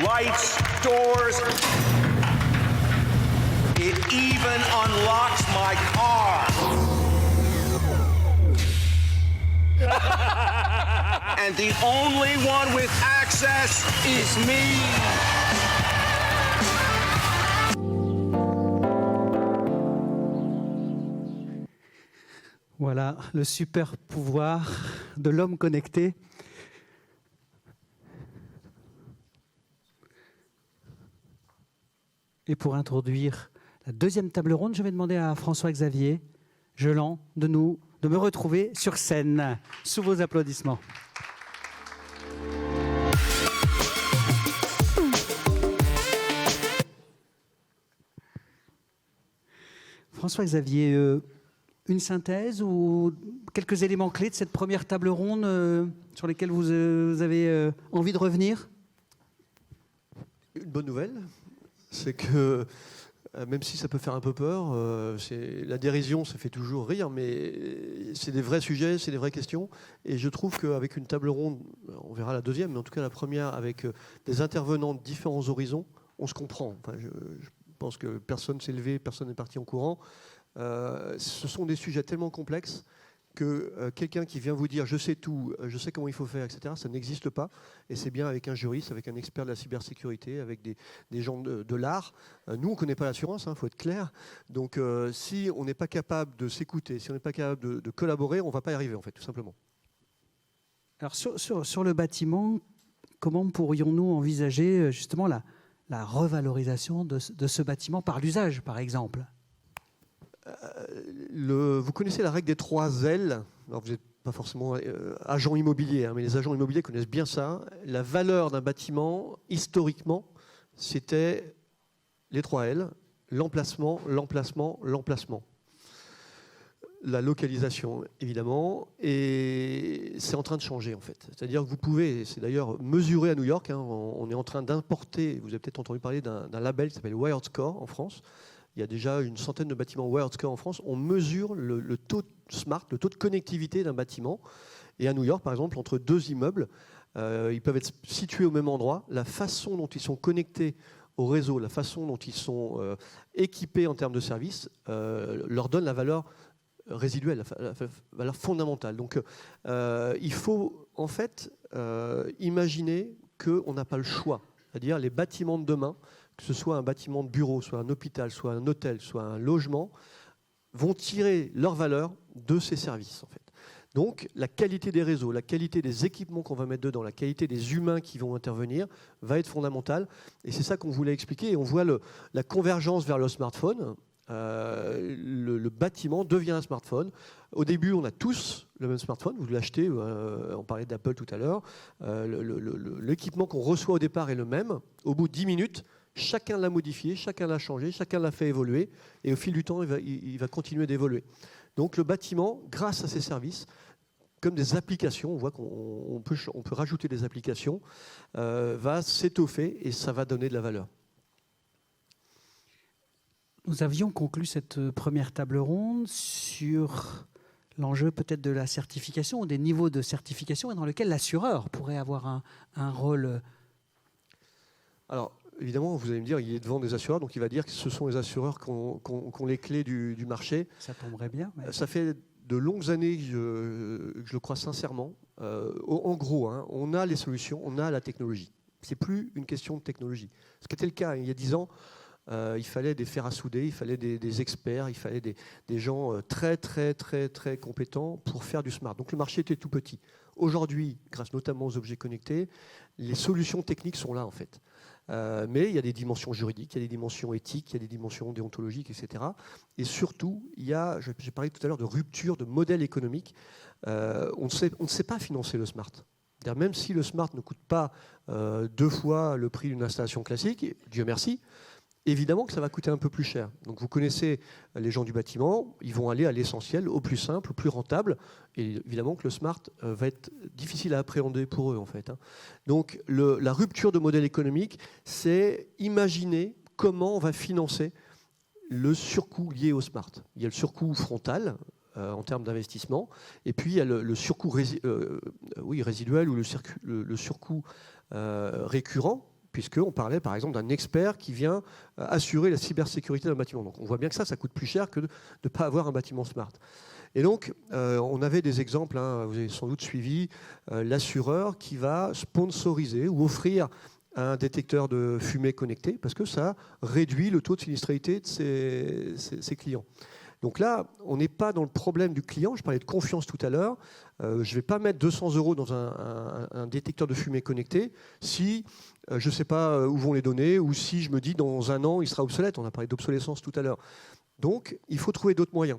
lights, doors. It even unlocks my car. And the only one with access is me. Voilà le super pouvoir de l'homme connecté. Et pour introduire la deuxième table ronde, je vais demander à François-Xavier Geland de me retrouver sur scène, sous vos applaudissements. François-Xavier, une synthèse ou quelques éléments clés de cette première table ronde sur lesquels vous avez envie de revenir? Une bonne nouvelle, c'est que même si ça peut faire un peu peur, la dérision, ça fait toujours rire, mais c'est des vrais sujets, c'est des vraies questions. Et je trouve qu'avec une table ronde, on verra la deuxième, mais en tout cas la première, avec des intervenants de différents horizons, on se comprend. Enfin, je pense que personne s'est levé, personne n'est parti en courant. Ce sont des sujets tellement complexes que quelqu'un qui vient vous dire « je sais tout, je sais comment il faut faire », etc., ça n'existe pas. Et c'est bien avec un juriste, avec un expert de la cybersécurité, avec des gens de l'art. Nous, on ne connaît pas l'assurance, faut être clair. Donc, si on n'est pas capable de s'écouter, si on n'est pas capable de collaborer, on ne va pas y arriver, en fait, tout simplement. Alors, sur le bâtiment, comment pourrions-nous envisager justement la revalorisation de ce bâtiment par l'usage, par exemple? Vous connaissez la règle des 3 L. Alors vous n'êtes pas forcément agent immobilier, mais les agents immobiliers connaissent bien ça. La valeur d'un bâtiment, historiquement, c'était les 3 L. L'emplacement, l'emplacement, l'emplacement. La localisation, évidemment. Et c'est en train de changer, en fait. C'est-à-dire que vous pouvez, c'est d'ailleurs mesuré à New York, on est en train d'importer, vous avez peut-être entendu parler d'un label qui s'appelle Wired Score en France. Il y a déjà une centaine de bâtiments Wired Score en France. On mesure le taux de smart, le taux de connectivité d'un bâtiment. Et à New York, par exemple, entre 2 immeubles, ils peuvent être situés au même endroit. La façon dont ils sont connectés au réseau, la façon dont ils sont équipés en termes de services, leur donne la valeur résiduelle, la valeur fondamentale. Donc, il faut en fait imaginer qu'on n'a pas le choix. C'est-à-dire les bâtiments de demain, que ce soit un bâtiment de bureau, soit un hôpital, soit un hôtel, soit un logement, vont tirer leur valeur de ces services, en fait. Donc, la qualité des réseaux, la qualité des équipements qu'on va mettre dedans, la qualité des humains qui vont intervenir va être fondamentale. Et c'est ça qu'on voulait expliquer. Et on voit la convergence vers le smartphone. Le bâtiment devient un smartphone. Au début, on a tous le même smartphone. Vous l'achetez, on parlait d'Apple tout à l'heure. L'équipement qu'on reçoit au départ est le même. Au bout de 10 minutes, chacun l'a modifié, chacun l'a changé, chacun l'a fait évoluer. Et au fil du temps, il va continuer d'évoluer. Donc le bâtiment, grâce à ces services, comme des applications, on voit qu'on peut rajouter des applications, va s'étoffer et ça va donner de la valeur. Nous avions conclu cette première table ronde sur l'enjeu peut-être de la certification ou des niveaux de certification et dans lequel l'assureur pourrait avoir un rôle. Alors, évidemment, vous allez me dire, il est devant des assureurs, donc il va dire que ce sont les assureurs qui ont les clés du marché. Ça tomberait bien. Mais... Ça fait de longues années que je le crois sincèrement. En gros, on a les solutions, on a la technologie. C'est plus une question de technologie. Ce qui était le cas il y a 10 ans. Il fallait des fers à souder, il fallait des experts, il fallait des gens très, très, très, très compétents pour faire du smart. Donc le marché était tout petit. Aujourd'hui, grâce notamment aux objets connectés, les solutions techniques sont là en fait. Mais il y a des dimensions juridiques, il y a des dimensions éthiques, il y a des dimensions déontologiques, etc. Et surtout, j'ai parlé tout à l'heure de rupture de modèle économique. On ne sait pas financer le smart. Même si le smart ne coûte pas 2 fois le prix d'une installation classique, Dieu merci, évidemment que ça va coûter un peu plus cher. Donc vous connaissez les gens du bâtiment, ils vont aller à l'essentiel, au plus simple, au plus rentable. Et évidemment que le smart va être difficile à appréhender pour eux en fait. Donc la rupture de modèle économique, c'est imaginer comment on va financer le surcoût lié au smart. Il y a le surcoût frontal en termes d'investissement, et puis il y a le surcoût résiduel ou le surcoût récurrent, puisqu'on parlait par exemple d'un expert qui vient assurer la cybersécurité d'un bâtiment. Donc on voit bien que ça coûte plus cher que de ne pas avoir un bâtiment smart. Et donc, on avait des exemples, hein, vous avez sans doute suivi, l'assureur qui va sponsoriser ou offrir un détecteur de fumée connecté, parce que ça réduit le taux de sinistralité de ses clients. Donc là, on n'est pas dans le problème du client. Je parlais de confiance tout à l'heure. Je ne vais pas mettre 200 € dans un détecteur de fumée connecté si je ne sais pas où vont les données ou si je me dis dans un an, il sera obsolète. On a parlé d'obsolescence tout à l'heure. Donc, il faut trouver d'autres moyens.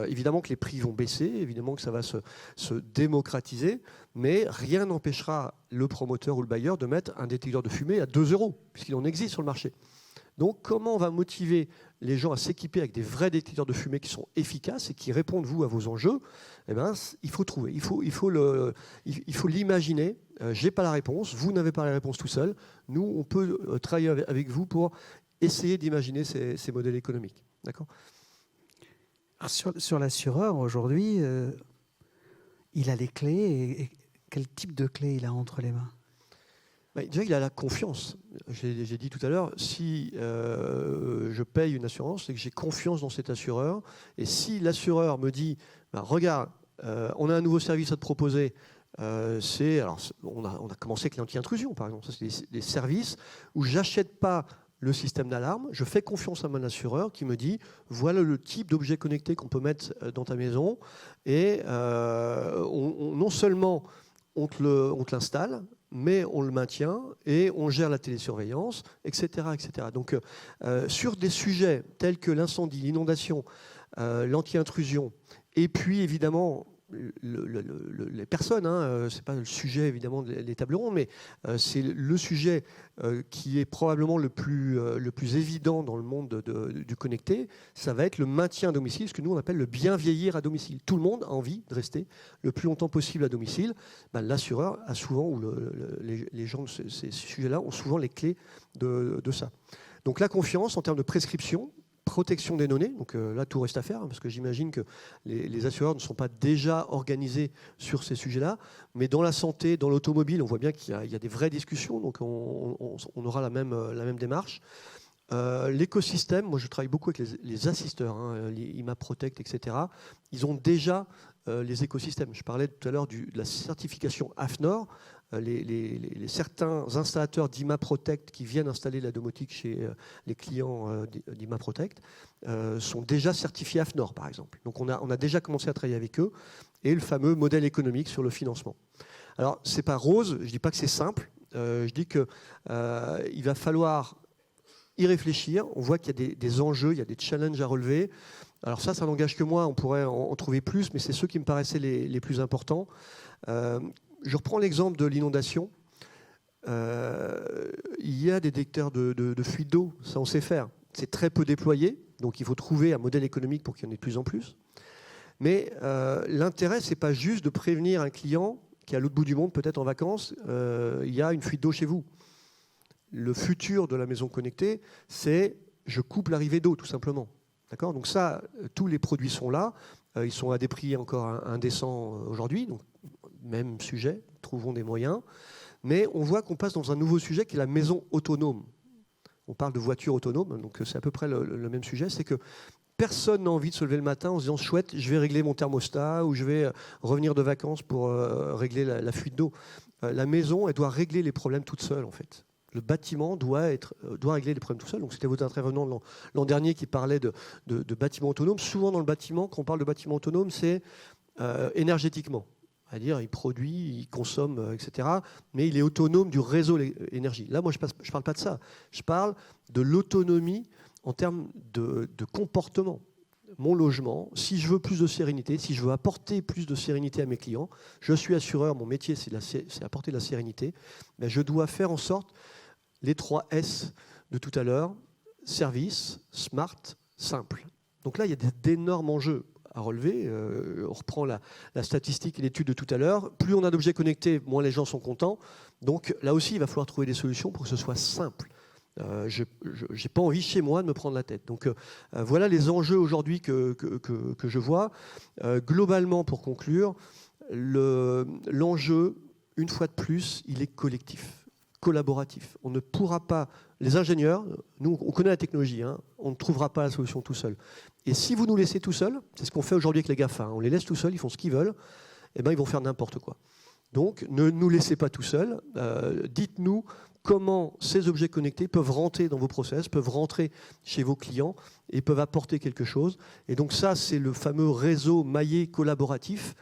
Évidemment que les prix vont baisser, évidemment que ça va se démocratiser, mais rien n'empêchera le promoteur ou le bailleur de mettre un détecteur de fumée à 2 €, puisqu'il en existe sur le marché. Donc, comment on va motiver les gens à s'équiper avec des vrais détecteurs de fumée qui sont efficaces et qui répondent, vous, à vos enjeux? Eh ben, il faut trouver, il faut l'imaginer. Je n'ai pas la réponse, vous n'avez pas la réponse tout seul. Nous, on peut travailler avec vous pour essayer d'imaginer ces modèles économiques. D'accord ? Sur l'assureur, aujourd'hui, il a les clés. Et quel type de clés il a entre les mains? Déjà, il a la confiance. J'ai dit tout à l'heure, si je paye une assurance, c'est que j'ai confiance dans cet assureur. Et si l'assureur me dit, regarde, on a un nouveau service à te proposer, on a commencé avec l'anti-intrusion, par exemple. Ça, c'est des services où je n'achète pas le système d'alarme, je fais confiance à mon assureur qui me dit, voilà le type d'objet connecté qu'on peut mettre dans ta maison. Et non seulement on te l'installe, mais on le maintient et on gère la télésurveillance, etc. etc. Donc, sur des sujets tels que l'incendie, l'inondation, l'anti-intrusion, et puis évidemment les personnes, hein, ce n'est pas le sujet évidemment des tables rondes, mais c'est le sujet qui est probablement le plus évident dans le monde du connecté, ça va être le maintien à domicile, ce que nous on appelle le bien vieillir à domicile. Tout le monde a envie de rester le plus longtemps possible à domicile. L'assureur a souvent, ou les gens de ces sujets-là ont souvent les clés de ça. Donc la confiance en termes de prescription, protection des données, donc là tout reste à faire, hein, parce que j'imagine que les assureurs ne sont pas déjà organisés sur ces sujets-là, mais dans la santé, dans l'automobile, on voit bien qu'il y a des vraies discussions, donc on aura la même démarche. L'écosystème, moi je travaille beaucoup avec les assisteurs, hein, IMA Protect, etc. Ils ont déjà les écosystèmes. Je parlais tout à l'heure de la certification AFNOR. Certains installateurs d'IMA Protect qui viennent installer la domotique chez les clients d'IMA Protect sont déjà certifiés AFNOR, par exemple. Donc on a déjà commencé à travailler avec eux, et le fameux modèle économique sur le financement. Alors, c'est pas rose, je dis pas que c'est simple, je dis qu'il va falloir y réfléchir. On voit qu'il y a des enjeux, il y a des challenges à relever. Alors ça n'engage que moi, on pourrait en trouver plus, mais c'est ceux qui me paraissaient les plus importants. Je reprends l'exemple de l'inondation. Il y a des détecteurs de fuite d'eau, ça on sait faire. C'est très peu déployé, donc il faut trouver un modèle économique pour qu'il y en ait de plus en plus. Mais l'intérêt, ce n'est pas juste de prévenir un client qui est à l'autre bout du monde, peut-être en vacances, il y a une fuite d'eau chez vous. Le futur de la maison connectée, c'est je coupe l'arrivée d'eau, tout simplement. D'accord ? Donc ça, tous les produits sont là. Ils sont à des prix encore indécents aujourd'hui. Donc, même sujet, trouvons des moyens. Mais on voit qu'on passe dans un nouveau sujet qui est la maison autonome. On parle de voiture autonome, donc c'est à peu près le même sujet. C'est que personne n'a envie de se lever le matin en se disant « chouette, je vais régler mon thermostat » ou « je vais revenir de vacances pour régler la fuite d'eau ». La maison, elle doit régler les problèmes toute seule, en fait. Le bâtiment doit régler les problèmes tout seul. Donc c'était votre intervenant l'an dernier qui parlait de bâtiments autonomes. Souvent dans le bâtiment, quand on parle de bâtiment autonome, c'est énergétiquement. C'est-à-dire il produit, il consomme, etc. Mais il est autonome du réseau énergie. Là, moi, je ne parle pas de ça. Je parle de l'autonomie en termes de comportement. Mon logement, si je veux plus de sérénité, si je veux apporter plus de sérénité à mes clients, je suis assureur, mon métier, c'est apporter de la sérénité, mais je dois faire en sorte, les 3 S de tout à l'heure, service, smart, simple. Donc là, il y a d'énormes enjeux à relever. On reprend la statistique et l'étude de tout à l'heure. Plus on a d'objets connectés, moins les gens sont contents. Donc là aussi, il va falloir trouver des solutions pour que ce soit simple. Je n'ai pas envie chez moi de me prendre la tête. Donc voilà les enjeux aujourd'hui que je vois. Globalement, pour conclure, l'enjeu, une fois de plus, il est collectif. collaboratif. On ne pourra pas, les ingénieurs, nous on connaît la technologie, hein, on ne trouvera pas la solution tout seul. Et si vous nous laissez tout seuls, c'est ce qu'on fait aujourd'hui avec les GAFA, hein, on les laisse tout seuls, ils font ce qu'ils veulent, et ben ils vont faire n'importe quoi. Donc ne nous laissez pas tout seuls, dites-nous comment ces objets connectés peuvent rentrer dans vos process, peuvent rentrer chez vos clients et peuvent apporter quelque chose. Et donc ça, c'est le fameux réseau maillé collaboratif.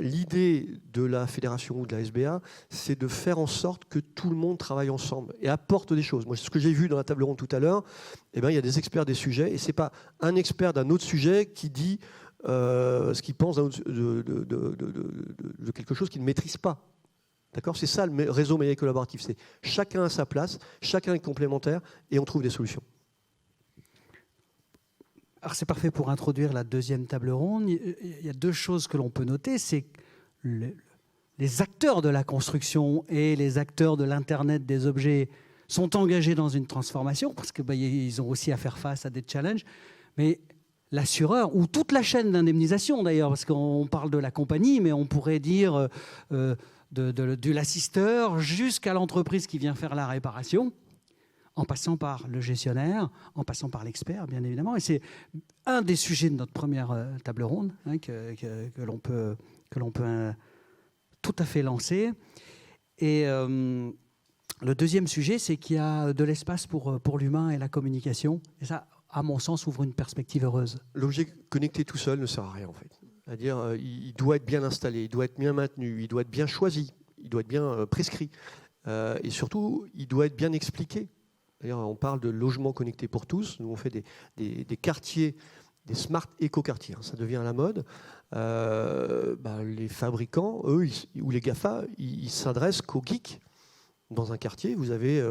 L'idée de la fédération ou de la SBA, c'est de faire en sorte que tout le monde travaille ensemble et apporte des choses. Moi, c'est ce que j'ai vu dans la table ronde tout à l'heure. Eh ben, il y a des experts des sujets et ce n'est pas un expert d'un autre sujet qui dit ce qu'il pense de quelque chose qu'il ne maîtrise pas. D'accord ? C'est ça le réseau maillé collaboratif. C'est chacun à sa place, chacun est complémentaire et on trouve des solutions. Alors c'est parfait pour introduire la deuxième table ronde. Il y a deux choses que l'on peut noter, c'est que les acteurs de la construction et les acteurs de l'Internet des objets sont engagés dans une transformation parce qu'ils ont aussi à faire face à des challenges. Mais l'assureur, ou toute la chaîne d'indemnisation d'ailleurs, parce qu'on parle de la compagnie, mais on pourrait dire de l'assisteur jusqu'à l'entreprise qui vient faire la réparation, en passant par le gestionnaire, en passant par l'expert, bien évidemment. Et c'est un des sujets de notre première table ronde hein, que l'on peut tout à fait lancer. Et le deuxième sujet, c'est qu'il y a de l'espace pour l'humain et la communication. Et ça, à mon sens, ouvre une perspective heureuse. L'objet connecté tout seul ne sert à rien, en fait. C'est-à-dire, il doit être bien installé, il doit être bien maintenu, il doit être bien choisi, il doit être bien prescrit. Et surtout, il doit être bien expliqué. D'ailleurs, on parle de logement connecté pour tous. Nous, on fait des quartiers, des smart éco-quartiers. Ça devient à la mode. Les fabricants, eux, ou les GAFA, ils s'adressent qu'aux geeks. Dans un quartier, vous avez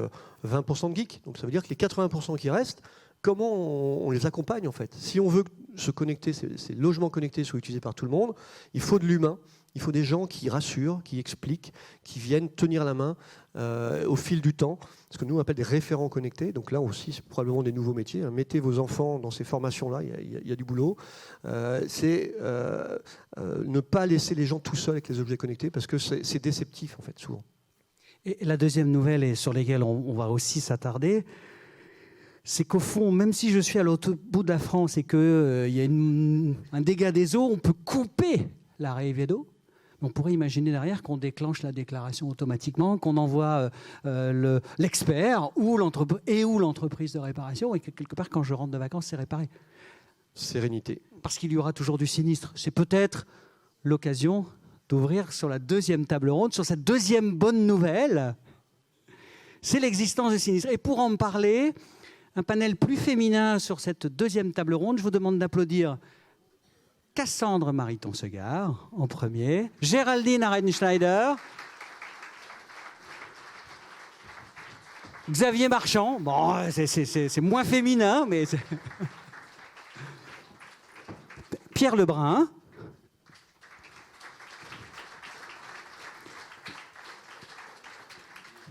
20% de geeks. Donc ça veut dire que les 80% qui restent, comment on les accompagne en fait ? Si on veut se connecter, ces logements connectés soient utilisés par tout le monde, il faut de l'humain. Il faut des gens qui rassurent, qui expliquent, qui viennent tenir la main au fil du temps. Ce que nous on appelle des référents connectés. Donc là aussi, c'est probablement des nouveaux métiers. Mettez vos enfants dans ces formations-là, il y a du boulot. C'est ne pas laisser les gens tout seuls avec les objets connectés parce que c'est déceptif en fait, souvent. Et la deuxième nouvelle, et sur laquelle on va aussi s'attarder, c'est qu'au fond, même si je suis à l'autre bout de la France et qu'il y a un dégât des eaux, on peut couper l'arrivée d'eau. On pourrait imaginer derrière qu'on déclenche la déclaration automatiquement, qu'on envoie l'expert ou l'entreprise de réparation et que quelque part, quand je rentre de vacances, c'est réparé. Sérénité. Parce qu'il y aura toujours du sinistre. C'est peut-être l'occasion d'ouvrir sur la deuxième table ronde, sur cette deuxième bonne nouvelle. C'est l'existence du sinistre. Et pour en parler, un panel plus féminin sur cette deuxième table ronde, je vous demande d'applaudir Cassandre Mariton-Segard en premier, Géraldine Arenschneider, Xavier Marchand, bon, c'est moins féminin, mais Pierre Lebrun,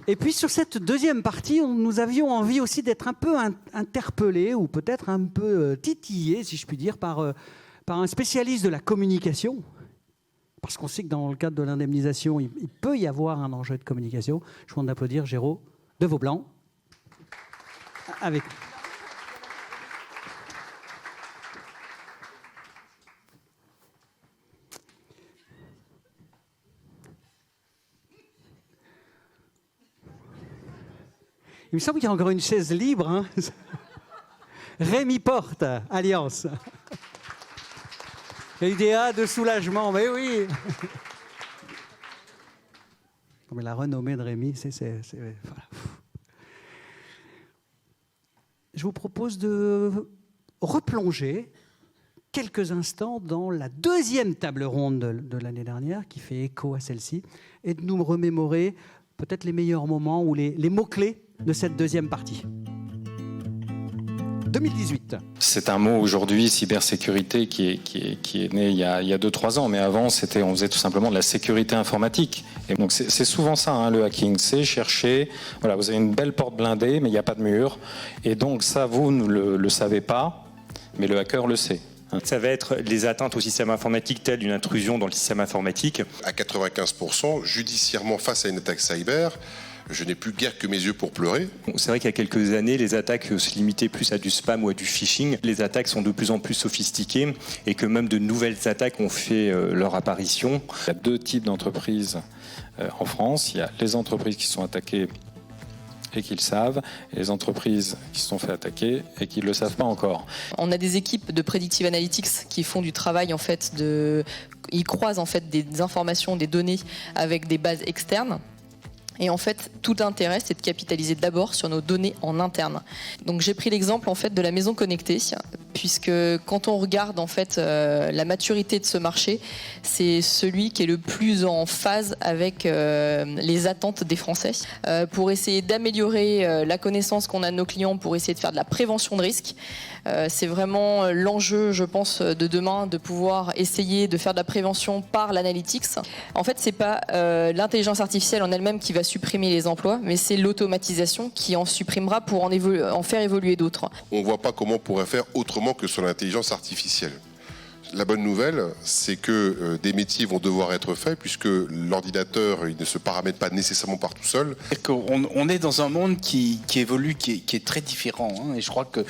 et puis sur cette deuxième partie, nous avions envie aussi d'être un peu interpellés ou peut-être un peu titillés, si je puis dire, par un spécialiste de la communication, parce qu'on sait que dans le cadre de l'indemnisation, il peut y avoir un enjeu de communication. Je vous demande d'applaudir Géraud de Vaublanc. Avec il me semble qu'il y a encore une chaise libre. Hein. Rémi Porte, Alliance. Idéa de soulagement, mais oui. Mais la renommée de Rémi, voilà. Je vous propose de replonger quelques instants dans la deuxième table ronde de l'année dernière, qui fait écho à celle-ci, et de nous remémorer peut-être les meilleurs moments ou les mots-clés de cette deuxième partie. 2018. C'est un mot aujourd'hui, cybersécurité, qui est né il y a 2-3 ans, mais avant, on faisait tout simplement de la sécurité informatique. Et donc c'est souvent ça, hein, le hacking, c'est chercher, voilà, vous avez une belle porte blindée, mais il n'y a pas de mur, et donc ça, vous ne le savez pas, mais le hacker le sait. Ça va être les atteintes au système informatique telles une intrusion dans le système informatique. À 95%, judiciairement face à une attaque cyber, je n'ai plus guère que mes yeux pour pleurer. C'est vrai qu'il y a quelques années, les attaques se limitaient plus à du spam ou à du phishing. Les attaques sont de plus en plus sophistiquées et que même de nouvelles attaques ont fait leur apparition. Il y a deux types d'entreprises en France. Il y a les entreprises qui sont attaquées et qui le savent, et les entreprises qui se sont fait attaquer et qui ne le savent pas encore. On a des équipes de Predictive Analytics qui font du travail en fait ils croisent en fait des informations, des données avec des bases externes. Et en fait, tout l'intérêt, c'est de capitaliser d'abord sur nos données en interne. Donc j'ai pris l'exemple en fait de la maison connectée, puisque quand on regarde en fait la maturité de ce marché, c'est celui qui est le plus en phase avec les attentes des Français. Pour essayer d'améliorer la connaissance qu'on a de nos clients, pour essayer de faire de la prévention de risques, c'est vraiment l'enjeu, je pense, de demain, de pouvoir essayer de faire de la prévention par l'analytics. En fait, c'est pas l'intelligence artificielle en elle-même qui va supprimer les emplois, mais c'est l'automatisation qui en supprimera pour en faire évoluer d'autres. On ne voit pas comment on pourrait faire autrement que sur l'intelligence artificielle. La bonne nouvelle, c'est que des métiers vont devoir être faits puisque l'ordinateur, il ne se paramètre pas nécessairement par tout seul. On est dans un monde qui évolue, qui est très différent. Hein, et je crois que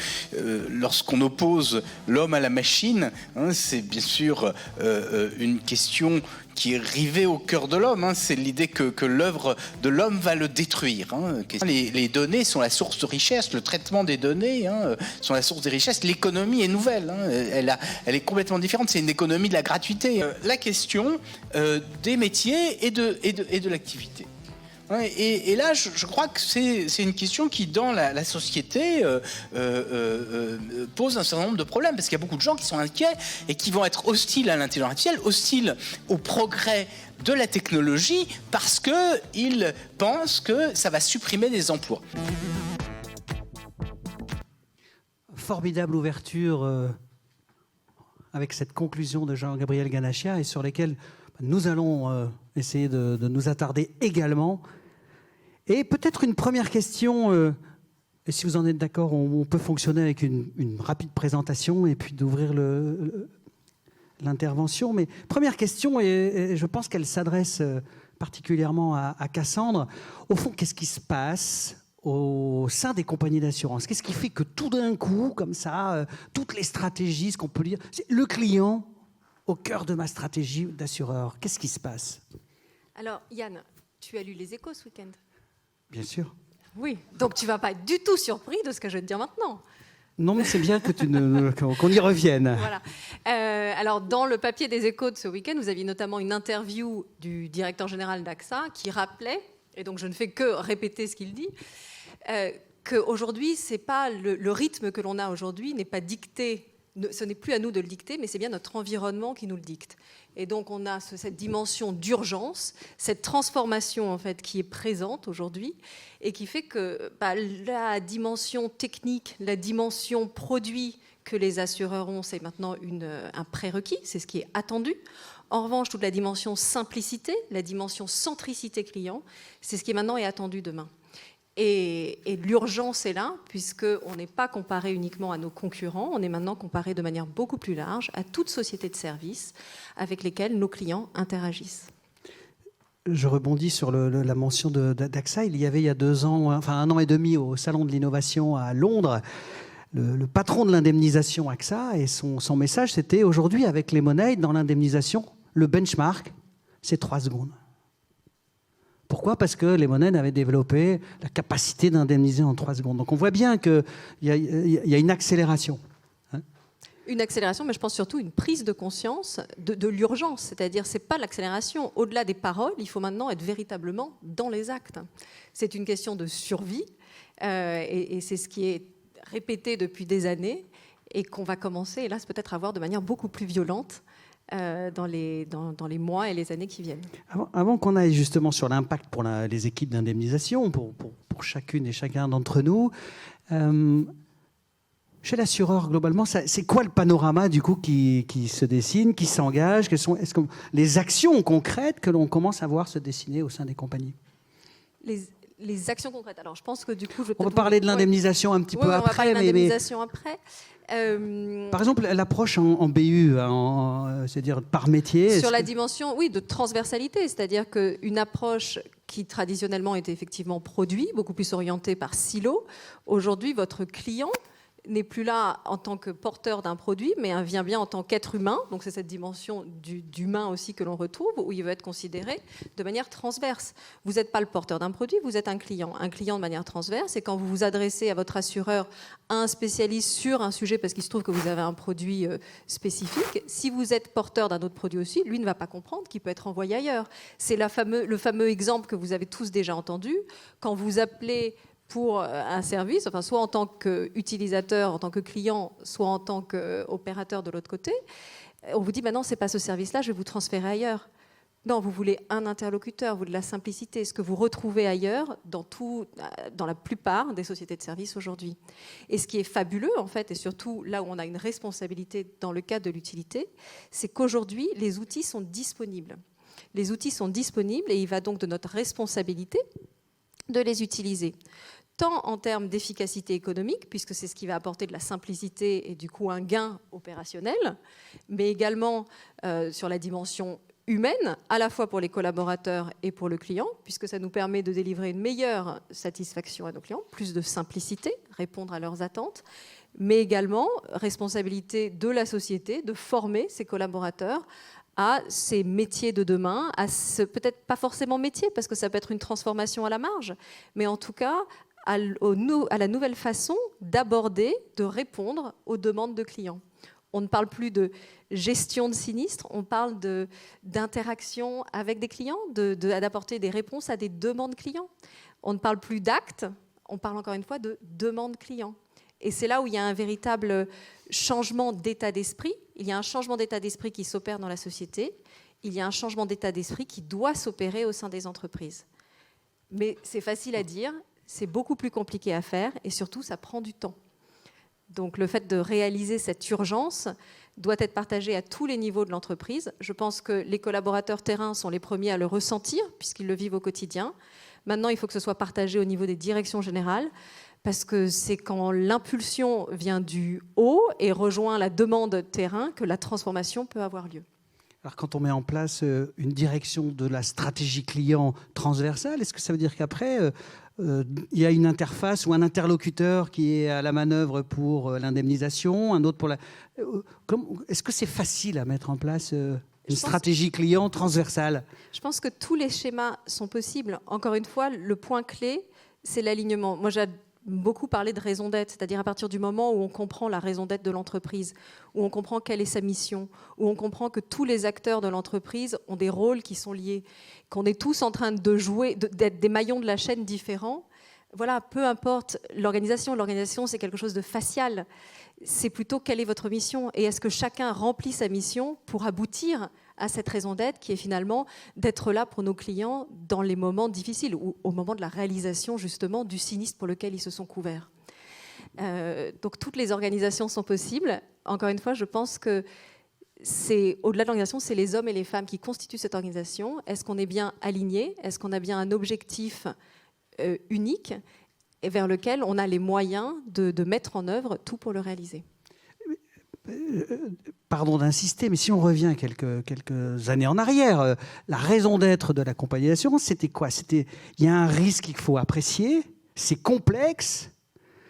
lorsqu'on oppose l'homme à la machine, hein, c'est bien sûr une question qui est rivée au cœur de l'homme. Hein, c'est l'idée que l'œuvre de l'homme va le détruire. Hein. Les données sont la source de richesse, le traitement des données sont la source des richesses. L'économie est nouvelle, hein, elle est complètement différente. C'est une économie de la gratuité. La question des métiers et de l'activité. Et là, je crois que c'est une question qui, dans la société, pose un certain nombre de problèmes, parce qu'il y a beaucoup de gens qui sont inquiets et qui vont être hostiles à l'intelligence artificielle, hostiles au progrès de la technologie, parce qu'ils pensent que ça va supprimer des emplois. Formidable ouverture avec cette conclusion de Jean-Gabriel Ganachia, et sur lesquelles nous allons essayer de nous attarder également. Et peut-être une première question, et si vous en êtes d'accord, on peut fonctionner avec une rapide présentation et puis d'ouvrir l'intervention. Mais première question, et je pense qu'elle s'adresse particulièrement à Cassandre. Au fond, qu'est-ce qui se passe au sein des compagnies d'assurance? Qu'est-ce qui fait que tout d'un coup, comme ça, toutes les stratégies, ce qu'on peut dire, c'est le client au cœur de ma stratégie d'assureur? Qu'est-ce qui se passe? Alors, Yann, tu as lu Les Échos ce week-end? Bien sûr. Oui, donc tu ne vas pas être du tout surpris de ce que je vais te dire maintenant. Non, mais c'est bien que qu'on y revienne. Voilà. Alors, dans le papier des Échos de ce week-end, vous aviez notamment une interview du directeur général d'AXA qui rappelait, et donc je ne fais que répéter ce qu'il dit, qu'aujourd'hui, c'est pas le rythme que l'on a aujourd'hui n'est pas dicté. Ce n'est plus à nous de le dicter, mais c'est bien notre environnement qui nous le dicte. Et donc on a cette dimension d'urgence, cette transformation en fait qui est présente aujourd'hui et qui fait que la dimension technique, la dimension produit que les assureurs ont, c'est maintenant un prérequis, c'est ce qui est attendu. En revanche, toute la dimension simplicité, la dimension centricité client, c'est ce qui maintenant est attendu demain. Et l'urgence est là, puisqu'on n'est pas comparé uniquement à nos concurrents, on est maintenant comparé de manière beaucoup plus large à toute société de services avec lesquelles nos clients interagissent. Je rebondis sur la mention d'AXA. Il y a 2 ans, enfin 1 an et demi, au Salon de l'Innovation à Londres, le patron de l'indemnisation AXA, et son message, c'était: aujourd'hui, avec les monnaies, dans l'indemnisation, le benchmark, c'est 3 secondes. Pourquoi ? Parce que les monnaies avaient développé la capacité d'indemniser en 3 secondes. Donc on voit bien qu'il y a une accélération. Une accélération, mais je pense surtout une prise de conscience de l'urgence. C'est-à-dire, ce n'est pas l'accélération. Au-delà des paroles, il faut maintenant être véritablement dans les actes. C'est une question de survie, et c'est ce qui est répété depuis des années, et qu'on va commencer, hélas, peut-être à voir de manière beaucoup plus violente dans les mois et les années qui viennent. Avant qu'on aille justement sur l'impact pour les équipes d'indemnisation, pour chacune et chacun d'entre nous, chez l'assureur, globalement, c'est quoi le panorama du coup qui se dessine, qui s'engage? Quelles sont les actions concrètes que l'on commence à voir se dessiner au sein des compagnies? Les actions concrètes. Alors, je pense que du coup, on va parler de l'indemnisation un petit peu après. On va parler de l'indemnisation après. Par exemple, l'approche en BU, c'est-à-dire par métier. Sur la dimension, oui, de transversalité, c'est-à-dire qu'une approche qui traditionnellement était effectivement produit, beaucoup plus orienté par silo. Aujourd'hui, votre client n'est plus là en tant que porteur d'un produit, mais vient bien en tant qu'être humain. Donc c'est cette dimension d'humain aussi que l'on retrouve, où il veut être considéré de manière transverse. Vous n'êtes pas le porteur d'un produit, vous êtes un client. Un client de manière transverse, et quand vous vous adressez à votre assureur, à un spécialiste sur un sujet, parce qu'il se trouve que vous avez un produit spécifique, si vous êtes porteur d'un autre produit aussi, lui ne va pas comprendre qu'il peut être envoyé ailleurs. C'est le fameux exemple que vous avez tous déjà entendu. Quand vous appelez pour un service, enfin, soit en tant qu'utilisateur, en tant que client, soit en tant qu'opérateur de l'autre côté, on vous dit, non, ce n'est pas ce service-là, je vais vous transférer ailleurs. Non, vous voulez un interlocuteur, vous voulez de la simplicité, ce que vous retrouvez ailleurs dans la plupart des sociétés de services aujourd'hui. Et ce qui est fabuleux, en fait, et surtout là où on a une responsabilité dans le cadre de l'utilité, c'est qu'aujourd'hui, les outils sont disponibles. Les outils sont disponibles et il va donc de notre responsabilité de les utiliser, tant en termes d'efficacité économique, puisque c'est ce qui va apporter de la simplicité et du coup un gain opérationnel, mais également sur la dimension humaine, à la fois pour les collaborateurs et pour le client, puisque ça nous permet de délivrer une meilleure satisfaction à nos clients, plus de simplicité, répondre à leurs attentes, mais également responsabilité de la société de former ses collaborateurs à ces métiers de demain, à peut-être pas forcément métier, parce que ça peut être une transformation à la marge, mais en tout cas à la nouvelle façon d'aborder, de répondre aux demandes de clients. On ne parle plus de gestion de sinistre, on parle d'interaction avec des clients, d'apporter des réponses à des demandes clients. On ne parle plus d'actes, on parle encore une fois de demandes clients. Et c'est là où il y a un véritable changement d'état d'esprit. Il y a un changement d'état d'esprit qui s'opère dans la société. Il y a un changement d'état d'esprit qui doit s'opérer au sein des entreprises. Mais c'est facile à dire, c'est beaucoup plus compliqué à faire et surtout, ça prend du temps. Donc le fait de réaliser cette urgence doit être partagé à tous les niveaux de l'entreprise. Je pense que les collaborateurs terrain sont les premiers à le ressentir puisqu'ils le vivent au quotidien. Maintenant, il faut que ce soit partagé au niveau des directions générales parce que c'est quand l'impulsion vient du haut et rejoint la demande terrain que la transformation peut avoir lieu. Alors quand on met en place une direction de la stratégie client transversale, est-ce que ça veut dire qu'après, il y a une interface ou un interlocuteur qui est à la manœuvre pour l'indemnisation, un autre pour la... Est-ce que c'est facile à mettre en place une stratégie client transversale? Je pense que tous les schémas sont possibles. Encore une fois, le point clé, c'est l'alignement. Moi, j'ai beaucoup parlé de raison d'être, c'est-à-dire à partir du moment où on comprend la raison d'être de l'entreprise, où on comprend quelle est sa mission, où on comprend que tous les acteurs de l'entreprise ont des rôles qui sont liés, qu'on est tous en train de jouer, d'être des maillons de la chaîne différents. Voilà, peu importe l'organisation. L'organisation, c'est quelque chose de facial. C'est plutôt quelle est votre mission et est-ce que chacun remplit sa mission pour aboutir à cette raison d'être qui est finalement d'être là pour nos clients dans les moments difficiles ou au moment de la réalisation justement du sinistre pour lequel ils se sont couverts. Donc toutes les organisations sont possibles. Encore une fois, je pense que c'est au-delà de l'organisation, c'est les hommes et les femmes qui constituent cette organisation. Est-ce qu'on est bien aligné? Est-ce qu'on a bien un objectif unique et vers lequel on a les moyens de mettre en œuvre tout pour le réaliser? Pardon d'insister, mais si on revient quelques années en arrière, la raison d'être de la compagnie d'assurance, c'était quoi? Il y a un risque qu'il faut apprécier, c'est complexe,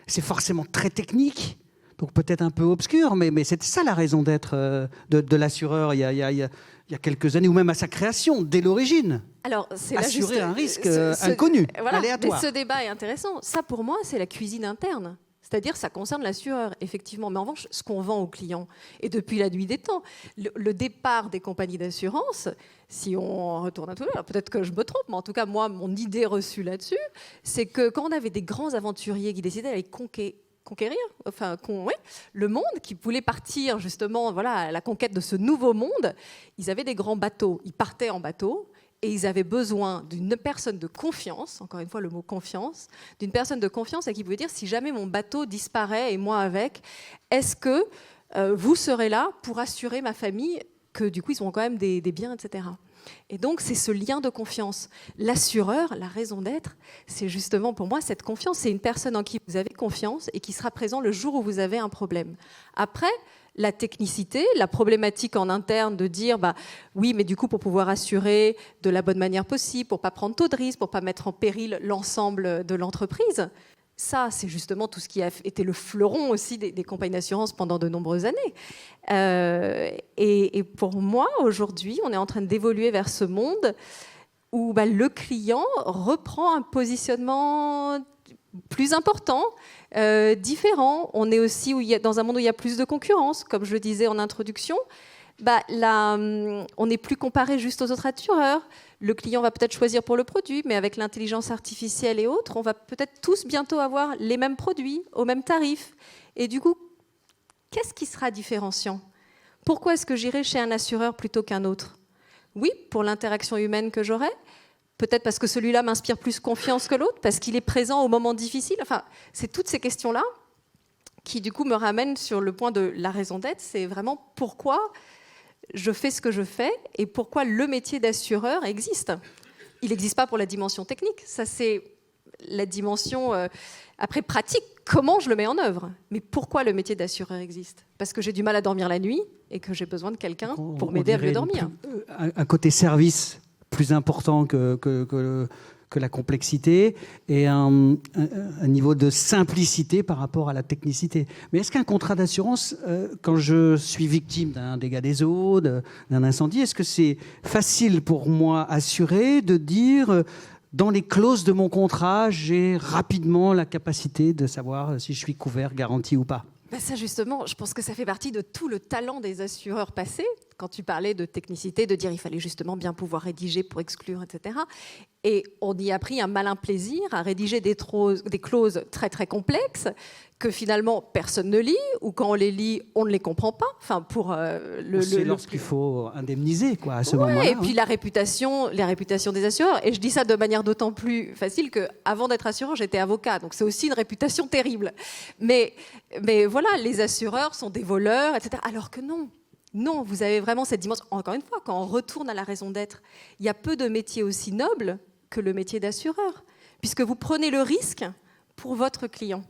c'est forcément très technique, donc peut-être un peu obscur, mais c'était ça la raison d'être de l'assureur il y a quelques années, ou même à sa création, dès l'origine. Alors, c'est assurer un risque inconnu, voilà, aléatoire. Mais ce débat est intéressant. Ça, pour moi, c'est la cuisine interne. C'est-à-dire ça concerne l'assureur, effectivement. Mais en revanche, ce qu'on vend aux clients, et depuis la nuit des temps, le départ des compagnies d'assurance, si on retourne à tout l'heure, peut-être que je me trompe, mais en tout cas, moi, mon idée reçue là-dessus, c'est que quand on avait des grands aventuriers qui décidaient d'aller conquérir le monde, qui voulaient partir justement à la conquête de ce nouveau monde, ils avaient des grands bateaux. Ils partaient en bateau. Et ils avaient besoin d'une personne de confiance, encore une fois le mot confiance, d'une personne de confiance à qui pouvait dire si jamais mon bateau disparaît et moi avec, est-ce que vous serez là pour assurer ma famille que du coup ils auront quand même des biens, etc. Et donc, c'est ce lien de confiance. L'assureur, la raison d'être, c'est justement pour moi cette confiance. C'est une personne en qui vous avez confiance et qui sera présent le jour où vous avez un problème. Après, la technicité, la problématique en interne de dire oui, mais du coup, pour pouvoir assurer de la bonne manière possible, pour ne pas prendre trop de risques, pour ne pas mettre en péril l'ensemble de l'entreprise, ça, c'est justement tout ce qui a été le fleuron aussi des compagnies d'assurance pendant de nombreuses années. Et pour moi, aujourd'hui, on est en train d'évoluer vers ce monde où le client reprend un positionnement plus important, différent. On est aussi dans un monde où il y a plus de concurrence, comme je le disais en introduction. On n'est plus comparé juste aux autres assureurs. Le client va peut-être choisir pour le produit, mais avec l'intelligence artificielle et autres, on va peut-être tous bientôt avoir les mêmes produits, au même tarif. Et du coup, qu'est-ce qui sera différenciant ? Pourquoi est-ce que j'irai chez un assureur plutôt qu'un autre ? Oui, pour l'interaction humaine que j'aurai. Peut-être parce que celui-là m'inspire plus confiance que l'autre, parce qu'il est présent au moment difficile. Enfin, c'est toutes ces questions-là qui, du coup, me ramènent sur le point de la raison d'être. C'est vraiment pourquoi je fais ce que je fais et pourquoi le métier d'assureur existe. Il n'existe pas pour la dimension technique. Ça, c'est la dimension, après, pratique. Comment je le mets en œuvre ? Mais pourquoi le métier d'assureur existe ? Parce que j'ai du mal à dormir la nuit et que j'ai besoin de quelqu'un pour m'aider à mieux dormir. Un côté service plus important que la complexité et un niveau de simplicité par rapport à la technicité. Mais est-ce qu'un contrat d'assurance, quand je suis victime d'un dégât des eaux, d'un incendie, est-ce que c'est facile pour moi assuré de dire dans les clauses de mon contrat, j'ai rapidement la capacité de savoir si je suis couvert, garanti ou pas ? Ça, justement, je pense que ça fait partie de tout le talent des assureurs passés. Quand tu parlais de technicité, de dire il fallait justement bien pouvoir rédiger pour exclure, etc. Et on y a pris un malin plaisir à rédiger des clauses très très complexes que finalement personne ne lit, ou quand on les lit, on ne les comprend pas. Enfin, pour c'est lorsqu'il faut indemniser, quoi, à ce moment-là. Et puis les réputations des assureurs. Et je dis ça de manière d'autant plus facile qu'avant d'être assureur, j'étais avocat. Donc c'est aussi une réputation terrible. Mais voilà, les assureurs sont des voleurs, etc. Alors que non. Non, vous avez vraiment cette dimension. Encore une fois, quand on retourne à la raison d'être, il y a peu de métiers aussi nobles que le métier d'assureur, puisque vous prenez le risque pour votre client.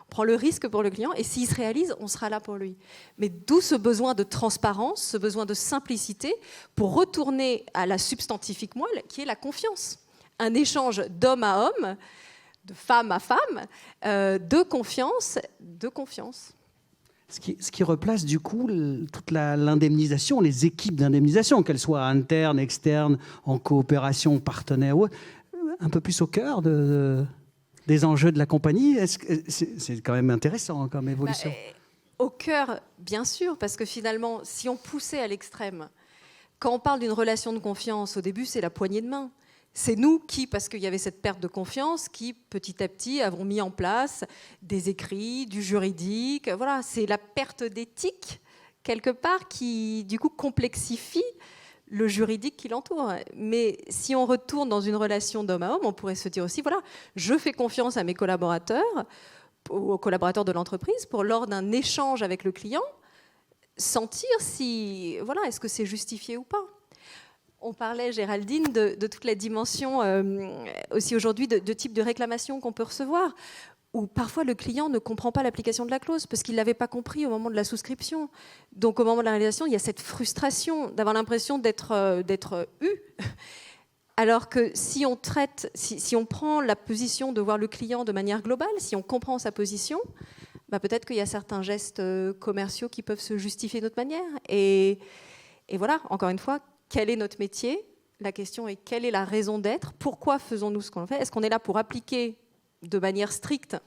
On prend le risque pour le client, et s'il se réalise, on sera là pour lui. Mais d'où ce besoin de transparence, ce besoin de simplicité, pour retourner à la substantifique moelle, qui est la confiance. Un échange d'homme à homme, de femme à femme, de confiance. Ce qui replace du coup toute l'indemnisation, les équipes d'indemnisation, qu'elles soient internes, externes, en coopération, partenaires, un peu plus au cœur des enjeux de la compagnie. C'est quand même intéressant comme évolution. Au cœur, bien sûr, parce que finalement, si on poussait à l'extrême, quand on parle d'une relation de confiance, au début, c'est la poignée de main. C'est nous qui, parce qu'il y avait cette perte de confiance, qui petit à petit avons mis en place des écrits, du juridique. Voilà, c'est la perte d'éthique, quelque part, qui du coup complexifie le juridique qui l'entoure. Mais si on retourne dans une relation d'homme à homme, on pourrait se dire aussi, voilà, je fais confiance à mes collaborateurs, aux collaborateurs de l'entreprise, pour lors d'un échange avec le client, sentir si, voilà, est-ce que c'est justifié ou pas. On parlait, Géraldine, de toute la dimension aussi aujourd'hui de type de réclamation qu'on peut recevoir, où parfois le client ne comprend pas l'application de la clause parce qu'il ne l'avait pas compris au moment de la souscription. Donc au moment de la réalisation, il y a cette frustration d'avoir l'impression d'être eu. Alors que si on traite, si on prend la position de voir le client de manière globale, si on comprend sa position, peut-être qu'il y a certains gestes commerciaux qui peuvent se justifier de notre manière. Et voilà, encore une fois, quel est notre métier ? La question est quelle est la raison d'être ? Pourquoi faisons-nous ce qu'on fait ? Est-ce qu'on est là pour appliquer de manière stricte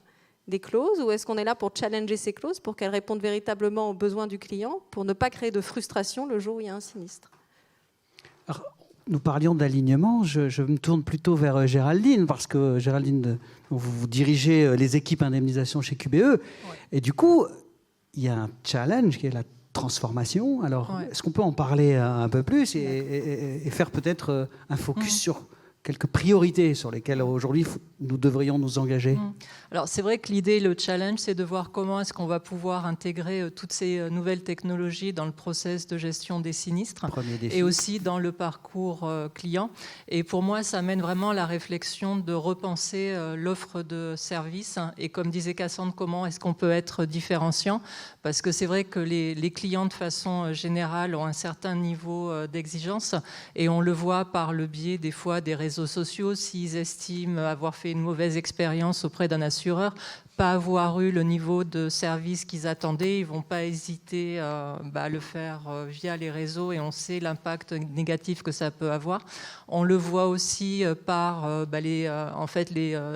des clauses ou est-ce qu'on est là pour challenger ces clauses pour qu'elles répondent véritablement aux besoins du client pour ne pas créer de frustration le jour où il y a un sinistre ? Alors, nous parlions d'alignement, je me tourne plutôt vers Géraldine parce que Géraldine, vous dirigez les équipes indemnisation chez QBE. Ouais. Et du coup, il y a un challenge qui est la transformation. Alors, est-ce qu'on peut en parler un peu plus et faire peut-être un focus sur quelques priorités sur lesquelles aujourd'hui nous devrions nous engager? Alors c'est vrai que l'idée, le challenge, c'est de voir comment est-ce qu'on va pouvoir intégrer toutes ces nouvelles technologies dans le process de gestion des sinistres et aussi dans le parcours client. Et pour moi, ça amène vraiment la réflexion de repenser l'offre de services. Et comme disait Cassandre, comment est-ce qu'on peut être différenciant? Parce que c'est vrai que les clients, de façon générale, ont un certain niveau d'exigence et on le voit par le biais des fois des réseaux sociaux. S'ils estiment avoir fait une mauvaise expérience auprès d'un assureur, pas avoir eu le niveau de service qu'ils attendaient, ils ne vont pas hésiter à le faire via les réseaux et on sait l'impact négatif que ça peut avoir. On le voit aussi par les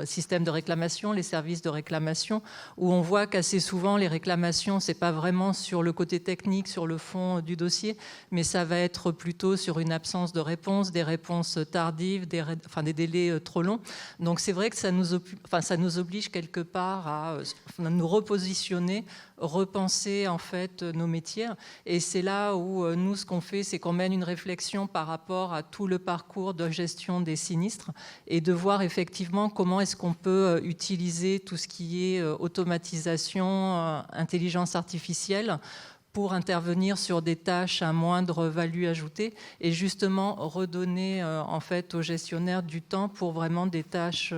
systèmes de réclamation, les services de réclamation, où on voit qu'assez souvent les réclamations, ce n'est pas vraiment sur le côté technique, sur le fond du dossier, mais ça va être plutôt sur une absence de réponse, des réponses tardives, des délais trop longs. Donc c'est vrai que ça nous oblige quelque part à nous repositionner, repenser en fait nos métiers. Et c'est là où nous, ce qu'on fait, c'est qu'on mène une réflexion par rapport à tout le parcours de gestion des sinistres et de voir effectivement comment est-ce qu'on peut utiliser tout ce qui est automatisation, intelligence artificielle, pour intervenir sur des tâches à moindre value ajoutée et justement redonner en fait aux gestionnaires du temps pour vraiment des tâches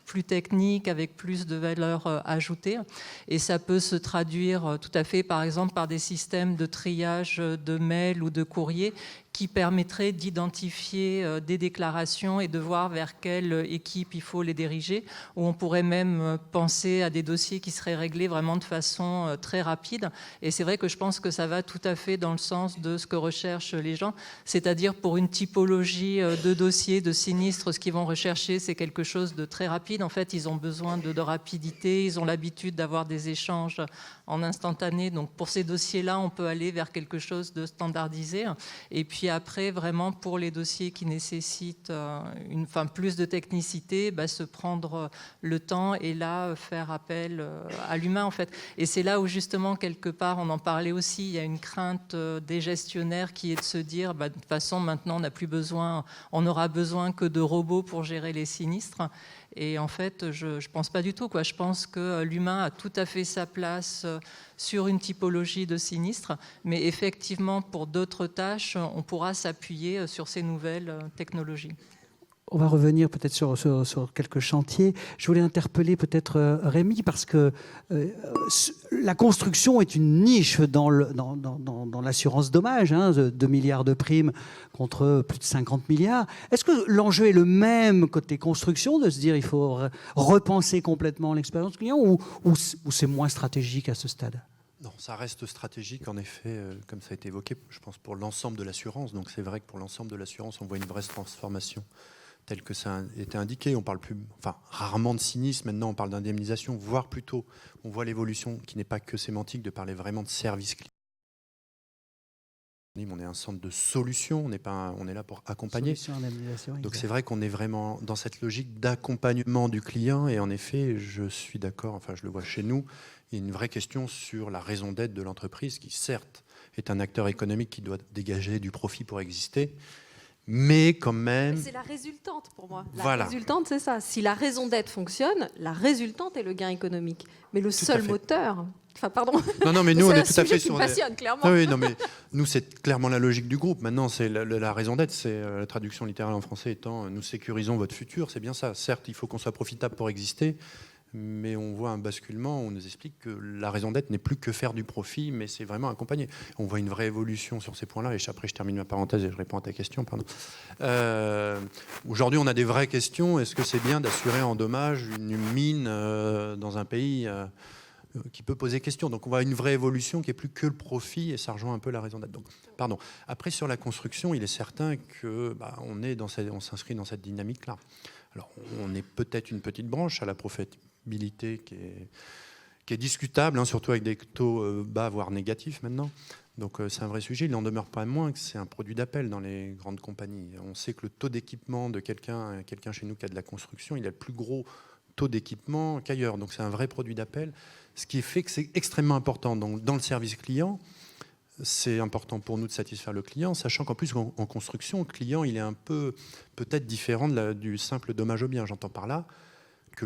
plus techniques avec plus de valeur ajoutée. Et ça peut se traduire tout à fait par exemple par des systèmes de triage de mails ou de courriers qui permettrait d'identifier des déclarations et de voir vers quelle équipe il faut les diriger, où on pourrait même penser à des dossiers qui seraient réglés vraiment de façon très rapide. Et c'est vrai que je pense que ça va tout à fait dans le sens de ce que recherchent les gens, c'est-à-dire pour une typologie de dossiers, de sinistres, ce qu'ils vont rechercher, c'est quelque chose de très rapide. En fait, ils ont besoin de rapidité, ils ont l'habitude d'avoir des échanges en instantané. Donc pour ces dossiers-là, on peut aller vers quelque chose de standardisé. Et puis après, vraiment, pour les dossiers qui nécessitent plus de technicité, se prendre le temps et là, faire appel à l'humain, en fait. Et c'est là où, justement, quelque part, on en parlait aussi, il y a une crainte des gestionnaires qui est de se dire, de toute façon, maintenant, on n'aura besoin que de robots pour gérer les sinistres. Et en fait, je ne pense pas du tout, quoi. Je pense que l'humain a tout à fait sa place sur une typologie de sinistre, mais effectivement, pour d'autres tâches, on pourra s'appuyer sur ces nouvelles technologies. On va revenir peut-être sur quelques chantiers. Je voulais interpeller peut-être Rémi, parce que la construction est une niche dans l'assurance dommage, 2 milliards de primes contre plus de 50 milliards. Est-ce que l'enjeu est le même côté construction, de se dire il faut repenser complètement l'expérience client, ou c'est moins stratégique à ce stade ? Non, ça reste stratégique, en effet, comme ça a été évoqué, je pense, pour l'ensemble de l'assurance. Donc c'est vrai que pour l'ensemble de l'assurance, on voit une vraie transformation tel que ça a été indiqué. On parle rarement de sinistre, maintenant on parle d'indemnisation, voire plutôt, on voit l'évolution qui n'est pas que sémantique, de parler vraiment de service client. On est un centre de solution, on est là pour accompagner. Donc c'est vrai qu'on est vraiment dans cette logique d'accompagnement du client, et en effet, je suis d'accord, je le vois chez nous, il y a une vraie question sur la raison d'être de l'entreprise, qui certes est un acteur économique qui doit dégager du profit pour exister, mais quand même... C'est la résultante pour moi. Voilà. Résultante, c'est ça. Si la raison d'être fonctionne, la résultante est le gain économique. Mais le seul moteur... pardon. Non, mais nous, on est tout à fait sur... Ça me passionne, clairement. Ah oui, non, mais nous, c'est clairement la logique du groupe. Maintenant, c'est la raison d'être, c'est la traduction littérale en français étant « nous sécurisons votre futur », c'est bien ça. Certes, il faut qu'on soit profitable pour exister, mais on voit un basculement, on nous explique que la raison d'être n'est plus que faire du profit, mais c'est vraiment accompagner. On voit une vraie évolution sur ces points-là, et après je termine ma parenthèse et je réponds à ta question. Aujourd'hui, on a des vraies questions. Est-ce que c'est bien d'assurer en dommage une mine dans un pays qui peut poser question? Donc on voit une vraie évolution qui est plus que le profit, et ça rejoint un peu la raison d'être. Donc, pardon. Après, sur la construction, il est certain que on s'inscrit dans cette dynamique-là. Alors, on est peut-être une petite branche à la profitabilité qui est discutable, surtout avec des taux bas, voire négatifs maintenant. Donc c'est un vrai sujet. Il n'en demeure pas moins que c'est un produit d'appel dans les grandes compagnies. On sait que le taux d'équipement de quelqu'un chez nous qui a de la construction, il a le plus gros taux d'équipement qu'ailleurs. Donc c'est un vrai produit d'appel, ce qui fait que c'est extrêmement important. Donc, dans le service client, c'est important pour nous de satisfaire le client, sachant qu'en plus, en construction, le client, il est un peu peut-être différent du simple dommage au bien. J'entends par là que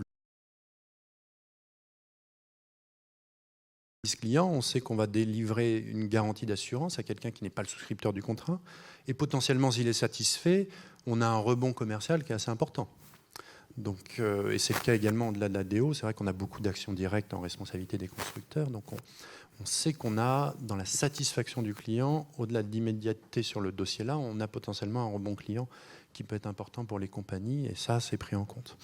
le client, on sait qu'on va délivrer une garantie d'assurance à quelqu'un qui n'est pas le souscripteur du contrat, et potentiellement, s'il est satisfait, on a un rebond commercial qui est assez important. Donc, et c'est le cas également au-delà de la DO. C'est vrai qu'on a beaucoup d'actions directes en responsabilité des constructeurs. Donc, on sait qu'on a, dans la satisfaction du client, au-delà de l'immédiateté sur le dossier-là, on a potentiellement un rebond client qui peut être important pour les compagnies. Et ça, c'est pris en compte.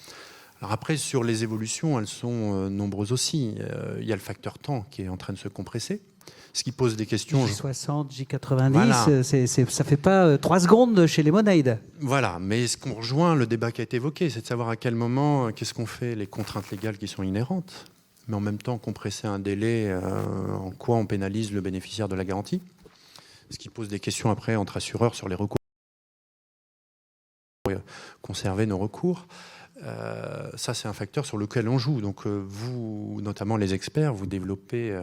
Alors après, sur les évolutions, elles sont nombreuses aussi. Il y a le facteur temps qui est en train de se compresser. Ce qui pose des questions. J60, J90, voilà. Ça ne fait pas 3 secondes chez les Moneid. Voilà, mais ce qu'on rejoint, le débat qui a été évoqué, c'est de savoir à quel moment, qu'est-ce qu'on fait, les contraintes légales qui sont inhérentes, mais en même temps compresser un délai, en quoi on pénalise le bénéficiaire de la garantie. Ce qui pose des questions après entre assureurs sur les recours, conserver nos recours. Ça, c'est un facteur sur lequel on joue. Donc vous, notamment les experts, vous développez...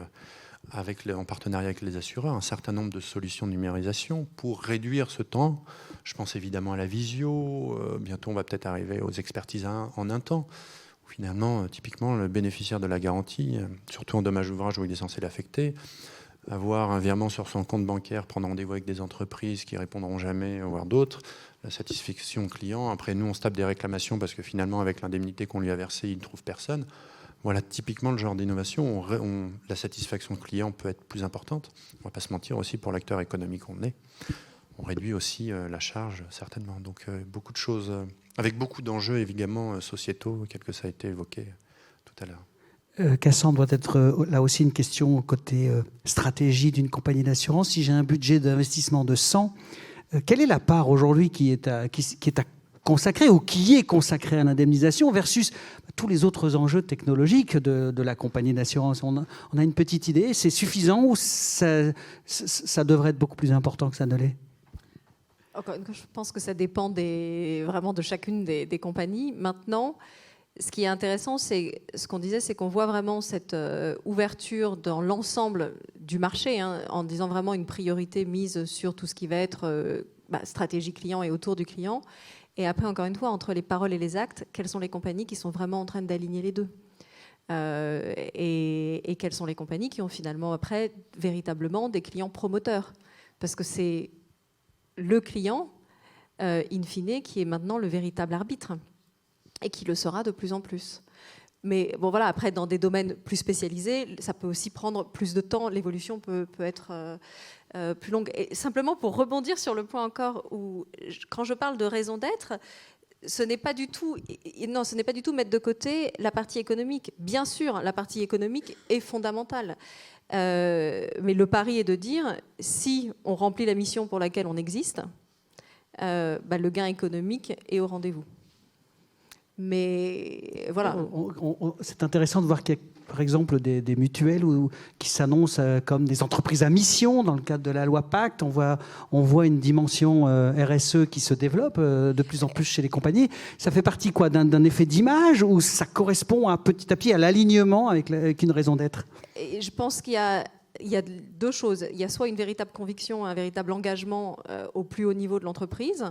en partenariat avec les assureurs, un certain nombre de solutions de numérisation pour réduire ce temps. Je pense évidemment à la visio. Bientôt, on va peut-être arriver aux expertises en un temps. Où finalement, typiquement, le bénéficiaire de la garantie, surtout en dommage ouvrage où il est censé l'affecter, avoir un virement sur son compte bancaire, prendre rendez-vous avec des entreprises qui répondront jamais, voire d'autres, la satisfaction client. Après, nous, on se tape des réclamations parce que finalement, avec l'indemnité qu'on lui a versée, il ne trouve personne. Voilà typiquement le genre d'innovation où la satisfaction client peut être plus importante. On ne va pas se mentir aussi pour l'acteur économique qu'on est. On réduit aussi la charge certainement. Donc beaucoup de choses, avec beaucoup d'enjeux évidemment sociétaux, tel que ça a été évoqué tout à l'heure. Cassandre, doit être là aussi une question côté stratégie d'une compagnie d'assurance. Si j'ai un budget d'investissement de 100, quelle est la part aujourd'hui qui est à consacré ou qui est consacré à l'indemnisation versus tous les autres enjeux technologiques de la compagnie d'assurance? On a une petite idée, c'est suffisant ou ça devrait être beaucoup plus important que ça ne l'est? Je pense que ça dépend vraiment de chacune des compagnies. Maintenant, ce qui est intéressant, c'est ce qu'on disait, c'est qu'on voit vraiment cette ouverture dans l'ensemble du marché, en disant vraiment une priorité mise sur tout ce qui va être stratégie client et autour du client. Et après, encore une fois, entre les paroles et les actes, quelles sont les compagnies qui sont vraiment en train d'aligner les deux et quelles sont les compagnies qui ont finalement, après, véritablement des clients promoteurs? Parce que c'est le client, in fine, qui est maintenant le véritable arbitre et qui le sera de plus en plus. Mais bon, voilà, après, dans des domaines plus spécialisés, ça peut aussi prendre plus de temps. L'évolution peut être plus longue. Et simplement pour rebondir sur le point encore où, quand je parle de raison d'être, ce n'est pas du tout mettre de côté la partie économique. Bien sûr, la partie économique est fondamentale. Mais le pari est de dire, si on remplit la mission pour laquelle on existe, le gain économique est au rendez-vous. Mais voilà. C'est intéressant de voir qu'il y a, par exemple, des mutuelles qui s'annoncent comme des entreprises à mission dans le cadre de la loi Pacte. On voit une dimension RSE qui se développe de plus en plus chez les compagnies. Ça fait partie quoi, d'un effet d'image ou ça correspond petit à petit à l'alignement avec une raison d'être? Et je pense qu'il y a deux choses. Il y a soit une véritable conviction, un véritable engagement au plus haut niveau de l'entreprise.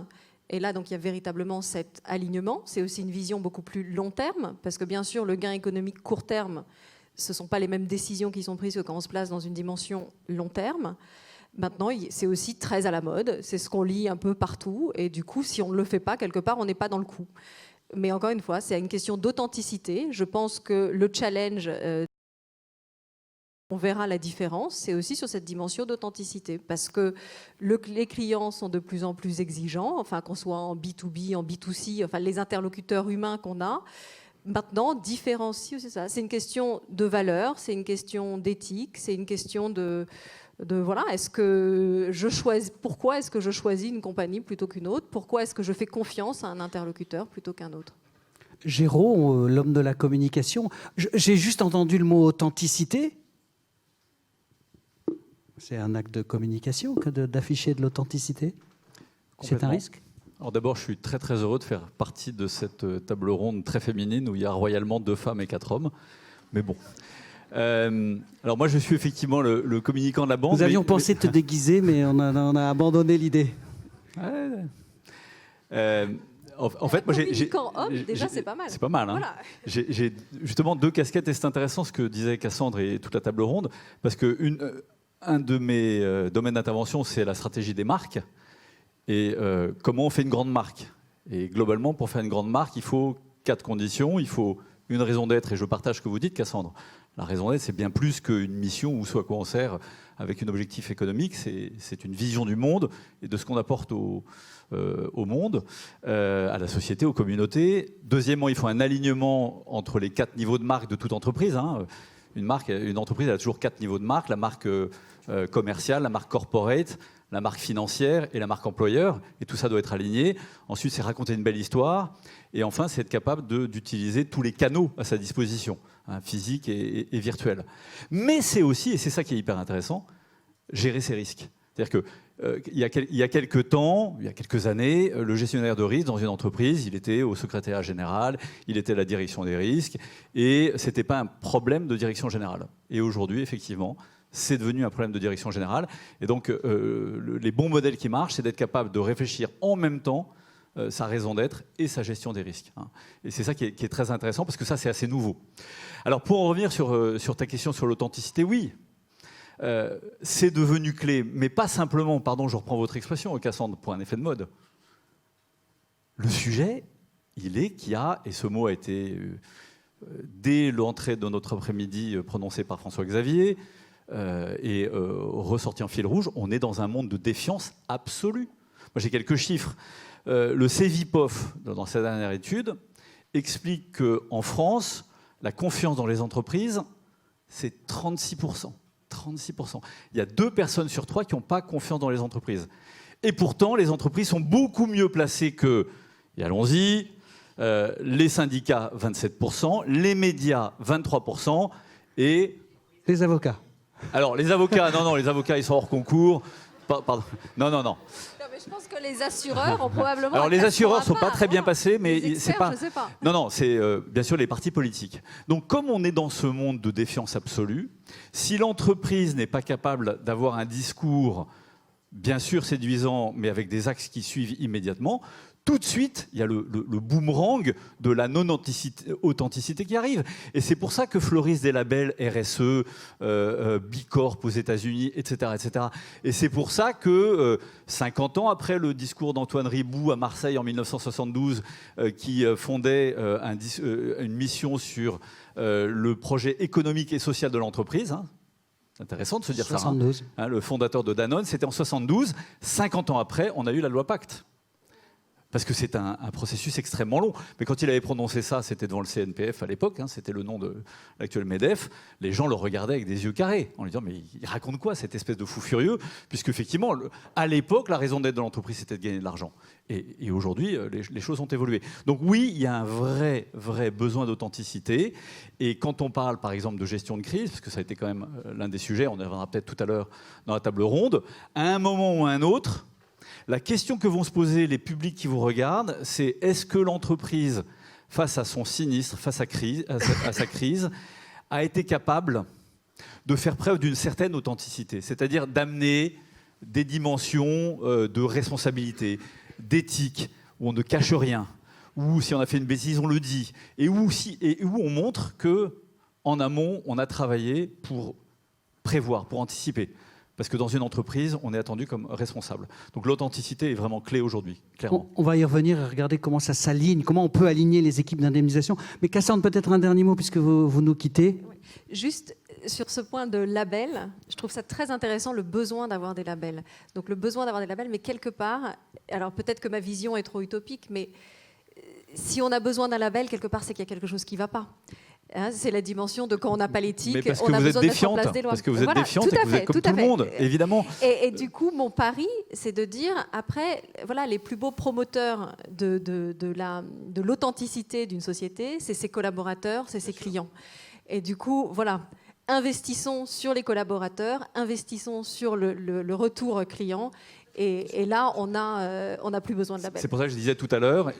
Et là, donc, il y a véritablement cet alignement. C'est aussi une vision beaucoup plus long terme, parce que bien sûr, le gain économique court terme, ce ne sont pas les mêmes décisions qui sont prises que quand on se place dans une dimension long terme. Maintenant, c'est aussi très à la mode. C'est ce qu'on lit un peu partout. Et du coup, si on ne le fait pas, quelque part, on n'est pas dans le coup. Mais encore une fois, c'est une question d'authenticité. Je pense que le challenge... on verra la différence, c'est aussi sur cette dimension d'authenticité, parce que les clients sont de plus en plus exigeants, enfin qu'on soit en B2B, en B2C, enfin les interlocuteurs humains qu'on a. Maintenant, différencier, c'est ça. C'est une question de valeur, c'est une question d'éthique, c'est une question de voilà, pourquoi est-ce que je choisis une compagnie plutôt qu'une autre? Pourquoi est-ce que je fais confiance à un interlocuteur plutôt qu'un autre? Géraud, l'homme de la communication, j'ai juste entendu le mot authenticité. C'est un acte de communication que d'afficher de l'authenticité. C'est un risque. Alors d'abord, je suis très très heureux de faire partie de cette table ronde très féminine où il y a royalement 2 femmes et 4 hommes. Mais bon, Alors moi, je suis effectivement le communicant de la banque. Nous avions pensé te déguiser, mais on a abandonné l'idée. En fait, moi, communicant homme, déjà, c'est pas mal. C'est pas mal. Hein. Voilà. J'ai justement 2 casquettes et c'est intéressant ce que disait Cassandre et toute la table ronde, parce que un de mes domaines d'intervention, c'est la stratégie des marques et comment on fait une grande marque. Et globalement, pour faire une grande marque, il faut 4 conditions. Il faut une raison d'être, et je partage ce que vous dites, Cassandre. La raison d'être, c'est bien plus qu'une mission ou ce à quoi on sert avec un objectif économique. C'est une vision du monde et de ce qu'on apporte au monde, à la société, aux communautés. Deuxièmement, il faut un alignement entre les 4 niveaux de marque de toute entreprise. Hein. Une entreprise, elle a toujours 4 niveaux de marque. La marque commerciale, la marque corporate, la marque financière et la marque employeur. Et tout ça doit être aligné. Ensuite, c'est raconter une belle histoire. Et enfin, c'est être capable d'utiliser tous les canaux à sa disposition, hein, physiques et virtuels. Mais c'est aussi, et c'est ça qui est hyper intéressant, gérer ses risques. C'est-à-dire qu'il y a quelques temps, il y a quelques années, le gestionnaire de risque dans une entreprise, il était au secrétariat général, il était à la direction des risques, et ce n'était pas un problème de direction générale. Et aujourd'hui, effectivement, c'est devenu un problème de direction générale. Et donc, les bons modèles qui marchent, c'est d'être capable de réfléchir en même temps sa raison d'être et sa gestion des risques. Hein. Et c'est ça qui est très intéressant, parce que ça, c'est assez nouveau. Alors, pour en revenir sur ta question sur l'authenticité, oui, c'est devenu clé, mais pas simplement, pardon, je reprends votre expression, Cassandre, pour un effet de mode. Le sujet, il est qu'il y a, et ce mot a été, dès l'entrée de notre après-midi, prononcé par François-Xavier, et ressorti en fil rouge, on est dans un monde de défiance absolue. Moi, j'ai quelques chiffres. Le CEVIPOF, dans sa dernière étude, explique qu'en France, la confiance dans les entreprises, c'est 36%. 36%. Il y a 2 personnes sur 3 qui n'ont pas confiance dans les entreprises. Et pourtant, les entreprises sont beaucoup mieux placées que, et allons-y, les syndicats, 27%, les médias, 23%, et... Les avocats. Alors, les avocats, non, les avocats, ils sont hors concours. Pardon. Non. Non, mais je pense que les assureurs ont probablement... Alors, les assureurs ne sont pas très bien passés, mais les experts, c'est pas... je sais pas. Non, c'est bien sûr les partis politiques. Donc, comme on est dans ce monde de défiance absolue, si l'entreprise n'est pas capable d'avoir un discours, bien sûr séduisant, mais avec des axes qui suivent immédiatement, tout de suite, il y a le boomerang de la non-authenticité qui arrive. Et c'est pour ça que fleurissent des labels RSE, Bicorp aux États-Unis, etc., etc. Et c'est pour ça que 50 ans après le discours d'Antoine Riboud à Marseille en 1972, qui fondait une mission sur le projet économique et social de l'entreprise, hein, c'est intéressant de se dire 72. ça. Hein, le fondateur de Danone, c'était en 72. 50 ans après, on a eu la loi Pacte. Parce que c'est un processus extrêmement long. Mais quand il avait prononcé ça, c'était devant le CNPF à l'époque, hein, c'était le nom de l'actuel MEDEF, les gens le regardaient avec des yeux carrés, en lui disant « mais il raconte quoi, cette espèce de fou furieux ?» Puisque effectivement, à l'époque, la raison d'être de l'entreprise, c'était de gagner de l'argent. Et aujourd'hui, les choses ont évolué. Donc oui, il y a un vrai besoin d'authenticité. Et quand on parle, par exemple, de gestion de crise, parce que ça a été quand même l'un des sujets, on y reviendra peut-être tout à l'heure dans la table ronde, à un moment ou à un autre, la question que vont se poser les publics qui vous regardent, c'est est-ce que l'entreprise, face à son sinistre, face à sa crise, a été capable de faire preuve d'une certaine authenticité, c'est-à-dire d'amener des dimensions de responsabilité, d'éthique, où on ne cache rien, où si on a fait une bêtise, on le dit, et où on montre qu'en amont, on a travaillé pour prévoir, pour anticiper. Parce que dans une entreprise, on est attendu comme responsable. Donc l'authenticité est vraiment clé aujourd'hui, clairement. On va y revenir et regarder comment ça s'aligne, comment on peut aligner les équipes d'indemnisation. Mais Cassandre, peut-être un dernier mot puisque vous nous quittez. Oui. Juste sur ce point de label, je trouve ça très intéressant, le besoin d'avoir des labels. Donc le besoin d'avoir des labels, mais quelque part, alors peut-être que ma vision est trop utopique, mais si on a besoin d'un label, quelque part, c'est qu'il y a quelque chose qui ne va pas. Hein, c'est la dimension de quand on n'a pas l'éthique, on a besoin de mettre en place des lois. Parce que vous êtes défiante et que vous êtes comme tout le monde, évidemment. Et du coup, mon pari, c'est de dire, après, voilà, les plus beaux promoteurs de l'authenticité d'une société, c'est ses collaborateurs, c'est ses clients. Et du coup, voilà, investissons sur les collaborateurs, investissons sur le retour client, et là, on n'a plus besoin de label. C'est pour ça que je disais tout à l'heure...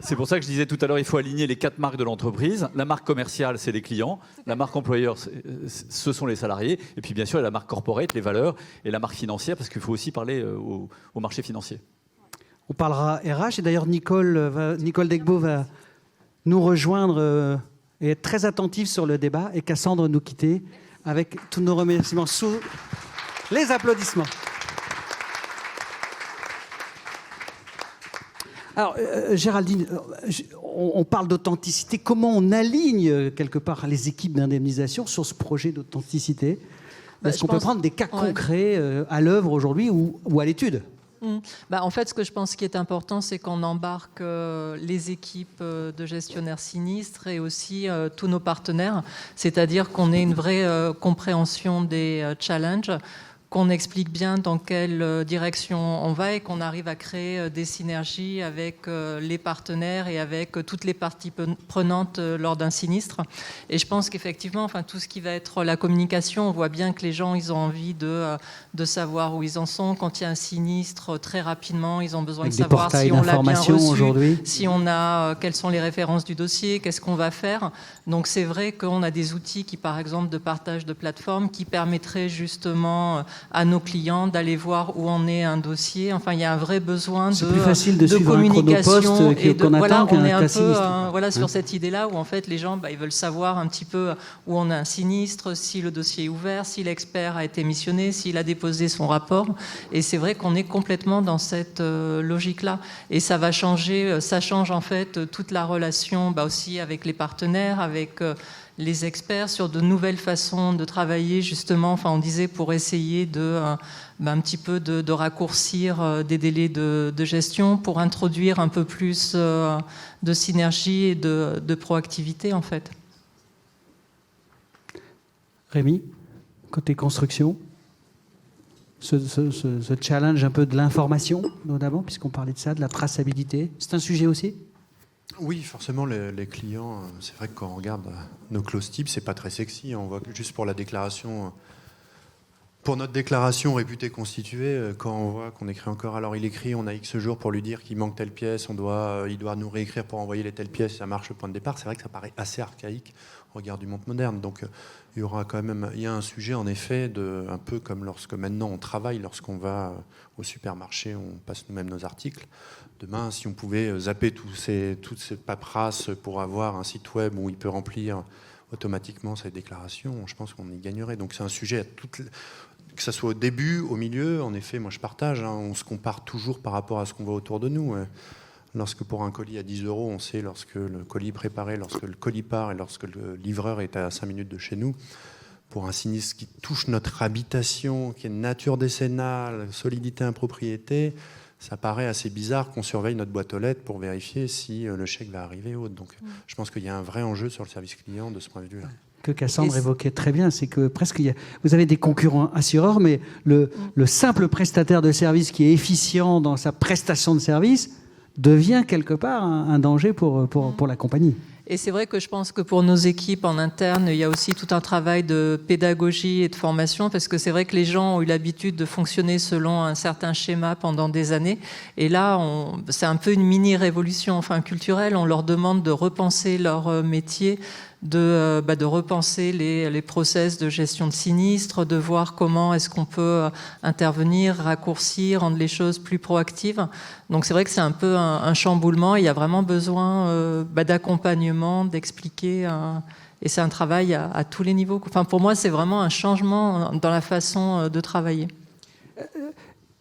C'est pour ça que je disais tout à l'heure, il faut aligner les 4 marques de l'entreprise. La marque commerciale, c'est les clients. La marque employeur, ce sont les salariés. Et puis bien sûr, il y a la marque corporate, les valeurs. Et la marque financière, parce qu'il faut aussi parler au marché financier. On parlera RH. Et d'ailleurs, Nicole Degbeau va nous rejoindre et être très attentive sur le débat. Et Cassandre nous quitter avec tous nos remerciements sous les applaudissements. Alors, Géraldine, on parle d'authenticité. Comment on aligne quelque part les équipes d'indemnisation sur ce projet d'authenticité? Est-ce qu'on peut prendre des cas concrets à l'œuvre aujourd'hui ou à l'étude? En fait, ce que je pense qui est important, c'est qu'on embarque les équipes de gestionnaires sinistres et aussi tous nos partenaires, c'est-à-dire qu'on ait une vraie compréhension des challenges, qu'on explique bien dans quelle direction on va et qu'on arrive à créer des synergies avec les partenaires et avec toutes les parties prenantes lors d'un sinistre. Et je pense qu'effectivement, tout ce qui va être la communication, on voit bien que les gens, ils ont envie de savoir où ils en sont. Quand il y a un sinistre, très rapidement, ils ont besoin de savoir si on l'a bien reçu, si on a, quelles sont les références du dossier, qu'est-ce qu'on va faire. Donc c'est vrai qu'on a des outils qui, par exemple, de partage de plateformes, qui permettraient justement à nos clients d'aller voir où en est un dossier. Enfin, il y a un vrai besoin de communication et de voilà, on est un peu sur cette idée-là où en fait les gens ils veulent savoir un petit peu où on a un sinistre, si le dossier est ouvert, si l'expert a été missionné, s'il a déposé son rapport. Et c'est vrai qu'on est complètement dans cette logique-là. Et ça va changer, ça change en fait toute la relation aussi avec les partenaires, avec les experts sur de nouvelles façons de travailler, justement, on disait pour essayer de un petit peu de raccourcir des délais de gestion, pour introduire un peu plus de synergie et de proactivité, en fait. Rémi, côté construction, ce challenge un peu de l'information, notamment, puisqu'on parlait de ça, de la traçabilité, c'est un sujet aussi ? Oui, forcément, les clients, c'est vrai que quand on regarde nos clauses types, c'est pas très sexy. On voit que juste pour la déclaration, pour notre déclaration réputée constituée, quand on voit qu'on écrit encore, alors il écrit, on a X jours pour lui dire qu'il manque telle pièce, il doit nous réécrire pour envoyer les telles pièces, ça marche au point de départ. C'est vrai que ça paraît assez archaïque au regard du monde moderne. Donc il y aura quand même, il y a un sujet en effet un peu comme lorsque maintenant on travaille, lorsqu'on va au supermarché, on passe nous-mêmes nos articles. Demain, si on pouvait zapper toutes ces paperasses pour avoir un site web où il peut remplir automatiquement ses déclarations, je pense qu'on y gagnerait. Donc c'est un sujet, que ce soit au début, au milieu, en effet, moi je partage, on se compare toujours par rapport à ce qu'on voit autour de nous. Lorsque pour un colis à 10 €, on sait lorsque le colis est préparé, lorsque le colis part et lorsque le livreur est à 5 minutes de chez nous. Pour un sinistre qui touche notre habitation, qui est de nature décennale, solidité, impropriété, ça paraît assez bizarre qu'on surveille notre boîte aux lettres pour vérifier si le chèque va arriver ou autre. Donc je pense qu'il y a un vrai enjeu sur le service client de ce point de vue-là. Que Cassandre évoquait très bien, c'est que presque vous avez des concurrents assureurs, mais le simple prestataire de service qui est efficient dans sa prestation de service devient quelque part un danger pour la compagnie. Et c'est vrai que je pense que pour nos équipes en interne, il y a aussi tout un travail de pédagogie et de formation, parce que c'est vrai que les gens ont eu l'habitude de fonctionner selon un certain schéma pendant des années. Et là, c'est un peu une mini-révolution culturelle. On leur demande de repenser leur métier, de repenser les process de gestion de sinistres, de voir comment est-ce qu'on peut intervenir, raccourcir, rendre les choses plus proactives. Donc c'est vrai que c'est un peu un chamboulement. Il y a vraiment besoin d'accompagnement, d'expliquer. Et c'est un travail à tous les niveaux. Enfin, pour moi, c'est vraiment un changement dans la façon de travailler.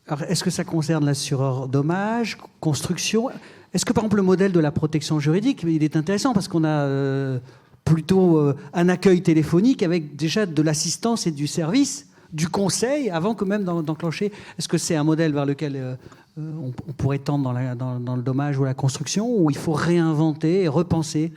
Alors, est-ce que ça concerne l'assureur dommage, construction? Est-ce que, par exemple, le modèle de la protection juridique, il est intéressant parce qu'on a plutôt un accueil téléphonique avec déjà de l'assistance et du service, du conseil, avant que même d'enclencher. Est-ce que c'est un modèle vers lequel on pourrait tendre dans le dommage ou la construction, où il faut réinventer et repenser?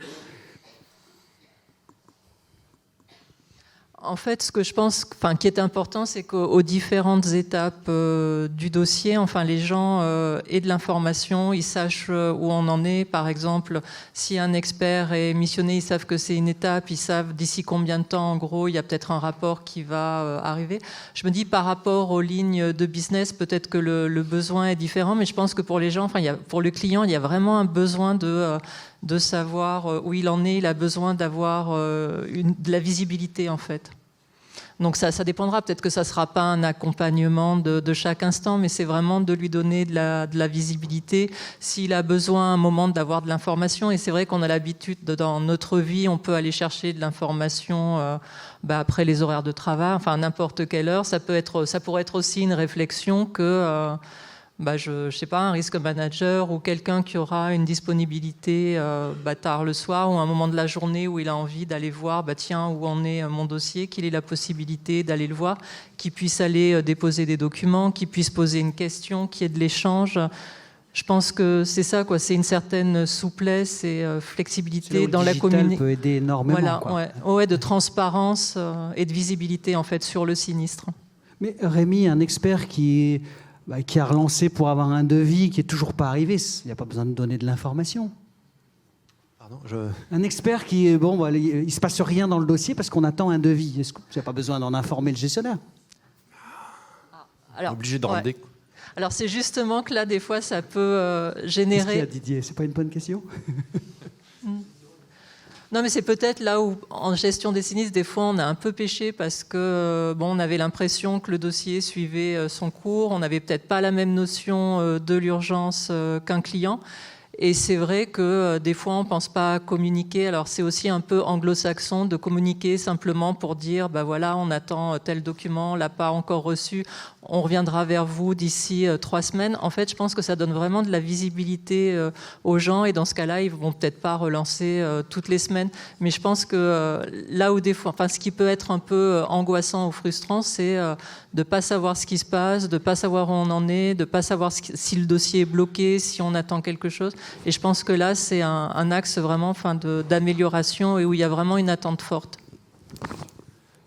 En fait, ce que je pense, qui est important, c'est qu'aux différentes étapes du dossier, les gens aient de l'information, ils sachent où on en est. Par exemple, si un expert est missionné, ils savent que c'est une étape, ils savent d'ici combien de temps, en gros, il y a peut-être un rapport qui va arriver. Je me dis, par rapport aux lignes de business, peut-être que le besoin est différent, mais je pense que pour les gens, pour le client, il y a vraiment un besoin de savoir où il en est, il a besoin d'avoir de la visibilité en fait. Donc ça dépendra, peut-être que ça ne sera pas un accompagnement de chaque instant, mais c'est vraiment de lui donner de la visibilité. S'il a besoin à un moment d'avoir de l'information, et c'est vrai qu'on a l'habitude, dans notre vie, on peut aller chercher de l'information après les horaires de travail, à n'importe quelle heure. Ça pourrait être aussi une réflexion que... je sais pas, un risque manager ou quelqu'un qui aura une disponibilité tard le soir ou à un moment de la journée où il a envie d'aller voir, tiens, où en est mon dossier, qu'il ait la possibilité d'aller le voir, qu'il puisse aller déposer des documents, qu'il puisse poser une question, qu'il y ait de l'échange. Je pense que c'est ça, quoi. C'est une certaine souplesse et flexibilité dans la communication. peut aider énormément. Voilà, de transparence et de visibilité en fait sur le sinistre. Mais Rémi, un expert qui a relancé pour avoir un devis qui n'est toujours pas arrivé, il n'y a pas besoin de donner de l'information. Un expert qui est il ne se passe rien dans le dossier parce qu'on attend un devis. Est-ce qu'il n'y a pas besoin d'en informer le gestionnaire? Obligé de rendre des... Alors c'est justement que là, des fois, ça peut générer... Qu'est-ce qu'il y a, Didier? C'est pas une bonne question? Non, mais c'est peut-être là où, en gestion des sinistres, des fois, on a un peu péché parce que on avait l'impression que le dossier suivait son cours. On n'avait peut-être pas la même notion de l'urgence qu'un client. Et c'est vrai que des fois, on ne pense pas à communiquer. Alors, c'est aussi un peu anglo-saxon de communiquer simplement pour dire, voilà, on attend tel document, on ne l'a pas encore reçu, on reviendra vers vous d'ici 3 semaines. En fait, je pense que ça donne vraiment de la visibilité aux gens. Et dans ce cas-là, ils ne vont peut-être pas relancer toutes les semaines. Mais je pense que là où des fois, ce qui peut être un peu angoissant ou frustrant, c'est de ne pas savoir ce qui se passe, de ne pas savoir où on en est, de ne pas savoir si le dossier est bloqué, si on attend quelque chose. Et je pense que là, c'est un axe vraiment d'amélioration et où il y a vraiment une attente forte.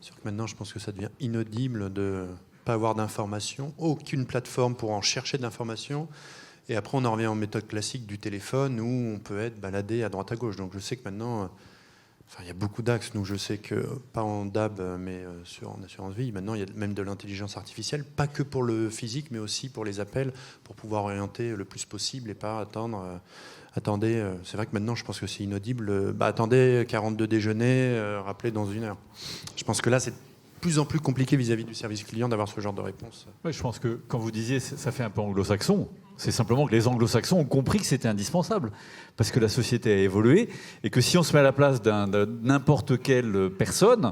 C'est sûr que maintenant, je pense que ça devient inaudible de ne pas avoir d'informations, aucune plateforme pour en chercher de l'information. Et après, on en revient en méthode classique du téléphone où on peut être baladé à droite à gauche. Donc je sais que maintenant, il y a beaucoup d'axes. Nous, je sais que, pas en DAB, mais en assurance vie, maintenant, il y a même de l'intelligence artificielle, pas que pour le physique, mais aussi pour les appels, pour pouvoir orienter le plus possible et pas attendre. Attendez, c'est vrai que maintenant, je pense que c'est inaudible. Attendez, 42 déjeuners, rappelez dans 1 heure. Je pense que là, c'est de plus en plus compliqué vis-à-vis du service client d'avoir ce genre de réponse. Oui, je pense que quand vous disiez ça fait un peu anglo-saxon, c'est simplement que les anglo-saxons ont compris que c'était indispensable parce que la société a évolué et que si on se met à la place de n'importe quelle personne,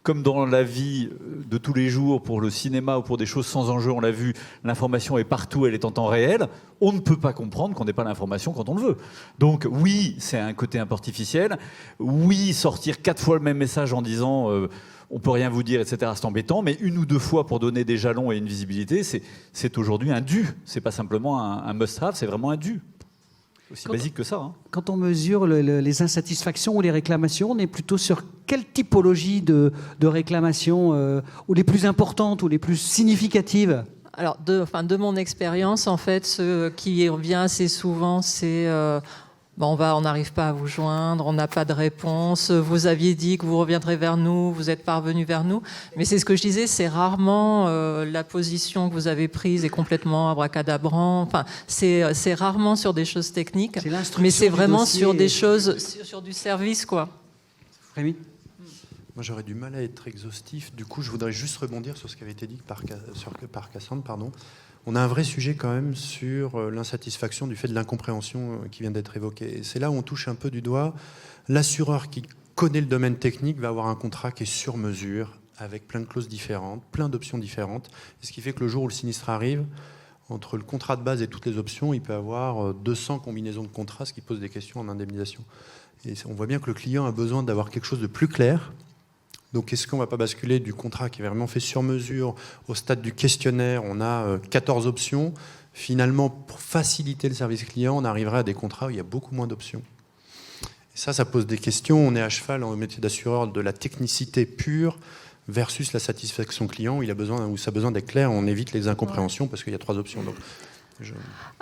comme dans la vie de tous les jours pour le cinéma ou pour des choses sans enjeu, on l'a vu, l'information est partout, elle est en temps réel, on ne peut pas comprendre qu'on n'ait pas l'information quand on le veut. Donc oui, c'est un côté un peu artificiel, oui, sortir 4 fois le même message en disant... on peut rien vous dire, etc. C'est embêtant, mais 1 ou 2 fois pour donner des jalons et une visibilité, c'est aujourd'hui un dû. C'est pas simplement un must-have, c'est vraiment un dû. Aussi basique que ça. Quand on mesure les insatisfactions ou les réclamations, on est plutôt sur quelle typologie de réclamations ou les plus importantes ou les plus significatives? Alors, de mon expérience, en fait, ce qui revient assez souvent, c'est... on n'arrive pas à vous joindre, on n'a pas de réponse, vous aviez dit que vous reviendrez vers nous, vous êtes parvenu vers nous. Mais c'est ce que je disais, c'est rarement la position que vous avez prise est complètement abracadabrant. C'est rarement sur des choses techniques, mais c'est vraiment sur des choses, sur du service, quoi. Rémi ? Moi, j'aurais du mal à être exhaustif. Du coup, je voudrais juste rebondir sur ce qui avait été dit par Cassandre, pardon. On a un vrai sujet quand même sur l'insatisfaction du fait de l'incompréhension qui vient d'être évoquée. Et c'est là où on touche un peu du doigt. L'assureur qui connaît le domaine technique va avoir un contrat qui est sur mesure, avec plein de clauses différentes, plein d'options différentes. Et ce qui fait que le jour où le sinistre arrive, entre le contrat de base et toutes les options, il peut avoir 200 combinaisons de contrats, ce qui pose des questions en indemnisation. Et on voit bien que le client a besoin d'avoir quelque chose de plus clair. Donc, est-ce qu'on ne va pas basculer du contrat qui est vraiment fait sur mesure au stade du questionnaire? On a 14 options. Finalement, pour faciliter le service client, on arriverait à des contrats où il y a beaucoup moins d'options. Et ça pose des questions. On est à cheval en métier d'assureur de la technicité pure versus la satisfaction client, où ça a besoin d'être clair, on évite les incompréhensions parce qu'il y a 3 options. Donc,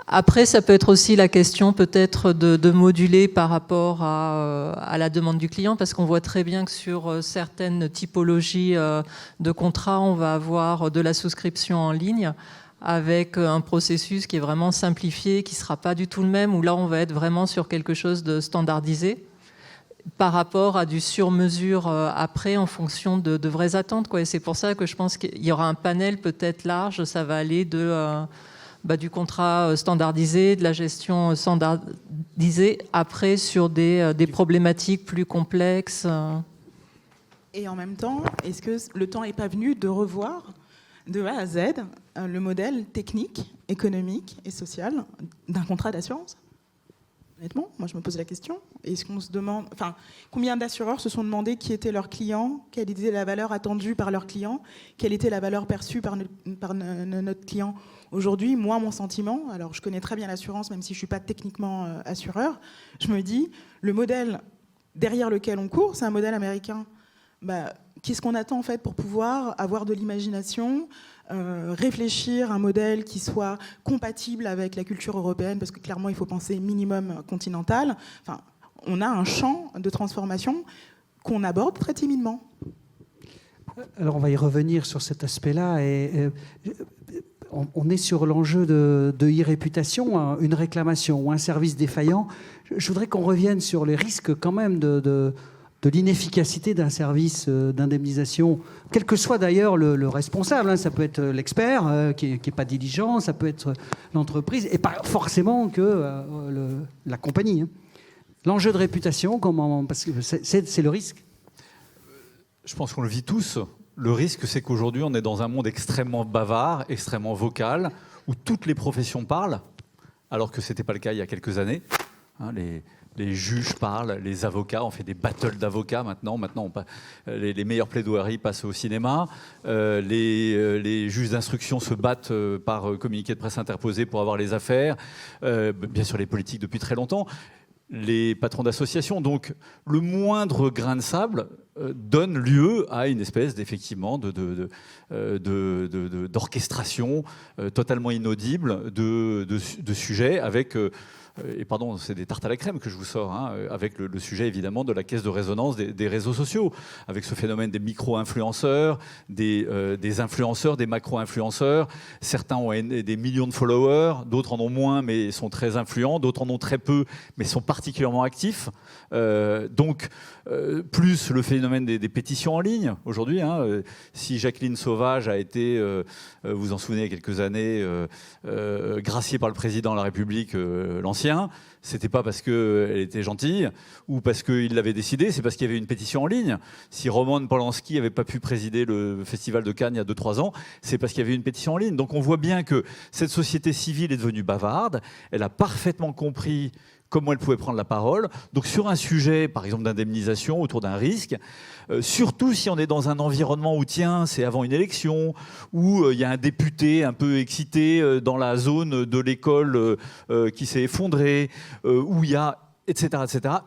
Après, ça peut être aussi la question peut-être de moduler par rapport à la demande du client, parce qu'on voit très bien que sur certaines typologies de contrats, on va avoir de la souscription en ligne avec un processus qui est vraiment simplifié, qui ne sera pas du tout le même, où là, on va être vraiment sur quelque chose de standardisé par rapport à du sur-mesure après en fonction de vraies attentes, quoi. Et c'est pour ça que je pense qu'il y aura un panel peut-être large, ça va aller du contrat standardisé, de la gestion standardisée, après sur des problématiques plus complexes. Et en même temps, est-ce que le temps n'est pas venu de revoir de A à Z le modèle technique, économique et social d'un contrat d'assurance? Honnêtement, moi je me pose la question. Est-ce qu'on se demande, combien d'assureurs se sont demandé qui étaient leurs clients, quelle était la valeur attendue par leurs clients, quelle était la valeur perçue par notre client? Aujourd'hui, moi, mon sentiment, alors je connais très bien l'assurance, même si je ne suis pas techniquement assureur, je me dis, le modèle derrière lequel on court, c'est un modèle américain. Qu'est-ce qu'on attend en fait pour pouvoir avoir de l'imagination, réfléchir à un modèle qui soit compatible avec la culture européenne, parce que clairement il faut penser minimum continental. Enfin, on a un champ de transformation qu'on aborde très timidement. Alors on va y revenir sur cet aspect-là. On est sur l'enjeu de e-réputation, une réclamation ou un service défaillant. Je voudrais qu'on revienne sur les risques quand même de l'inefficacité d'un service d'indemnisation, quel que soit d'ailleurs le responsable. Ça peut être l'expert qui n'est pas diligent, ça peut être l'entreprise, et pas forcément que la compagnie. L'enjeu de réputation, parce que c'est le risque. Je pense qu'on le vit tous. Le risque, c'est qu'aujourd'hui, on est dans un monde extrêmement bavard, extrêmement vocal, où toutes les professions parlent, alors que ce n'était pas le cas il y a quelques années. Les juges parlent, les avocats, on fait des battles d'avocats maintenant les meilleures plaidoiries passent au cinéma, les juges d'instruction se battent par communiqué de presse interposé pour avoir les affaires, bien sûr les politiques depuis très longtemps, les patrons d'associations. Donc le moindre grain de sable donne lieu à une espèce d'effectivement d'orchestration totalement inaudible de sujets avec... Et pardon, c'est des tartes à la crème que je vous sors, avec le sujet évidemment de la caisse de résonance des réseaux sociaux, avec ce phénomène des micro-influenceurs, des influenceurs, des macro-influenceurs. Certains ont des millions de followers, d'autres en ont moins mais sont très influents, d'autres en ont très peu mais sont particulièrement actifs. Plus le phénomène des pétitions en ligne aujourd'hui. Si Jacqueline Sauvage a été, vous en souvenez, il y a quelques années, graciée par le président de la République, l'ancien, c'était pas parce qu'elle était gentille ou parce qu'il l'avait décidé, c'est parce qu'il y avait une pétition en ligne. Si Roman Polanski n'avait pas pu présider le Festival de Cannes il y a 2-3 ans, c'est parce qu'il y avait une pétition en ligne. Donc on voit bien que cette société civile est devenue bavarde, elle a parfaitement compris comment elle pouvait prendre la parole. Donc sur un sujet, par exemple d'indemnisation, autour d'un risque, surtout si on est dans un environnement où, tiens, c'est avant une élection, où il y a un député un peu excité dans la zone de l'école qui s'est effondrée, où il y a... etc.,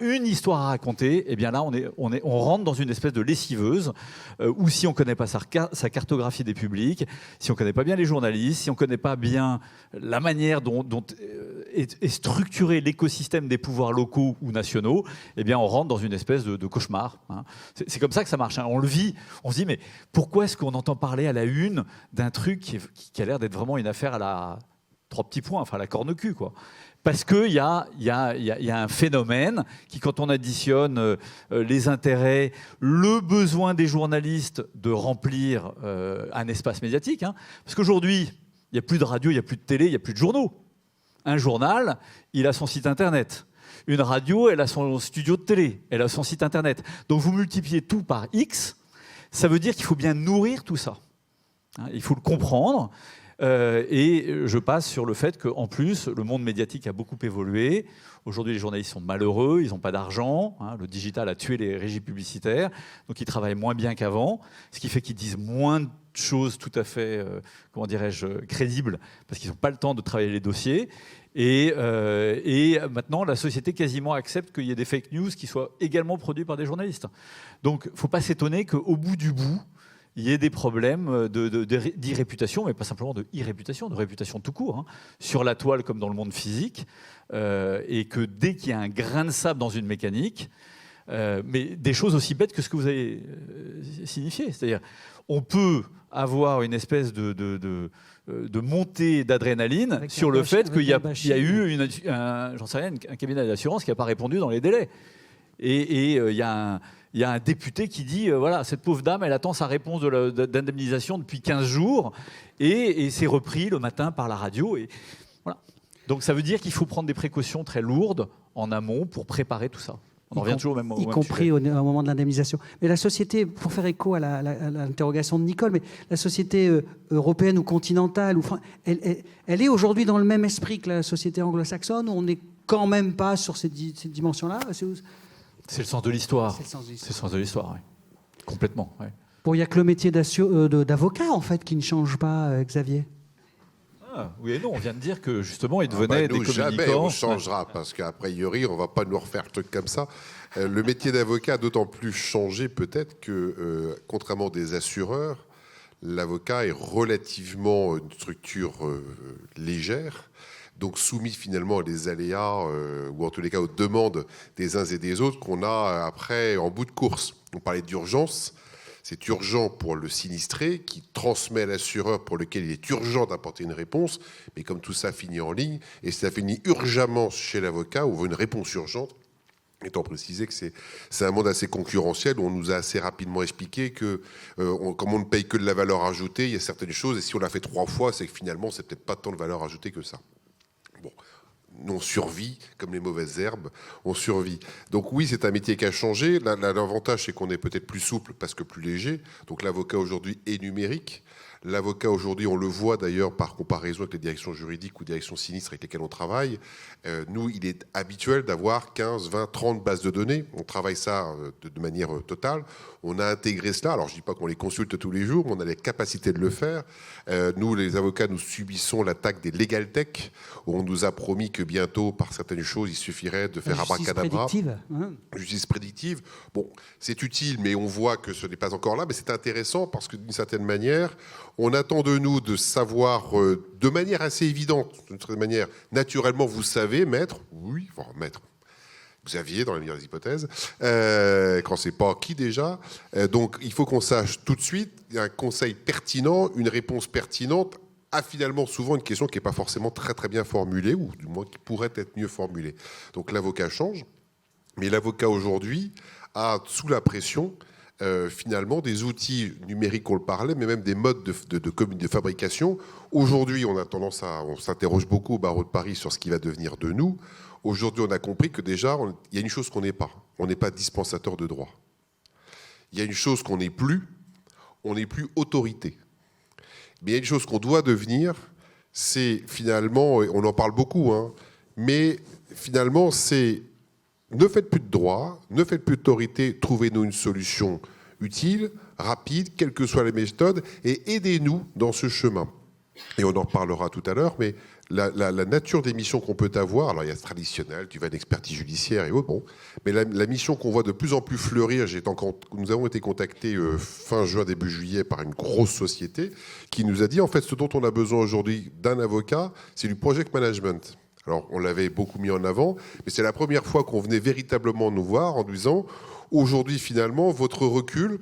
une histoire à raconter, et bien là, on rentre dans une espèce de lessiveuse où si on ne connaît pas sa cartographie des publics, si on ne connaît pas bien les journalistes, si on ne connaît pas bien la manière dont est structuré l'écosystème des pouvoirs locaux ou nationaux, eh bien on rentre dans une espèce de cauchemar. C'est comme ça que ça marche. On le vit, on se dit, mais pourquoi est-ce qu'on entend parler à la une d'un truc qui a l'air d'être vraiment une affaire à la 3 petits points, enfin à la corne-cul, quoi. Parce qu'il y a un phénomène qui, quand on additionne les intérêts, le besoin des journalistes de remplir un espace médiatique, parce qu'aujourd'hui, il n'y a plus de radio, il n'y a plus de télé, il n'y a plus de journaux. Un journal, il a son site internet. Une radio, elle a son studio de télé, elle a son site internet. Donc vous multipliez tout par X, ça veut dire qu'il faut bien nourrir tout ça. Il faut le comprendre. Et je passe sur le fait qu'en plus, le monde médiatique a beaucoup évolué. Aujourd'hui, les journalistes sont malheureux, ils n'ont pas d'argent. Le digital a tué les régies publicitaires, donc ils travaillent moins bien qu'avant, ce qui fait qu'ils disent moins de choses tout à fait, comment dirais-je, crédibles, parce qu'ils n'ont pas le temps de travailler les dossiers. Et maintenant, la société quasiment accepte qu'il y ait des fake news qui soient également produits par des journalistes. Donc, il ne faut pas s'étonner qu'au bout du bout, il y ait des problèmes d'irréputation, mais pas simplement de irréputation, de réputation tout court, hein, sur la toile comme dans le monde physique, et que dès qu'il y a un grain de sable dans une mécanique, mais des choses aussi bêtes que ce que vous avez signifié, c'est-à-dire on peut avoir une espèce de montée d'adrénaline sur le fait qu'il y a eu j'en sais rien, un cabinet d'assurance qui n'a pas répondu dans les délais. Et il y a un député qui dit, voilà, cette pauvre dame, elle attend sa réponse d'indemnisation depuis 15 jours, et c'est repris le matin par la radio. Et voilà. Donc ça veut dire qu'il faut prendre des précautions très lourdes en amont pour préparer tout ça. On en revient toujours au même y compris au moment de l'indemnisation. Mais la société, pour faire écho à l'interrogation de Nicole, mais la société européenne ou continentale, elle est aujourd'hui dans le même esprit que la société anglo-saxonne, où on n'est quand même pas sur cette dimension-là. C'est le sens de l'histoire. C'est le sens de l'histoire, oui. Complètement. Oui. Bon, il n'y a que le métier d'avocat, en fait, qui ne change pas, Xavier. Oui et non, on vient de dire que justement, ils devenaient des communicants. Jamais on changera, parce qu'a priori, on ne va pas nous refaire le truc comme ça. Le métier d'avocat a d'autant plus changé peut-être que, contrairement des assureurs, l'avocat est relativement une structure légère, donc soumis finalement à des aléas, ou en tous les cas aux demandes des uns et des autres qu'on a après en bout de course. On parlait d'urgence. C'est urgent pour le sinistré qui transmet à l'assureur pour lequel il est urgent d'apporter une réponse. Mais comme tout ça finit en ligne, et ça finit urgemment chez l'avocat, où on veut une réponse urgente, étant précisé que c'est un monde assez concurrentiel où on nous a assez rapidement expliqué que comme on ne paye que de la valeur ajoutée, il y a certaines choses, et si on l'a fait 3 fois, c'est que finalement, c'est peut-être pas tant de valeur ajoutée que ça. Bon. On survit, comme les mauvaises herbes, on survit. Donc oui, c'est un métier qui a changé. L'avantage, c'est qu'on est peut-être plus souple parce que plus léger. Donc l'avocat aujourd'hui est numérique. L'avocat aujourd'hui, on le voit d'ailleurs par comparaison avec les directions juridiques ou directions sinistres avec lesquelles on travaille. Nous, il est habituel d'avoir 15, 20, 30 bases de données. On travaille ça de manière totale. On a intégré cela. Alors, je ne dis pas qu'on les consulte tous les jours, mais on a les capacités de le faire. Nous, les avocats, nous subissons l'attaque des legal tech, où on nous a promis que bientôt, par certaines choses, il suffirait de faire abracadabra. Justice prédictive. Hein. Justice prédictive. Bon, c'est utile, mais on voit que ce n'est pas encore là. Mais c'est intéressant parce que, d'une certaine manière, on attend de nous de savoir de manière assez évidente, d'une certaine manière, naturellement, vous savez, maître, oui, enfin, maître, Xavier, dans la meilleure des hypothèses, quand c'est pas qui déjà. Donc, il faut qu'on sache tout de suite, il y a un conseil pertinent, une réponse pertinente à finalement souvent une question qui n'est pas forcément très très bien formulée, ou du moins qui pourrait être mieux formulée. Donc, l'avocat change, mais l'avocat aujourd'hui a, sous la pression, finalement des outils numériques, on le parlait, mais même des modes de fabrication. Aujourd'hui, on s'interroge beaucoup au barreau de Paris sur ce qui va devenir de nous. Aujourd'hui, on a compris que déjà, il y a une chose qu'on n'est pas. On n'est pas dispensateur de droit. Il y a une chose qu'on n'est plus. On n'est plus autorité. Mais il y a une chose qu'on doit devenir, c'est finalement, on en parle beaucoup, hein, mais finalement, c'est ne faites plus de droit, ne faites plus d'autorité, trouvez-nous une solution utile, rapide, quelles que soient les méthodes, et aidez-nous dans ce chemin. Et on en reparlera tout à l'heure, mais la nature des missions qu'on peut avoir, alors il y a ce traditionnel, tu vas une expertise judiciaire et autres, bon, mais la mission qu'on voit de plus en plus fleurir, nous avons été contactés fin juin, début juillet par une grosse société qui nous a dit, en fait, ce dont on a besoin aujourd'hui d'un avocat, c'est du project management. Alors, on l'avait beaucoup mis en avant, mais c'est la première fois qu'on venait véritablement nous voir en disant, aujourd'hui, finalement, votre recul,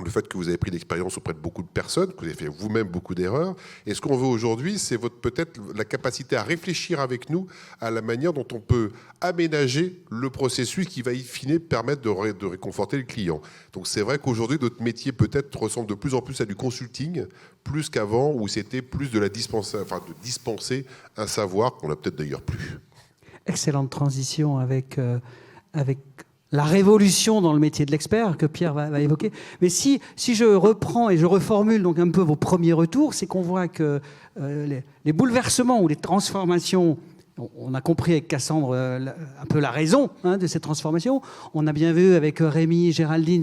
le fait que vous avez pris l'expérience auprès de beaucoup de personnes, que vous avez fait vous-même beaucoup d'erreurs, et ce qu'on veut aujourd'hui, c'est peut-être la capacité à réfléchir avec nous à la manière dont on peut aménager le processus qui va, in fine, permettre de réconforter le client. Donc c'est vrai qu'aujourd'hui, notre métier peut-être ressemble de plus en plus à du consulting, plus qu'avant, où c'était plus de dispenser un savoir qu'on n'a peut-être d'ailleurs plus. Excellente transition avec la révolution dans le métier de l'expert que Pierre va évoquer. Mais si je reprends et je reformule donc un peu vos premiers retours, c'est qu'on voit que les bouleversements ou les transformations, on a compris avec Cassandre un peu la raison de ces transformations. On a bien vu avec Rémi, Géraldine,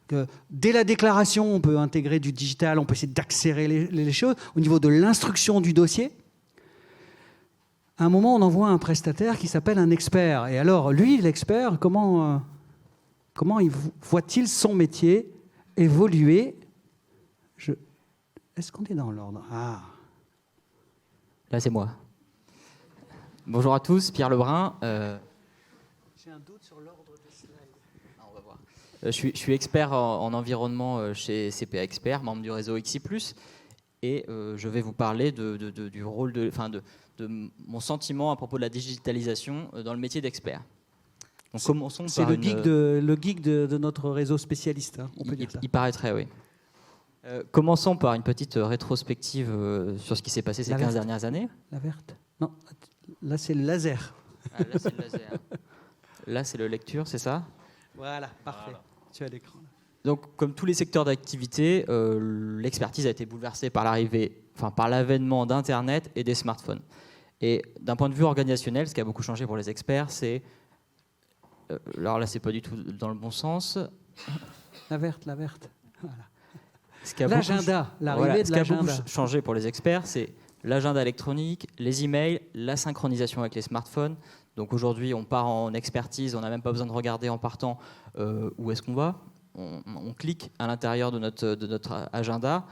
que dès la déclaration, on peut intégrer du digital, on peut essayer d'accélérer les choses. Au niveau de l'instruction du dossier, à un moment, on envoie un prestataire qui s'appelle un expert. Et alors, lui, l'expert, comment voit-il son métier évoluer Est-ce qu'on est dans l'ordre? Ah. Là, c'est moi. Bonjour à tous, Pierre Lebrun. J'ai un doute sur l'ordre des slides. On va voir. Je suis expert en environnement chez CPA Expert, membre du réseau XI+, et je vais vous parler du rôle de mon sentiment à propos de la digitalisation dans le métier d'expert. Donc, commençons c'est par le geek de notre réseau spécialiste, hein, on peut dire ça. Il paraîtrait, oui. Commençons par une petite rétrospective sur ce qui s'est passé ces 15 dernières années. La verte? Non, là c'est le laser. Ah, là c'est le laser. Là c'est le lecture, c'est ça? Voilà, parfait. Tu as l'écran. Donc comme tous les secteurs d'activité, l'expertise a été bouleversée par l'avènement d'Internet et des smartphones. Et d'un point de vue organisationnel, ce qui a beaucoup changé pour les experts, c'est... alors là c'est pas du tout dans le bon sens. La verte. Voilà. L'agenda, l'arrivée de l'agenda. Ce qui a beaucoup changé pour les experts, c'est l'agenda électronique, les emails, la synchronisation avec les smartphones. Donc aujourd'hui, on part en expertise, on n'a même pas besoin de regarder en partant où est-ce qu'on va. On clique à l'intérieur de notre agenda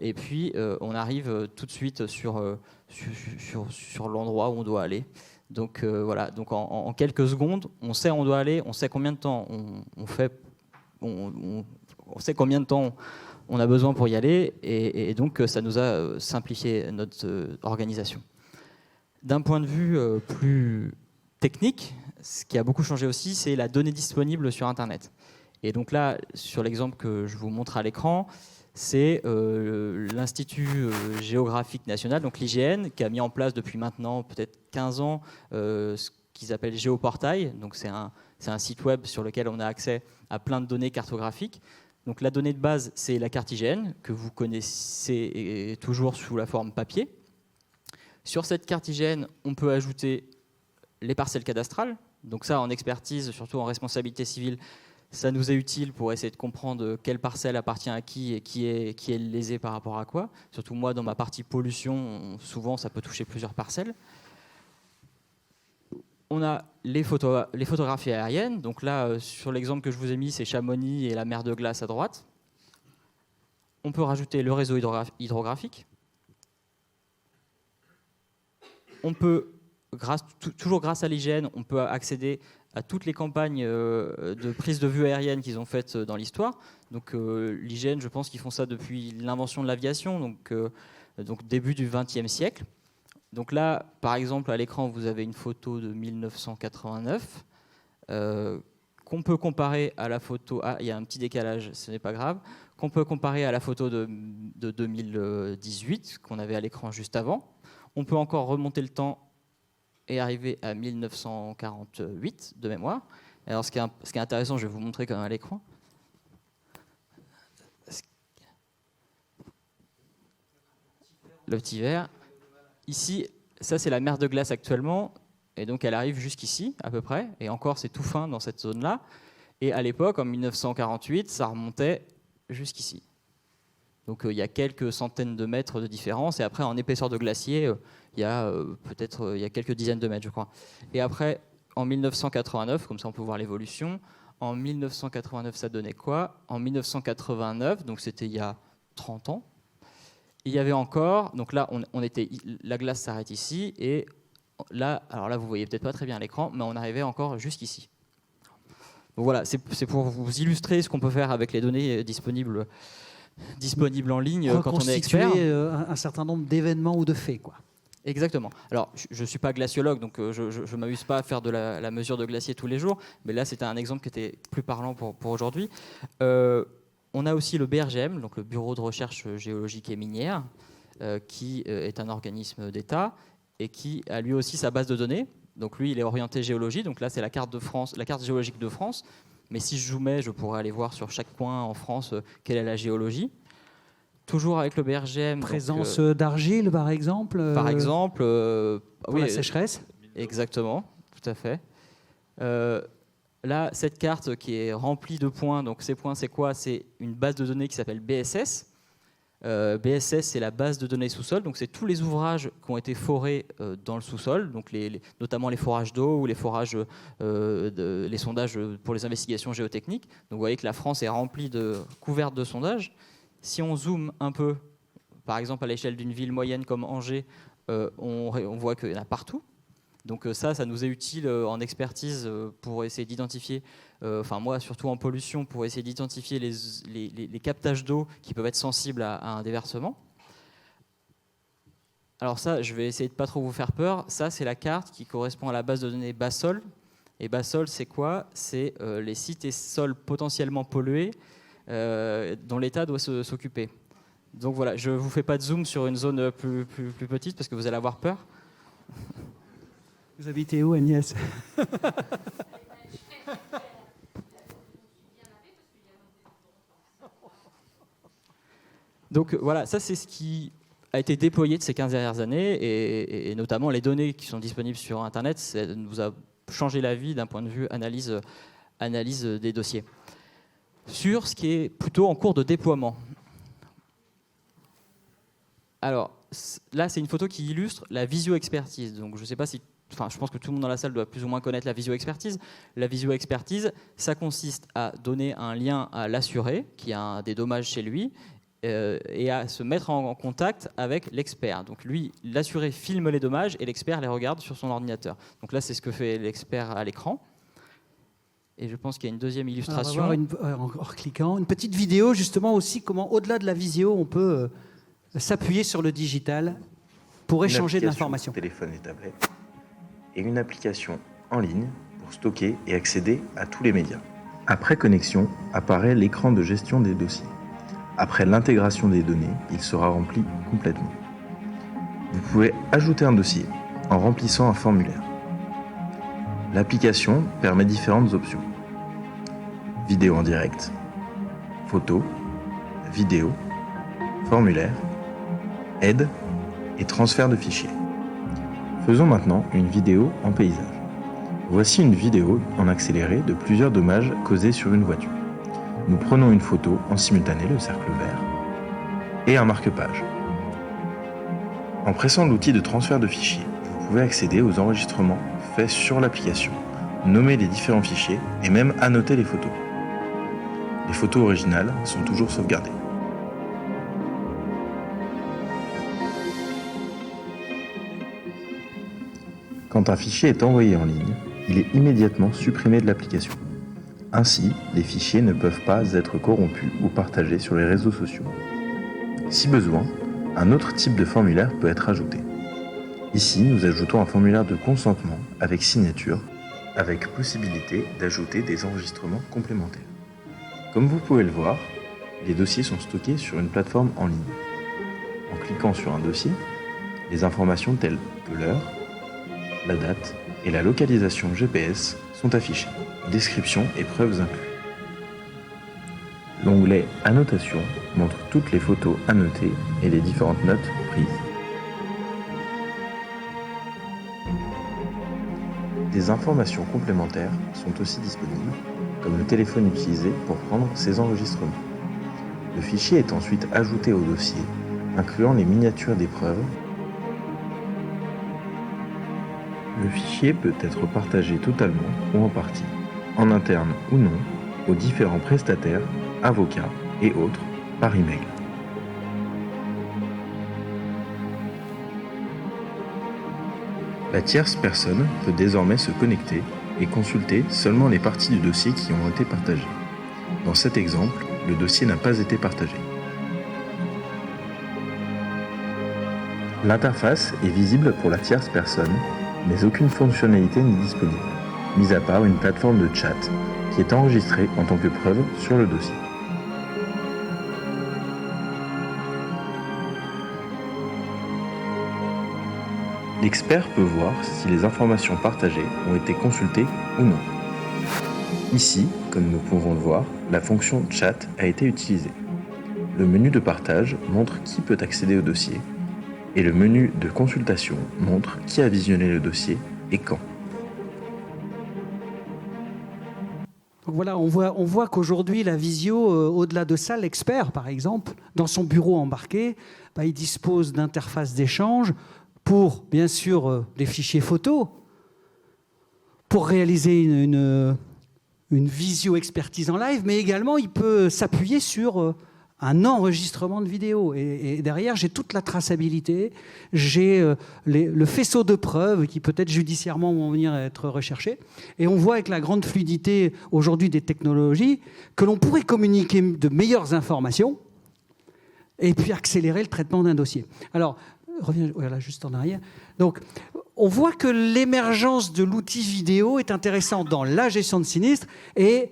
et puis on arrive tout de suite sur l'endroit où on doit aller. Donc voilà, donc en quelques secondes, on sait où on doit aller, on sait combien de temps on sait combien de temps on a besoin pour y aller, et donc ça nous a simplifié notre organisation. D'un point de vue plus technique, ce qui a beaucoup changé aussi, c'est la donnée disponible sur Internet. Et donc là, sur l'exemple que je vous montre à l'écran, c'est l'Institut géographique national, donc l'IGN, qui a mis en place depuis maintenant peut-être 15 ans ce qu'ils appellent Géoportail. Donc c'est un site web sur lequel on a accès à plein de données cartographiques. Donc la donnée de base, c'est la carte IGN, que vous connaissez toujours sous la forme papier. Sur cette carte IGN, on peut ajouter les parcelles cadastrales. Donc ça, en expertise, surtout en responsabilité civile, ça nous est utile pour essayer de comprendre quelle parcelle appartient à qui et qui est lésé par rapport à quoi. Surtout moi, dans ma partie pollution, souvent, ça peut toucher plusieurs parcelles. On a les photographies aériennes. Donc là, sur l'exemple que je vous ai mis, c'est Chamonix et la mer de glace à droite. On peut rajouter le réseau hydrographique. On peut, toujours grâce à l'IGN, on peut accéder à toutes les campagnes de prise de vue aérienne qu'ils ont faites dans l'histoire. Donc l'IGN, je pense qu'ils font ça depuis l'invention de l'aviation, donc début du XXe siècle. Donc là, par exemple, à l'écran, vous avez une photo de 1989 qu'on peut comparer à la photo... Ah, il y a un petit décalage, ce n'est pas grave. Qu'on peut comparer à la photo de 2018, qu'on avait à l'écran juste avant. On peut encore remonter le temps et arriver à 1948 de mémoire. Alors, ce qui est intéressant, je vais vous montrer quand même à l'écran. Le petit verre. Ici, ça c'est la mer de glace actuellement, et donc elle arrive jusqu'ici à peu près, et encore c'est tout fin dans cette zone-là. Et à l'époque, en 1948, ça remontait jusqu'ici. Donc il y a quelques centaines de mètres de différence, et après en épaisseur de glacier, il y a quelques dizaines de mètres, je crois. Et après, en 1989, comme ça on peut voir l'évolution, en 1989 ça donnait quoi? En 1989, donc c'était il y a 30 ans, il y avait encore, donc là, la glace s'arrête ici, et là, alors là, vous voyez peut-être pas très bien à l'écran, mais on arrivait encore jusqu'ici. Donc voilà, c'est pour vous illustrer ce qu'on peut faire avec les données disponibles en ligne quand on est expert. Un certain nombre d'événements ou de faits, quoi. Exactement. Alors, je ne suis pas glaciologue, donc je ne m'amuse pas à faire de la mesure de glacier tous les jours, mais là, c'était un exemple qui était plus parlant pour aujourd'hui. On a aussi le BRGM, donc le Bureau de recherche géologique et minière, qui est un organisme d'État et qui a lui aussi sa base de données. Donc lui, il est orienté géologie. Donc là, c'est la carte de France, la carte géologique de France. Mais si je zoomais, je pourrais aller voir sur chaque coin en France quelle est la géologie. Toujours avec le BRGM. Présence d'argile, par exemple. Par exemple. Pour la sécheresse. Exactement, tout à fait. Là, cette carte qui est remplie de points, donc ces points, c'est quoi? C'est une base de données qui s'appelle BSS. BSS, c'est la base de données sous-sol, donc c'est tous les ouvrages qui ont été forés dans le sous-sol, donc notamment les forages d'eau ou les forages, les sondages pour les investigations géotechniques. Donc vous voyez que la France est remplie couverte de sondages. Si on zoome un peu par exemple, à l'échelle d'une ville moyenne comme Angers, on voit qu'il y en a partout. Donc ça nous est utile en expertise pour essayer d'identifier, moi surtout en pollution, pour essayer d'identifier les captages d'eau qui peuvent être sensibles à un déversement. Alors ça, je vais essayer de pas trop vous faire peur. Ça, c'est la carte qui correspond à la base de données Basol. Et Basol, c'est quoi? C'est les sites et sols potentiellement pollués dont l'État doit s'occuper. Donc voilà, je ne vous fais pas de zoom sur une zone plus petite parce que vous allez avoir peur. Vous habitez où, Agnès? Donc voilà, ça c'est ce qui a été déployé de ces 15 dernières années et notamment les données qui sont disponibles sur Internet, ça nous a changé la vie d'un point de vue analyse des dossiers. Sur ce qui est plutôt en cours de déploiement. Alors là, c'est une photo qui illustre la visio-expertise. Donc je ne sais pas si... je pense que tout le monde dans la salle doit plus ou moins connaître la visio-expertise. La visio-expertise, ça consiste à donner un lien à l'assuré qui a des dommages chez lui et à se mettre en contact avec l'expert. Donc lui, l'assuré filme les dommages et l'expert les regarde sur son ordinateur. Donc là, c'est ce que fait l'expert à l'écran. Et je pense qu'il y a une deuxième illustration. Alors, on va voir en cliquant une petite vidéo justement aussi comment au-delà de la visio, on peut s'appuyer sur le digital pour échanger de l'information. Téléphone et tablette et une application en ligne pour stocker et accéder à tous les médias. Après connexion, apparaît l'écran de gestion des dossiers. Après l'intégration des données, il sera rempli complètement. Vous pouvez ajouter un dossier en remplissant un formulaire. L'application permet différentes options. Vidéo en direct, photo, vidéo, formulaire, aide et transfert de fichiers. Faisons maintenant une vidéo en paysage. Voici une vidéo en accéléré de plusieurs dommages causés sur une voiture. Nous prenons une photo en simultané, le cercle vert, et un marque-page. En pressant l'outil de transfert de fichiers, vous pouvez accéder aux enregistrements faits sur l'application, nommer les différents fichiers et même annoter les photos. Les photos originales sont toujours sauvegardées. Quand un fichier est envoyé en ligne, il est immédiatement supprimé de l'application. Ainsi, les fichiers ne peuvent pas être corrompus ou partagés sur les réseaux sociaux. Si besoin, un autre type de formulaire peut être ajouté. Ici, nous ajoutons un formulaire de consentement avec signature, avec possibilité d'ajouter des enregistrements complémentaires. Comme vous pouvez le voir, les dossiers sont stockés sur une plateforme en ligne. En cliquant sur un dossier, les informations telles que l'heure, la date et la localisation GPS sont affichées. Description et preuves inclus. L'onglet Annotation montre toutes les photos annotées et les différentes notes prises. Des informations complémentaires sont aussi disponibles, comme le téléphone utilisé pour prendre ces enregistrements. Le fichier est ensuite ajouté au dossier, incluant les miniatures des preuves. Le fichier peut être partagé totalement ou en partie, en interne ou non, aux différents prestataires, avocats et autres, par email. La tierce personne peut désormais se connecter et consulter seulement les parties du dossier qui ont été partagées. Dans cet exemple, le dossier n'a pas été partagé. L'interface est visible pour la tierce personne, mais aucune fonctionnalité n'est disponible, mis à part une plateforme de chat qui est enregistrée en tant que preuve sur le dossier. L'expert peut voir si les informations partagées ont été consultées ou non. Ici, comme nous pouvons le voir, la fonction chat a été utilisée. Le menu de partage montre qui peut accéder au dossier et le menu de consultation montre qui a visionné le dossier et quand. Donc voilà, on voit qu'aujourd'hui, la visio, au-delà de ça, l'expert, par exemple, dans son bureau embarqué, il dispose d'interfaces d'échange pour, bien sûr, des fichiers photos, pour réaliser une visio-expertise en live, mais également, il peut s'appuyer sur un enregistrement de vidéo. Et derrière, j'ai toute la traçabilité, j'ai le faisceau de preuves qui peut-être judiciairement vont venir être recherchés. Et on voit avec la grande fluidité aujourd'hui des technologies que l'on pourrait communiquer de meilleures informations et puis accélérer le traitement d'un dossier. Alors, reviens voilà, juste en arrière. Donc, on voit que l'émergence de l'outil vidéo est intéressante dans la gestion de sinistres et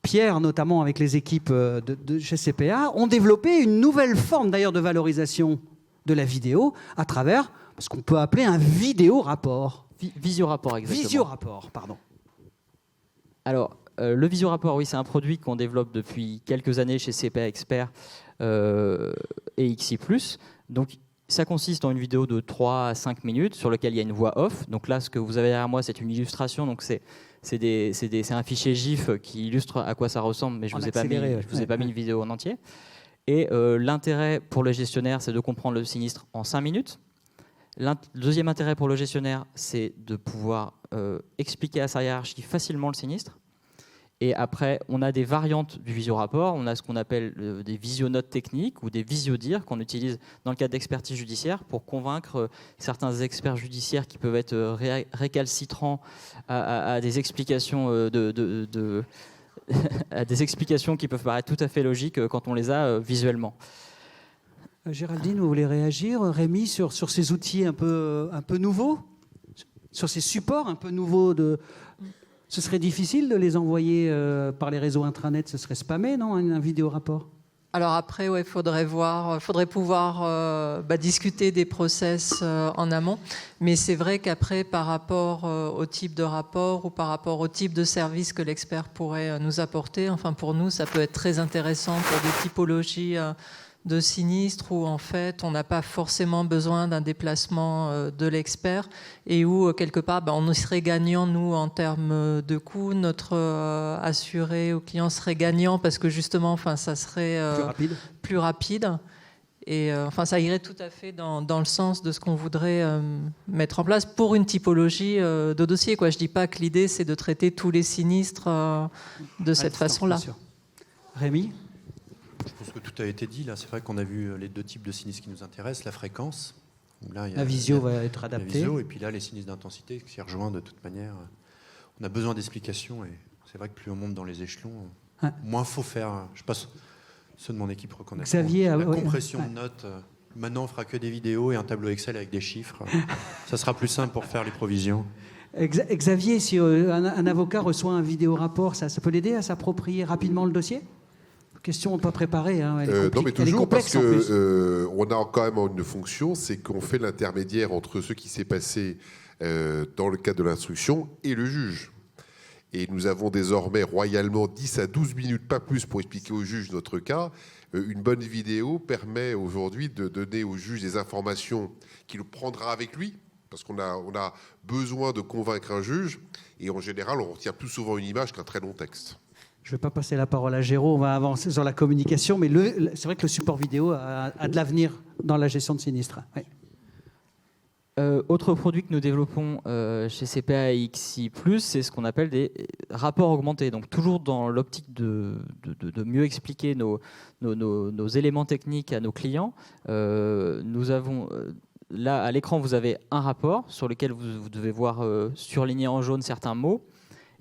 Pierre, notamment avec les équipes de GCPA, ont développé une nouvelle forme d'ailleurs de valorisation de la vidéo à travers ce qu'on peut appeler un vidéo-rapport. Visiorapport, exactement. Visiorapport, pardon. Alors, le visiorapport, oui, c'est un produit qu'on développe depuis quelques années chez CPA Expert et XI+. Donc, ça consiste en une vidéo de 3 à 5 minutes sur laquelle il y a une voix off. Donc là, ce que vous avez derrière moi, c'est une illustration. Donc c'est un fichier GIF qui illustre à quoi ça ressemble, mais je ne vous ai pas mis une vidéo en entier. Et l'intérêt pour le gestionnaire, c'est de comprendre le sinistre en 5 minutes. Le deuxième intérêt pour le gestionnaire, c'est de pouvoir expliquer à sa hiérarchie facilement le sinistre. Et après, on a des variantes du visiorapport. On a ce qu'on appelle des visionotes techniques ou des visiodires qu'on utilise dans le cadre d'expertise judiciaire pour convaincre certains experts judiciaires qui peuvent être récalcitrants à des explications à des explications qui peuvent paraître tout à fait logiques quand on les a visuellement. Géraldine, vous voulez réagir? Rémi, sur ces outils un peu nouveaux? Sur ces supports un peu nouveaux Ce serait difficile de les envoyer par les réseaux intranet, ce serait spammé, non, un vidéo-rapport? Alors après, il faudrait pouvoir discuter des process en amont. Mais c'est vrai qu'après, par rapport au type de rapport ou par rapport au type de service que l'expert pourrait nous apporter, enfin pour nous, ça peut être très intéressant pour des typologies de sinistres où en fait on n'a pas forcément besoin d'un déplacement de l'expert et où quelque part on serait gagnant nous en termes de coûts, notre assuré ou client serait gagnant parce que justement ça serait plus rapide et ça irait tout à fait dans le sens de ce qu'on voudrait mettre en place pour une typologie de dossier, quoi. Je dis pas que l'idée c'est de traiter tous les sinistres de cette façon-là. Rémi? Je pense que tout a été dit. Là, c'est vrai qu'on a vu les deux types de sinistres qui nous intéressent. La fréquence. Là, la visio va être adaptée. Et puis là, les sinistres d'intensité qui rejoignent de toute manière. On a besoin d'explications. Et c'est vrai que plus on monte dans les échelons, moins il faut faire. Je passe ceux de mon équipe reconnaissent. Xavier, la compression de notes. Maintenant, on fera que des vidéos et un tableau Excel avec des chiffres. Ça sera plus simple pour faire les provisions. Xavier, si un avocat reçoit un vidéo-rapport, ça peut l'aider à s'approprier rapidement le dossier? Question pas préparée, hein. Non, mais toujours parce que on a quand même une fonction, c'est qu'on fait l'intermédiaire entre ce qui s'est passé dans le cadre de l'instruction et le juge. Et nous avons désormais royalement 10 à 12 minutes, pas plus, pour expliquer au juge notre cas. Une bonne vidéo permet aujourd'hui de donner au juge des informations qu'il prendra avec lui, parce qu'on a besoin de convaincre un juge, et en général, on retient plus souvent une image qu'un très long texte. Je ne vais pas passer la parole à Géraud, on va avancer sur la communication, mais c'est vrai que le support vidéo a de l'avenir dans la gestion de sinistres. Oui. Autre produit que nous développons chez CPA et XI+, c'est ce qu'on appelle des rapports augmentés. Donc toujours dans l'optique de mieux expliquer nos éléments techniques à nos clients, nous avons... Là, à l'écran, vous avez un rapport sur lequel vous devez voir surligner en jaune certains mots.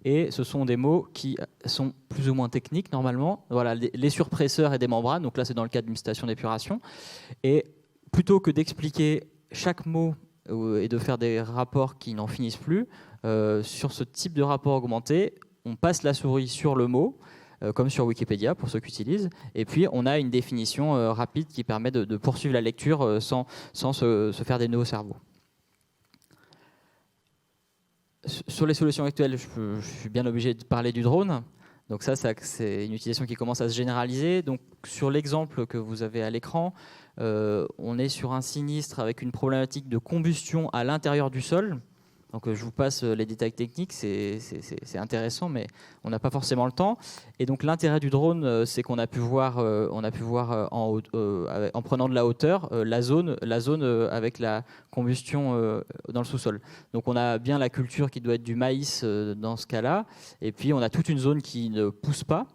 Et ce sont des mots qui sont plus ou moins techniques normalement. Voilà, les surpresseurs et des membranes. Donc là, c'est dans le cadre d'une station d'épuration. Et plutôt que d'expliquer chaque mot et de faire des rapports qui n'en finissent plus, sur ce type de rapport augmenté, on passe la souris sur le mot, comme sur Wikipédia pour ceux qui utilisent. Et puis, on a une définition rapide qui permet de poursuivre la lecture sans se faire des nœuds au cerveau. Sur les solutions actuelles, je suis bien obligé de parler du drone. Donc ça c'est une utilisation qui commence à se généraliser. Donc sur l'exemple que vous avez à l'écran, on est sur un sinistre avec une problématique de combustion à l'intérieur du sol. Donc je vous passe les détails techniques, c'est intéressant, mais on n'a pas forcément le temps. Et donc l'intérêt du drone, c'est qu'on a pu voir, en prenant de la hauteur, la zone avec la combustion dans le sous-sol. Donc on a bien la culture qui doit être du maïs dans ce cas-là, et puis on a toute une zone qui ne pousse pas.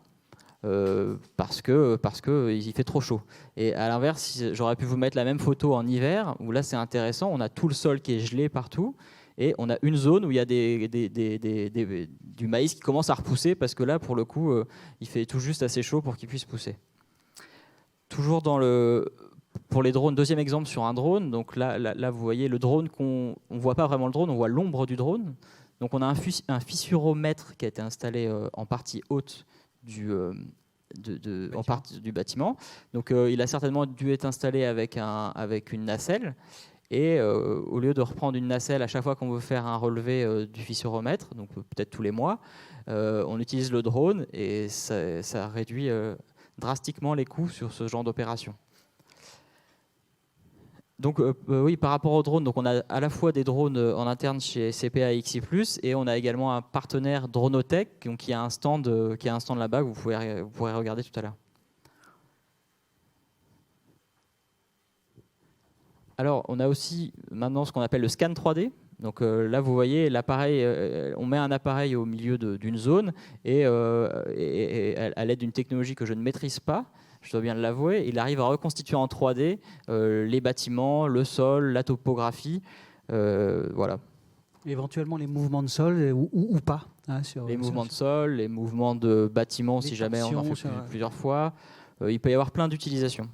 parce que il fait trop chaud. Et à l'inverse, j'aurais pu vous mettre la même photo en hiver, où là c'est intéressant, on a tout le sol qui est gelé partout, et on a une zone où il y a du maïs qui commence à repousser, parce que là, pour le coup, il fait tout juste assez chaud pour qu'il puisse pousser. Toujours pour les drones, deuxième exemple sur un drone. Donc là vous voyez le drone, on ne voit pas vraiment le drone, on voit l'ombre du drone. Donc on a un fissuromètre qui a été installé en partie haute du bâtiment. Donc il a certainement dû être installé avec une nacelle. Et au lieu de reprendre une nacelle à chaque fois qu'on veut faire un relevé du fissuromètre, donc peut-être tous les mois, on utilise le drone et ça réduit drastiquement les coûts sur ce genre d'opération. Donc oui, par rapport aux drones, donc on a à la fois des drones en interne chez CPA et XI+, et on a également un partenaire Dronotech, donc qui a un stand là-bas que vous pourrez regarder tout à l'heure. Alors, on a aussi maintenant ce qu'on appelle le scan 3D. Donc là, vous voyez l'appareil, on met un appareil au milieu d'une zone et à l'aide d'une technologie que je ne maîtrise pas, je dois bien l'avouer, il arrive à reconstituer en 3D les bâtiments, le sol, la topographie, voilà. Éventuellement les mouvements de sol ou pas. Hein, les mouvements de sol, les mouvements de bâtiments si jamais on en fait plusieurs fois. Il peut y avoir plein d'utilisations.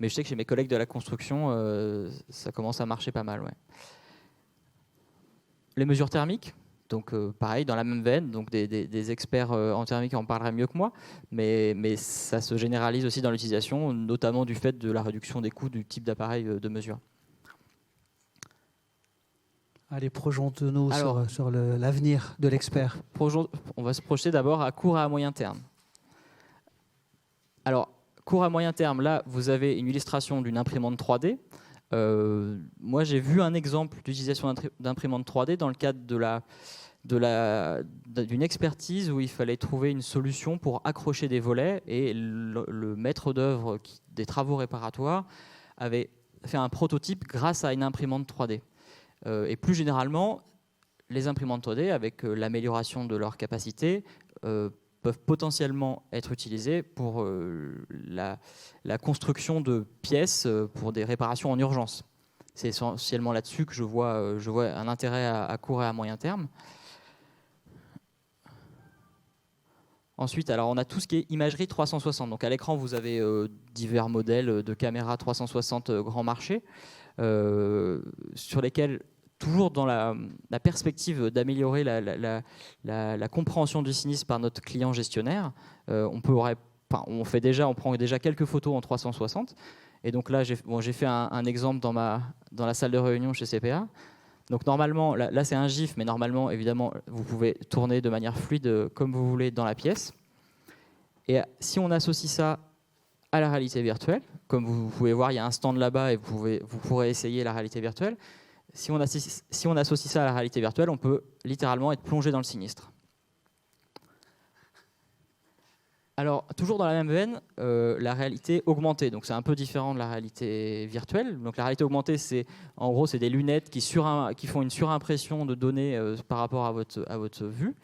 Mais je sais que chez mes collègues de la construction, ça commence à marcher pas mal. Ouais. Les mesures thermiques, donc pareil, dans la même veine, donc des experts en thermique en parleraient mieux que moi, mais ça se généralise aussi dans l'utilisation, notamment du fait de la réduction des coûts du type d'appareil de mesure. Allez, projetons-nous sur l'avenir de l'expert. On va se projeter d'abord à court et à moyen terme. Alors, court à moyen terme, là, vous avez une illustration d'une imprimante 3D. Moi, j'ai vu un exemple d'utilisation d'imprimante 3D dans le cadre d'une expertise où il fallait trouver une solution pour accrocher des volets, et le maître d'œuvre des travaux réparatoires avait fait un prototype grâce à une imprimante 3D. Et plus généralement, les imprimantes 3D, avec l'amélioration de leur capacité, peuvent potentiellement être utilisées pour la construction de pièces pour des réparations en urgence. C'est essentiellement là-dessus que je vois un intérêt à court et à moyen terme. Ensuite, alors on a tout ce qui est imagerie 360. Donc à l'écran, vous avez divers modèles de caméras 360 grand marché, sur lesquels, toujours dans la perspective d'améliorer la compréhension du sinistre par notre client gestionnaire, on prend déjà quelques photos en 360. Et donc là, j'ai fait un exemple dans la salle de réunion chez CPA. Donc normalement, là c'est un GIF, mais normalement, évidemment, vous pouvez tourner de manière fluide comme vous voulez dans la pièce. Et si on associe ça à la réalité virtuelle, comme vous pouvez voir, il y a un stand là-bas et vous pourrez essayer la réalité virtuelle. Si on associe ça à la réalité virtuelle, on peut littéralement être plongé dans le sinistre. Alors, toujours dans la même veine, la réalité augmentée. Donc, c'est un peu différent de la réalité virtuelle. Donc, la réalité augmentée, en gros, c'est des lunettes qui font une surimpression de données par rapport à votre vue.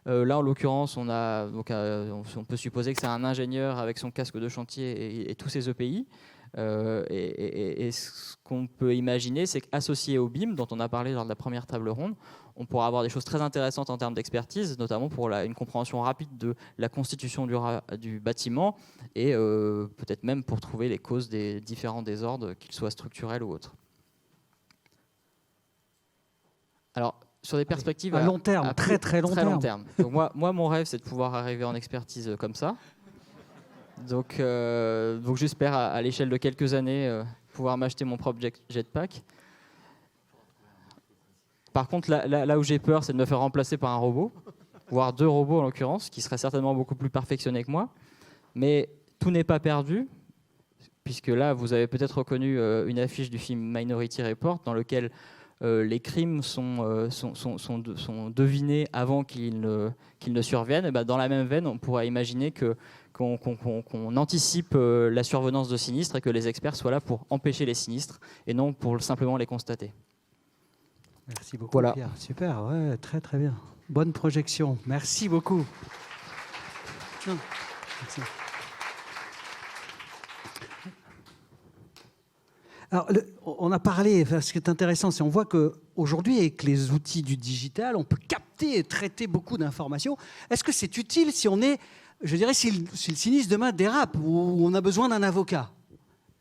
Là, en l'occurrence, on peut supposer que c'est un ingénieur avec son casque de chantier et tous ses EPI. Et ce qu'on peut imaginer, c'est qu'associé au BIM, dont on a parlé lors de la première table ronde, on pourra avoir des choses très intéressantes en termes d'expertise, notamment pour une compréhension rapide de la constitution du bâtiment et peut-être même pour trouver les causes des différents désordres, qu'ils soient structurels ou autres. Alors, sur des perspectives à long terme, très long terme. Donc moi, mon rêve, c'est de pouvoir arriver en expertise comme ça. Donc j'espère à l'échelle de quelques années pouvoir m'acheter mon propre jetpack. Par contre, là où j'ai peur, c'est de me faire remplacer par un robot, voire 2 robots en l'occurrence, qui seraient certainement beaucoup plus perfectionnés que moi. Mais tout n'est pas perdu, puisque là, vous avez peut-être reconnu une affiche du film Minority Report, dans lequel les crimes sont devinés avant qu'ils ne surviennent. Et ben, dans la même veine, on pourrait imaginer qu'on anticipe la survenance de sinistres et que les experts soient là pour empêcher les sinistres et non pour simplement les constater. Merci beaucoup, voilà. Pierre. Super, ouais, très bien. Bonne projection. Merci beaucoup. Merci. Alors, on a parlé, enfin, ce qui est intéressant, c'est qu'on voit qu'aujourd'hui, avec les outils du digital, on peut capter et traiter beaucoup d'informations. Est-ce que c'est utile si on est, je dirais, si le sinistre demain dérape, ou on a besoin d'un avocat?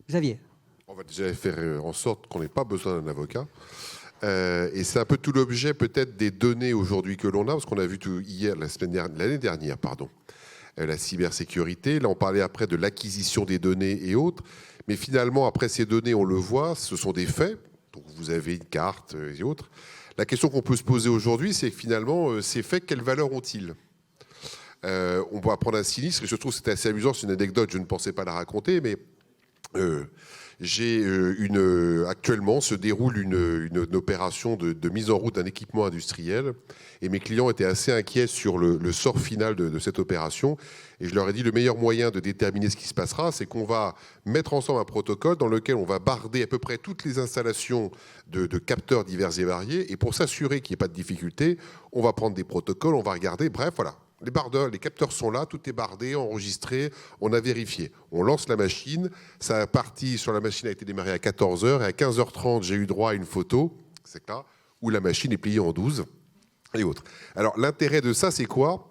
Xavier? On va déjà faire en sorte qu'on n'ait pas besoin d'un avocat. Et c'est un peu tout l'objet peut-être des données aujourd'hui que l'on a, parce qu'on a vu l'année dernière, la cybersécurité. Là, on parlait après de l'acquisition des données et autres. Mais finalement, après ces données, on le voit, ce sont des faits. Donc vous avez une carte et autres. La question qu'on peut se poser aujourd'hui, c'est que finalement, ces faits, quelle valeur ont-ils? On va prendre un sinistre, et je trouve que c'était assez amusant, c'est une anecdote, je ne pensais pas la raconter, mais actuellement se déroule une opération de mise en route d'un équipement industriel, et mes clients étaient assez inquiets sur le sort final de cette opération, et je leur ai dit le meilleur moyen de déterminer ce qui se passera, c'est qu'on va mettre ensemble un protocole dans lequel on va barder à peu près toutes les installations de capteurs divers et variés, et pour s'assurer qu'il n'y ait pas de difficulté, on va prendre des protocoles, on va regarder, bref, voilà. Les bardeurs, les capteurs sont là, tout est bardé, enregistré, on a vérifié. On lance la machine, sa partie sur la machine a été démarrée à 14h, et à 15h30, j'ai eu droit à une photo, c'est là, où la machine est pliée en 12, et autres. Alors, l'intérêt de ça, c'est quoi?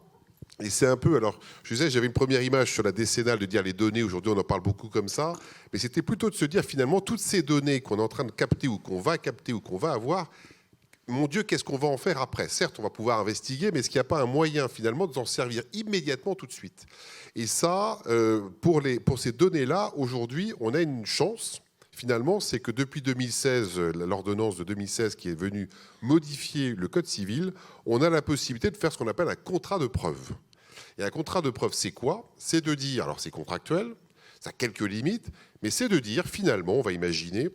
Et c'est un peu, alors, je disais, j'avais une première image sur la décennale de dire les données, aujourd'hui on en parle beaucoup comme ça, mais c'était plutôt de se dire finalement, toutes ces données qu'on est en train de capter, ou qu'on va capter, ou qu'on va avoir, mon Dieu, qu'est-ce qu'on va en faire après? Certes, on va pouvoir investiguer, mais est-ce qu'il n'y a pas un moyen, finalement, de s'en servir immédiatement tout de suite? Et ça, pour ces données-là, aujourd'hui, on a une chance, finalement, c'est que depuis 2016, l'ordonnance de 2016 qui est venue modifier le Code civil, on a la possibilité de faire ce qu'on appelle un contrat de preuve. Et un contrat de preuve, c'est quoi? C'est de dire, alors c'est contractuel, ça a quelques limites, mais c'est de dire, finalement, on va imaginer...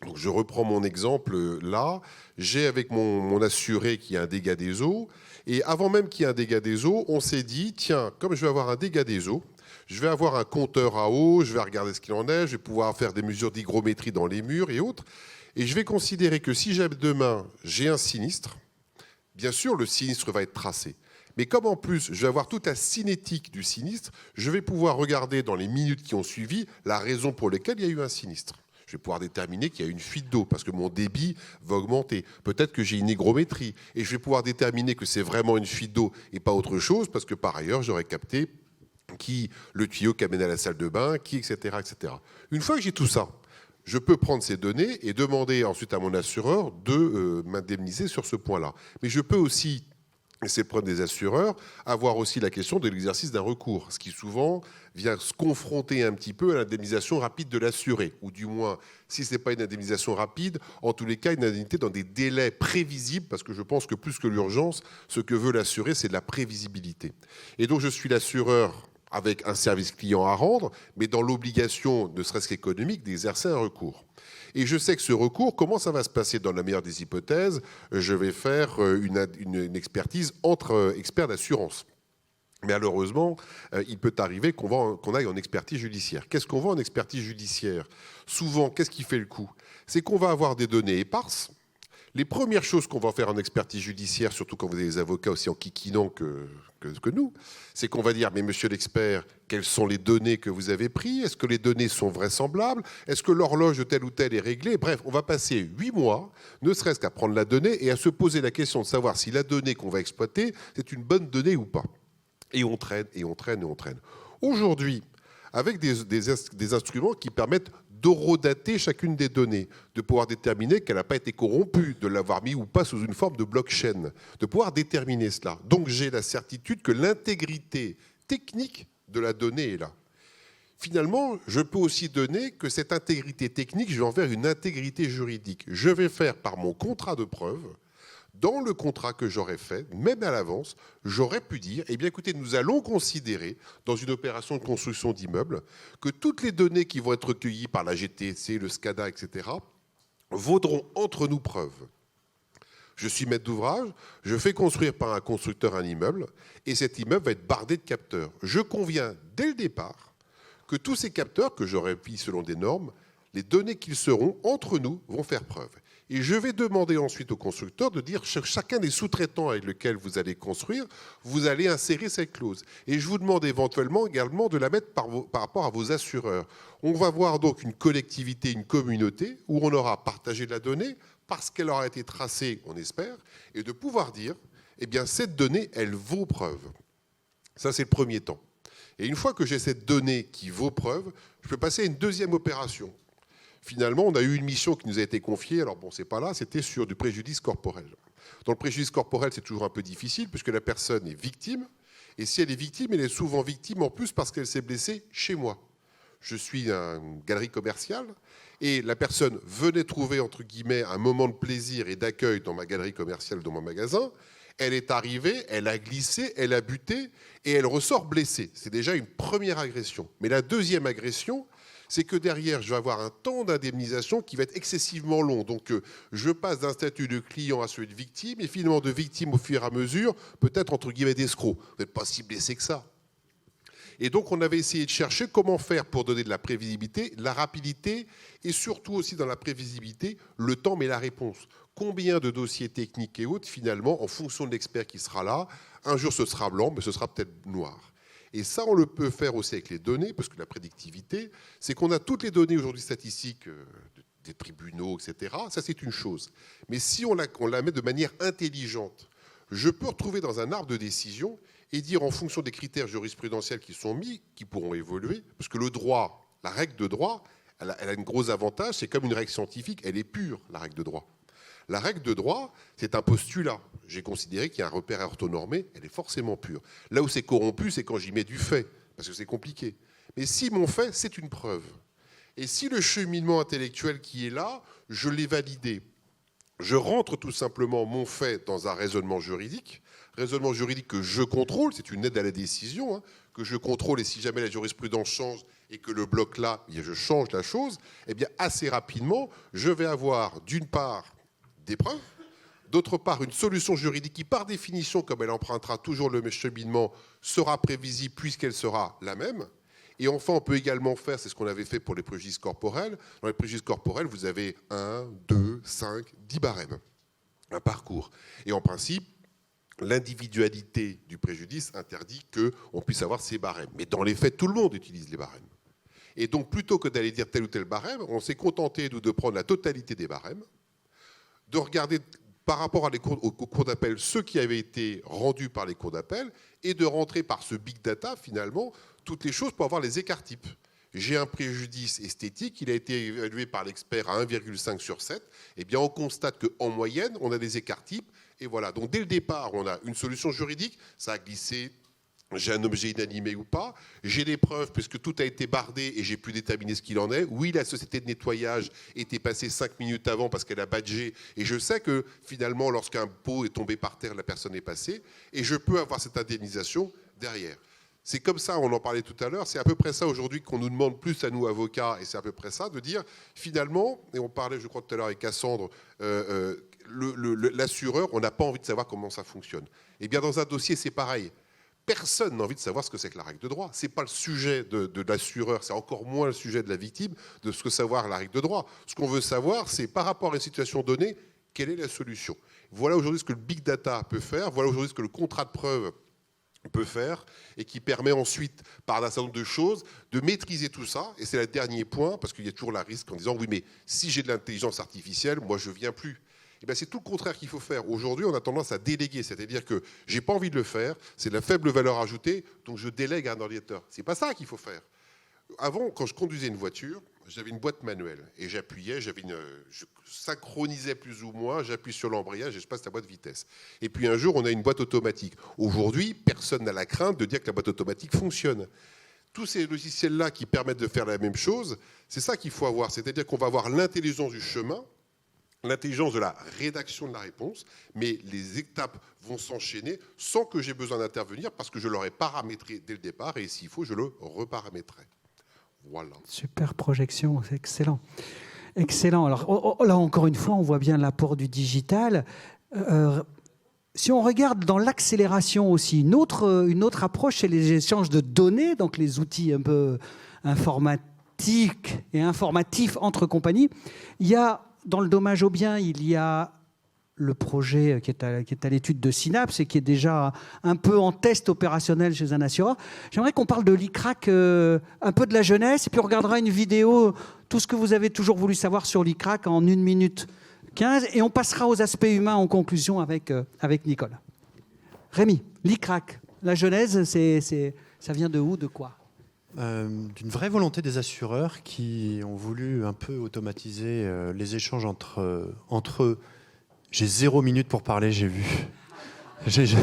Donc je reprends mon exemple là, j'ai avec mon assuré qui a un dégât des eaux, et avant même qu'il y ait un dégât des eaux, on s'est dit, tiens, comme je vais avoir un dégât des eaux, je vais avoir un compteur à eau, je vais regarder ce qu'il en est, je vais pouvoir faire des mesures d'hygrométrie dans les murs et autres, et je vais considérer que si demain j'ai un sinistre, bien sûr le sinistre va être tracé. Mais comme en plus, je vais avoir toute la cinétique du sinistre, je vais pouvoir regarder dans les minutes qui ont suivi la raison pour laquelle il y a eu un sinistre. Je vais pouvoir déterminer qu'il y a une fuite d'eau parce que mon débit va augmenter. Peut-être que j'ai une hygrométrie et je vais pouvoir déterminer que c'est vraiment une fuite d'eau et pas autre chose parce que par ailleurs, j'aurais capté le tuyau qui amène à la salle de bain, etc., etc. Une fois que j'ai tout ça, je peux prendre ces données et demander ensuite à mon assureur de m'indemniser sur ce point-là. Mais je peux aussi, et c'est le problème des assureurs, avoir aussi la question de l'exercice d'un recours, ce qui souvent vient se confronter un petit peu à l'indemnisation rapide de l'assuré, ou du moins, si ce n'est pas une indemnisation rapide, en tous les cas, une indemnité dans des délais prévisibles, parce que je pense que plus que l'urgence, ce que veut l'assuré, c'est de la prévisibilité. Et donc, je suis l'assureur avec un service client à rendre, mais dans l'obligation, ne serait-ce qu'économique, d'exercer un recours. Et je sais que ce recours, comment ça va se passer dans la meilleure des hypothèses? Je vais faire une expertise entre experts d'assurance. Mais malheureusement, il peut arriver qu'on aille en expertise judiciaire. Qu'est-ce qu'on va en expertise judiciaire? Souvent, qu'est-ce qui fait le coup? C'est qu'on va avoir des données éparses. Les premières choses qu'on va faire en expertise judiciaire, surtout quand vous avez des avocats aussi en kikinant que nous, c'est qu'on va dire, mais monsieur l'expert, quelles sont les données que vous avez prises? Est-ce que les données sont vraisemblables? Est-ce que l'horloge de tel ou tel est réglée? Bref, on va passer 8 mois, ne serait-ce qu'à prendre la donnée et à se poser la question de savoir si la donnée qu'on va exploiter, c'est une bonne donnée ou pas. Et on traîne, et on traîne, et on traîne. Aujourd'hui, avec des instruments qui permettent d'horodater chacune des données, de pouvoir déterminer qu'elle n'a pas été corrompue, de l'avoir mis ou pas sous une forme de blockchain, de pouvoir déterminer cela. Donc j'ai la certitude que l'intégrité technique de la donnée est là. Finalement, je peux aussi donner que cette intégrité technique, je vais en faire une intégrité juridique. Je vais faire par mon contrat de preuve, dans le contrat que j'aurais fait, même à l'avance, j'aurais pu dire, eh bien écoutez, nous allons considérer, dans une opération de construction d'immeubles, que toutes les données qui vont être recueillies par la GTC, le SCADA, etc., vaudront entre nous preuve. Je suis maître d'ouvrage, je fais construire par un constructeur un immeuble, et cet immeuble va être bardé de capteurs. Je conviens, dès le départ, que tous ces capteurs, que j'aurais mis selon des normes, Les données qu'ils seront, entre nous, vont faire preuve. Et je vais demander ensuite au constructeur de dire chacun des sous-traitants avec lesquels vous allez construire, vous allez insérer cette clause. Et je vous demande éventuellement également de la mettre par rapport à vos assureurs. On va voir donc une collectivité, une communauté, où on aura partagé de la donnée, parce qu'elle aura été tracée, on espère, et de pouvoir dire, eh bien, cette donnée, elle vaut preuve. Ça, c'est le premier temps. Et une fois que j'ai cette donnée qui vaut preuve, je peux passer à une deuxième opération. Finalement, on a eu une mission qui nous a été confiée, alors bon, c'est pas là, c'était sur du préjudice corporel. Dans le préjudice corporel, c'est toujours un peu difficile, puisque la personne est victime, et si elle est victime, elle est souvent victime en plus parce qu'elle s'est blessée chez moi. Je suis une galerie commerciale, et la personne venait trouver, entre guillemets, un moment de plaisir et d'accueil dans ma galerie commerciale, dans mon magasin. Elle est arrivée, elle a glissé, elle a buté, et elle ressort blessée. C'est déjà une première agression. Mais la deuxième agression, c'est que derrière, je vais avoir un temps d'indemnisation qui va être excessivement long. Donc, je passe d'un statut de client à celui de victime, et finalement de victime au fur et à mesure, peut-être entre guillemets d'escroc. Vous n'êtes pas si blessé que ça. Et donc, on avait essayé de chercher comment faire pour donner de la prévisibilité, de la rapidité, et surtout aussi dans la prévisibilité, le temps mais la réponse. Combien de dossiers techniques et autres, finalement, en fonction de l'expert qui sera là, un jour ce sera blanc, mais ce sera peut-être noir. Et ça, on le peut faire aussi avec les données, parce que la prédictivité, c'est qu'on a toutes les données aujourd'hui statistiques des tribunaux, etc. Ça, c'est une chose. Mais si on la met de manière intelligente, je peux retrouver dans un arbre de décision et dire en fonction des critères jurisprudentiels qui sont mis, qui pourront évoluer, parce que le droit, la règle de droit, elle a un gros avantage, c'est comme une règle scientifique, elle est pure, la règle de droit. La règle de droit, c'est un postulat. J'ai considéré qu'il y a un repère orthonormé, elle est forcément pure. Là où c'est corrompu, c'est quand j'y mets du fait, parce que c'est compliqué. Mais si mon fait, c'est une preuve. Et si le cheminement intellectuel qui est là, je l'ai validé, je rentre tout simplement mon fait dans un raisonnement juridique que je contrôle, c'est une aide à la décision, hein, que je contrôle, et si jamais la jurisprudence change et que le bloc là, je change la chose, eh bien assez rapidement, je vais avoir d'une part des preuves, d'autre part une solution juridique qui, par définition, comme elle empruntera toujours le cheminement, sera prévisible puisqu'elle sera la même. Et enfin, on peut également faire, c'est ce qu'on avait fait pour les préjudices corporels. Dans les préjudices corporels, vous avez 1, 2, 5, 10 barèmes, un parcours. Et en principe, l'individualité du préjudice interdit qu'on puisse avoir ces barèmes. Mais dans les faits, tout le monde utilise les barèmes. Et donc, plutôt que d'aller dire tel ou tel barème, on s'est contenté de prendre la totalité des barèmes, de regarder par rapport aux cours d'appel ceux qui avaient été rendus par les cours d'appel et de rentrer par ce big data, finalement, toutes les choses pour avoir les écarts types. J'ai un préjudice esthétique, il a été évalué par l'expert à 1,5 sur 7. Eh bien, on constate qu'en moyenne, on a des écarts types. Et voilà, donc dès le départ, on a une solution juridique, ça a glissé, j'ai un objet inanimé ou pas, j'ai des preuves puisque tout a été bardé et j'ai pu déterminer ce qu'il en est. Oui, la société de nettoyage était passée 5 minutes avant parce qu'elle a badgé, et je sais que finalement, lorsqu'un pot est tombé par terre, la personne est passée, et je peux avoir cette indemnisation derrière. C'est comme ça, on en parlait tout à l'heure, c'est à peu près ça aujourd'hui qu'on nous demande plus à nous, avocats, et c'est à peu près ça, de dire, finalement, et on parlait, je crois, tout à l'heure avec Cassandre, l'assureur, on n'a pas envie de savoir comment ça fonctionne. Eh bien, dans un dossier, c'est pareil. Personne n'a envie de savoir ce que c'est que la règle de droit. Ce n'est pas le sujet de l'assureur, c'est encore moins le sujet de la victime, de ce que savoir la règle de droit. Ce qu'on veut savoir, c'est par rapport à une situation donnée, quelle est la solution. Voilà aujourd'hui ce que le big data peut faire, voilà aujourd'hui ce que le contrat de preuve peut faire, et qui permet ensuite, par un certain nombre de choses, de maîtriser tout ça. Et c'est le dernier point, parce qu'il y a toujours la risque en disant, oui, mais si j'ai de l'intelligence artificielle, moi, je ne viens plus. Eh bien, c'est tout le contraire qu'il faut faire. Aujourd'hui, on a tendance à déléguer, c'est-à-dire que je n'ai pas envie de le faire, c'est de la faible valeur ajoutée, donc je délègue à un ordinateur. Ce n'est pas ça qu'il faut faire. Avant, quand je conduisais une voiture, j'avais une boîte manuelle et j'appuyais, je synchronisais plus ou moins, j'appuie sur l'embrayage et je passe la boîte vitesse. Et puis un jour, on a une boîte automatique. Aujourd'hui, personne n'a la crainte de dire que la boîte automatique fonctionne. Tous ces logiciels-là qui permettent de faire la même chose, c'est ça qu'il faut avoir. C'est-à-dire qu'on va avoir l'intelligence du chemin, l'intelligence de la rédaction de la réponse, mais les étapes vont s'enchaîner sans que j'ai besoin d'intervenir parce que je l'aurais paramétré dès le départ et s'il faut, je le reparamétrerai. Voilà. Super projection, c'est excellent. Excellent. Alors là, encore une fois, on voit bien l'apport du digital. Si on regarde dans l'accélération aussi, une autre approche, c'est les échanges de données, donc les outils un peu informatiques pratique et informatif entre compagnies. Il y a, dans le dommage aux biens, il y a le projet qui est à l'étude de Synapse et qui est déjà un peu en test opérationnel chez un assureur. J'aimerais qu'on parle de l'ICRAC, un peu de la jeunesse, et puis on regardera une vidéo, tout ce que vous avez toujours voulu savoir sur l'ICRAC en 1 minute 15, et on passera aux aspects humains en conclusion avec Nicole. Rémi, l'ICRAC, la genèse, ça vient de où, de quoi ? D'une vraie volonté des assureurs qui ont voulu un peu automatiser les échanges entre eux. J'ai 0 minute pour parler, j'ai vu. Je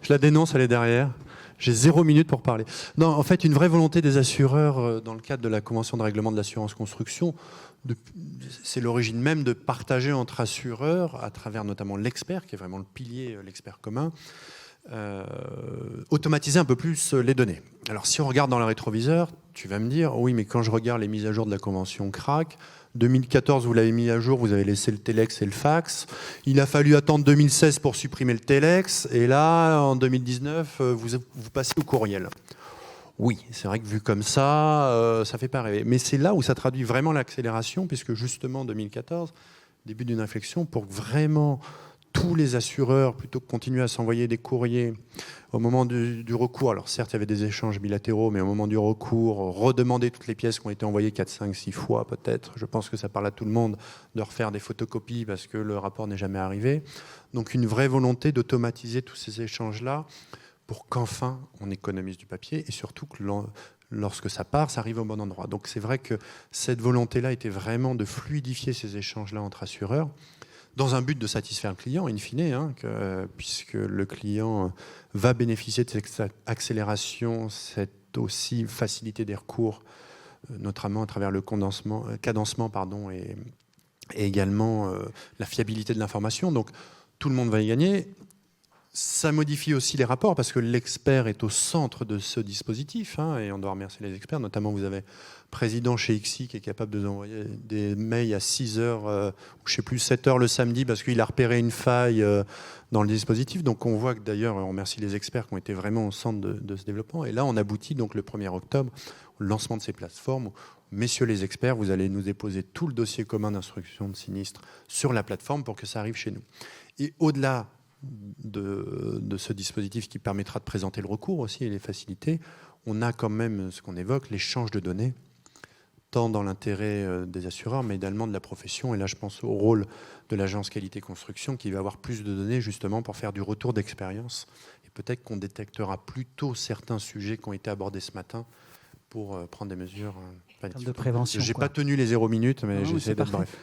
la dénonce, elle est derrière. J'ai 0 minute pour parler. Non, en fait, une vraie volonté des assureurs dans le cadre de la Convention de règlement de l'assurance construction, c'est l'origine même de partager entre assureurs, à travers notamment l'expert, qui est vraiment le pilier, l'expert commun, automatiser un peu plus les données. Alors si on regarde dans le rétroviseur, tu vas me dire, oui, mais quand je regarde les mises à jour de la Convention CRAC, 2014, vous l'avez mis à jour, vous avez laissé le Telex et le fax. Il a fallu attendre 2016 pour supprimer le Telex. Et là, en 2019, vous passez au courriel. Oui, c'est vrai que vu comme ça, ça ne fait pas rêver. Mais c'est là où ça traduit vraiment l'accélération, puisque justement, 2014, début d'une réflexion pour que vraiment tous les assureurs, plutôt que continuer à s'envoyer des courriers au moment du recours, alors certes, il y avait des échanges bilatéraux, mais au moment du recours, redemander toutes les pièces qui ont été envoyées 4, 5, 6 fois peut-être. Je pense que ça parle à tout le monde de refaire des photocopies parce que le rapport n'est jamais arrivé. Donc une vraie volonté d'automatiser tous ces échanges-là pour qu'enfin on économise du papier et surtout que lorsque ça part, ça arrive au bon endroit. Donc c'est vrai que cette volonté-là était vraiment de fluidifier ces échanges-là entre assureurs, dans un but de satisfaire le client, in fine, puisque le client va bénéficier de cette accélération, cette aussi facilité des recours, notamment à travers le cadencement et également la fiabilité de l'information. Donc tout le monde va y gagner. Ça modifie aussi les rapports parce que l'expert est au centre de ce dispositif et on doit remercier les experts. Notamment, vous avez un président chez XI qui est capable de nous envoyer des mails à 6 heures ou je ne sais plus 7 heures le samedi parce qu'il a repéré une faille dans le dispositif. Donc on voit que d'ailleurs, on remercie les experts qui ont été vraiment au centre de ce développement. Et là, on aboutit donc le 1er octobre au lancement de ces plateformes. Messieurs les experts, vous allez nous déposer tout le dossier commun d'instruction de sinistre sur la plateforme pour que ça arrive chez nous. Et au-delà de ce dispositif qui permettra de présenter le recours aussi et les facilités, on a quand même ce qu'on évoque, l'échange de données, tant dans l'intérêt des assureurs, mais également de la profession. Et là, je pense au rôle de l'agence qualité construction qui va avoir plus de données justement pour faire du retour d'expérience. Et peut-être qu'on détectera plus tôt certains sujets qui ont été abordés ce matin pour prendre des mesures de prévention. Je n'ai pas tenu les 0 minutes, mais j'essaie d'être bref.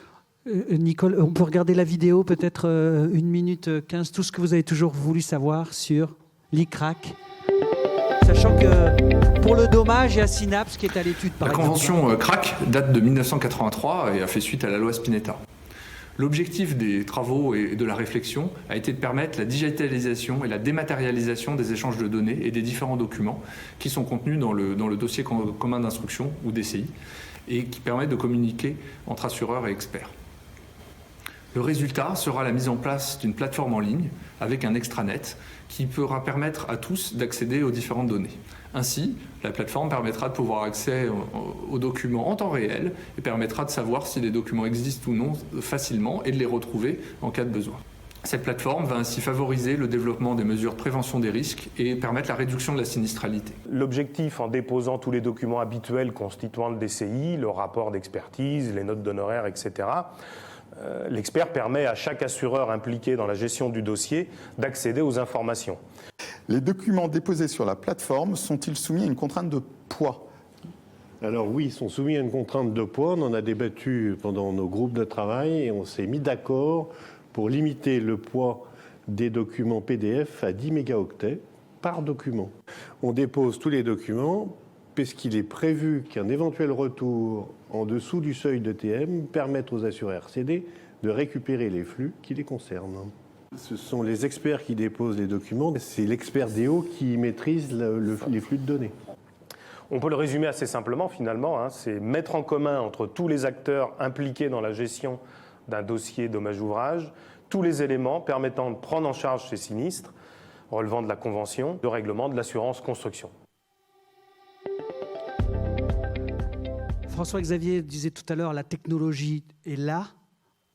Nicole, on peut regarder la vidéo, peut-être 1 minute 15, tout ce que vous avez toujours voulu savoir sur l'ICRAC, sachant que pour le dommage, il y a Synapse qui est à l'étude. La convention CRAC date de 1983 et a fait suite à la loi Spinetta. L'objectif des travaux et de la réflexion a été de permettre la digitalisation et la dématérialisation des échanges de données et des différents documents qui sont contenus dans le dossier commun d'instruction ou DCI et qui permettent de communiquer entre assureurs et experts. Le résultat sera la mise en place d'une plateforme en ligne avec un extranet qui pourra permettre à tous d'accéder aux différentes données. Ainsi, la plateforme permettra de pouvoir accéder aux documents en temps réel et permettra de savoir si les documents existent ou non facilement et de les retrouver en cas de besoin. Cette plateforme va ainsi favoriser le développement des mesures de prévention des risques et permettre la réduction de la sinistralité. L'objectif, en déposant tous les documents habituels constituant le DCI, le rapport d'expertise, les notes d'honoraires, etc., l'expert permet à chaque assureur impliqué dans la gestion du dossier d'accéder aux informations. Les documents déposés sur la plateforme sont-ils soumis à une contrainte de poids ? Alors oui, ils sont soumis à une contrainte de poids. On en a débattu pendant nos groupes de travail et on s'est mis d'accord pour limiter le poids des documents PDF à 10 mégaoctets par document. On dépose tous les documents puisqu'il est prévu qu'un éventuel retour en dessous du seuil de TM permette aux assureurs cédés de récupérer les flux qui les concernent. Ce sont les experts qui déposent les documents, c'est l'expert DO qui maîtrise les flux de données. On peut le résumer assez simplement finalement, c'est mettre en commun entre tous les acteurs impliqués dans la gestion d'un dossier dommage-ouvrage, tous les éléments permettant de prendre en charge ces sinistres relevant de la convention de règlement de l'assurance construction. François-Xavier disait tout à l'heure, la technologie est là.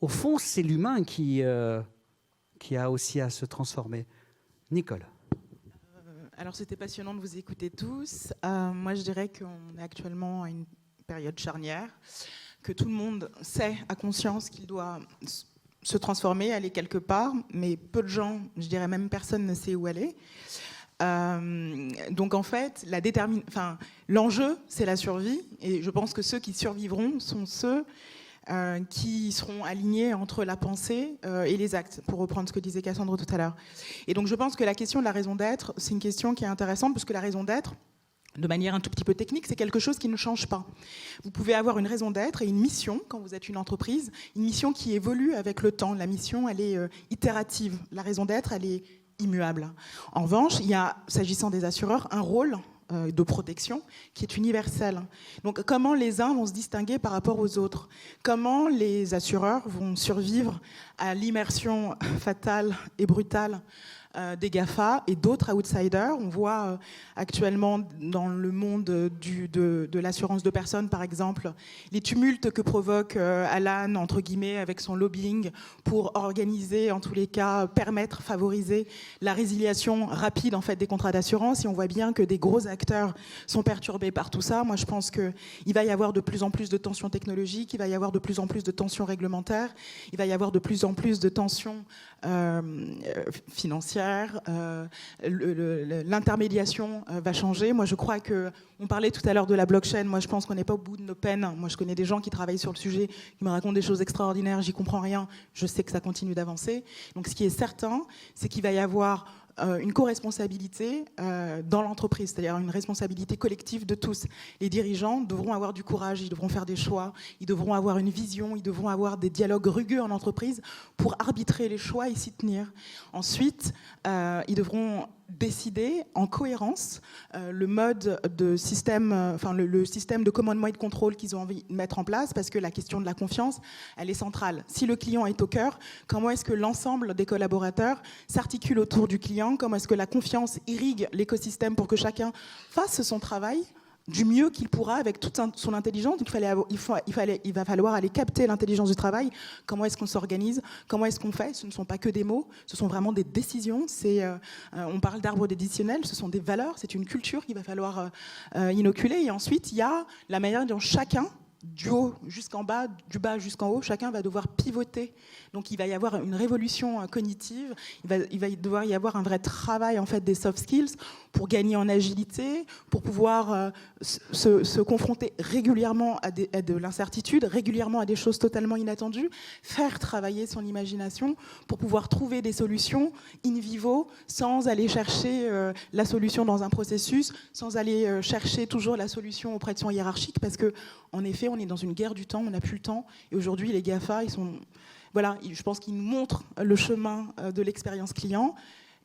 Au fond, c'est l'humain qui a aussi à se transformer. Nicole. Alors, c'était passionnant de vous écouter tous. Moi, je dirais qu'on est actuellement à une période charnière, que tout le monde sait, a conscience qu'il doit se transformer, aller quelque part, mais peu de gens, je dirais même personne ne sait où aller. Donc en fait, l'enjeu, c'est la survie, et je pense que ceux qui survivront sont ceux qui seront alignés entre la pensée et les actes, pour reprendre ce que disait Cassandre tout à l'heure. Et donc je pense que la question de la raison d'être, c'est une question qui est intéressante, parce que la raison d'être, de manière un tout petit peu technique, c'est quelque chose qui ne change pas. Vous pouvez avoir une raison d'être et une mission, quand vous êtes une entreprise, une mission qui évolue avec le temps. La mission, elle est itérative. La raison d'être, elle est immuable. En revanche, il y a, s'agissant des assureurs, un rôle de protection qui est universel. Donc comment les uns vont se distinguer par rapport aux autres? Comment les assureurs vont survivre à l'immersion fatale et brutale des GAFA et d'autres outsiders? On voit actuellement dans le monde de l'assurance de personnes, par exemple, les tumultes que provoque Alan, entre guillemets, avec son lobbying pour organiser, en tous les cas, permettre, favoriser la résiliation rapide en fait, des contrats d'assurance. Et on voit bien que des gros acteurs sont perturbés par tout ça. Moi, je pense qu'il va y avoir de plus en plus de tensions technologiques, il va y avoir de plus en plus de tensions réglementaires, il va y avoir de plus en plus de tensions financières, l'intermédiation va changer. Moi, je crois que, on parlait tout à l'heure de la blockchain, moi je pense qu'on n'est pas au bout de nos peines. Moi, je connais des gens qui travaillent sur le sujet, qui me racontent des choses extraordinaires, j'y comprends rien, je sais que ça continue d'avancer. Donc ce qui est certain, c'est qu'il va y avoir une co-responsabilité dans l'entreprise, c'est-à-dire une responsabilité collective de tous. Les dirigeants devront avoir du courage, ils devront faire des choix, ils devront avoir une vision, ils devront avoir des dialogues rugueux en entreprise pour arbitrer les choix et s'y tenir. Ensuite, ils devront décider en cohérence le mode de système, le système de commandement et de contrôle qu'ils ont envie de mettre en place, parce que la question de la confiance, elle est centrale. Si le client est au cœur, comment est-ce que l'ensemble des collaborateurs s'articule autour du client? Comment est-ce que la confiance irrigue l'écosystème pour que chacun fasse son travail du mieux qu'il pourra avec toute son intelligence? Donc il va falloir aller capter l'intelligence du travail. Comment est-ce qu'on s'organise? Comment est-ce qu'on fait? Ce ne sont pas que des mots, ce sont vraiment des décisions. On parle d'arbre décisionnel, ce sont des valeurs, c'est une culture qu'il va falloir inoculer. Et ensuite, il y a la manière dont chacun, du haut jusqu'en bas, du bas jusqu'en haut, chacun va devoir pivoter. Donc il va y avoir une révolution cognitive, il va devoir y avoir un vrai travail en fait, des soft skills pour gagner en agilité, pour pouvoir se confronter régulièrement à de l'incertitude, régulièrement à des choses totalement inattendues, faire travailler son imagination pour pouvoir trouver des solutions in vivo sans aller chercher la solution dans un processus, sans aller chercher toujours la solution auprès de son hiérarchique, parce que en effet, on est dans une guerre du temps, on n'a plus le temps. Et aujourd'hui, les GAFA, je pense qu'ils nous montrent le chemin de l'expérience client.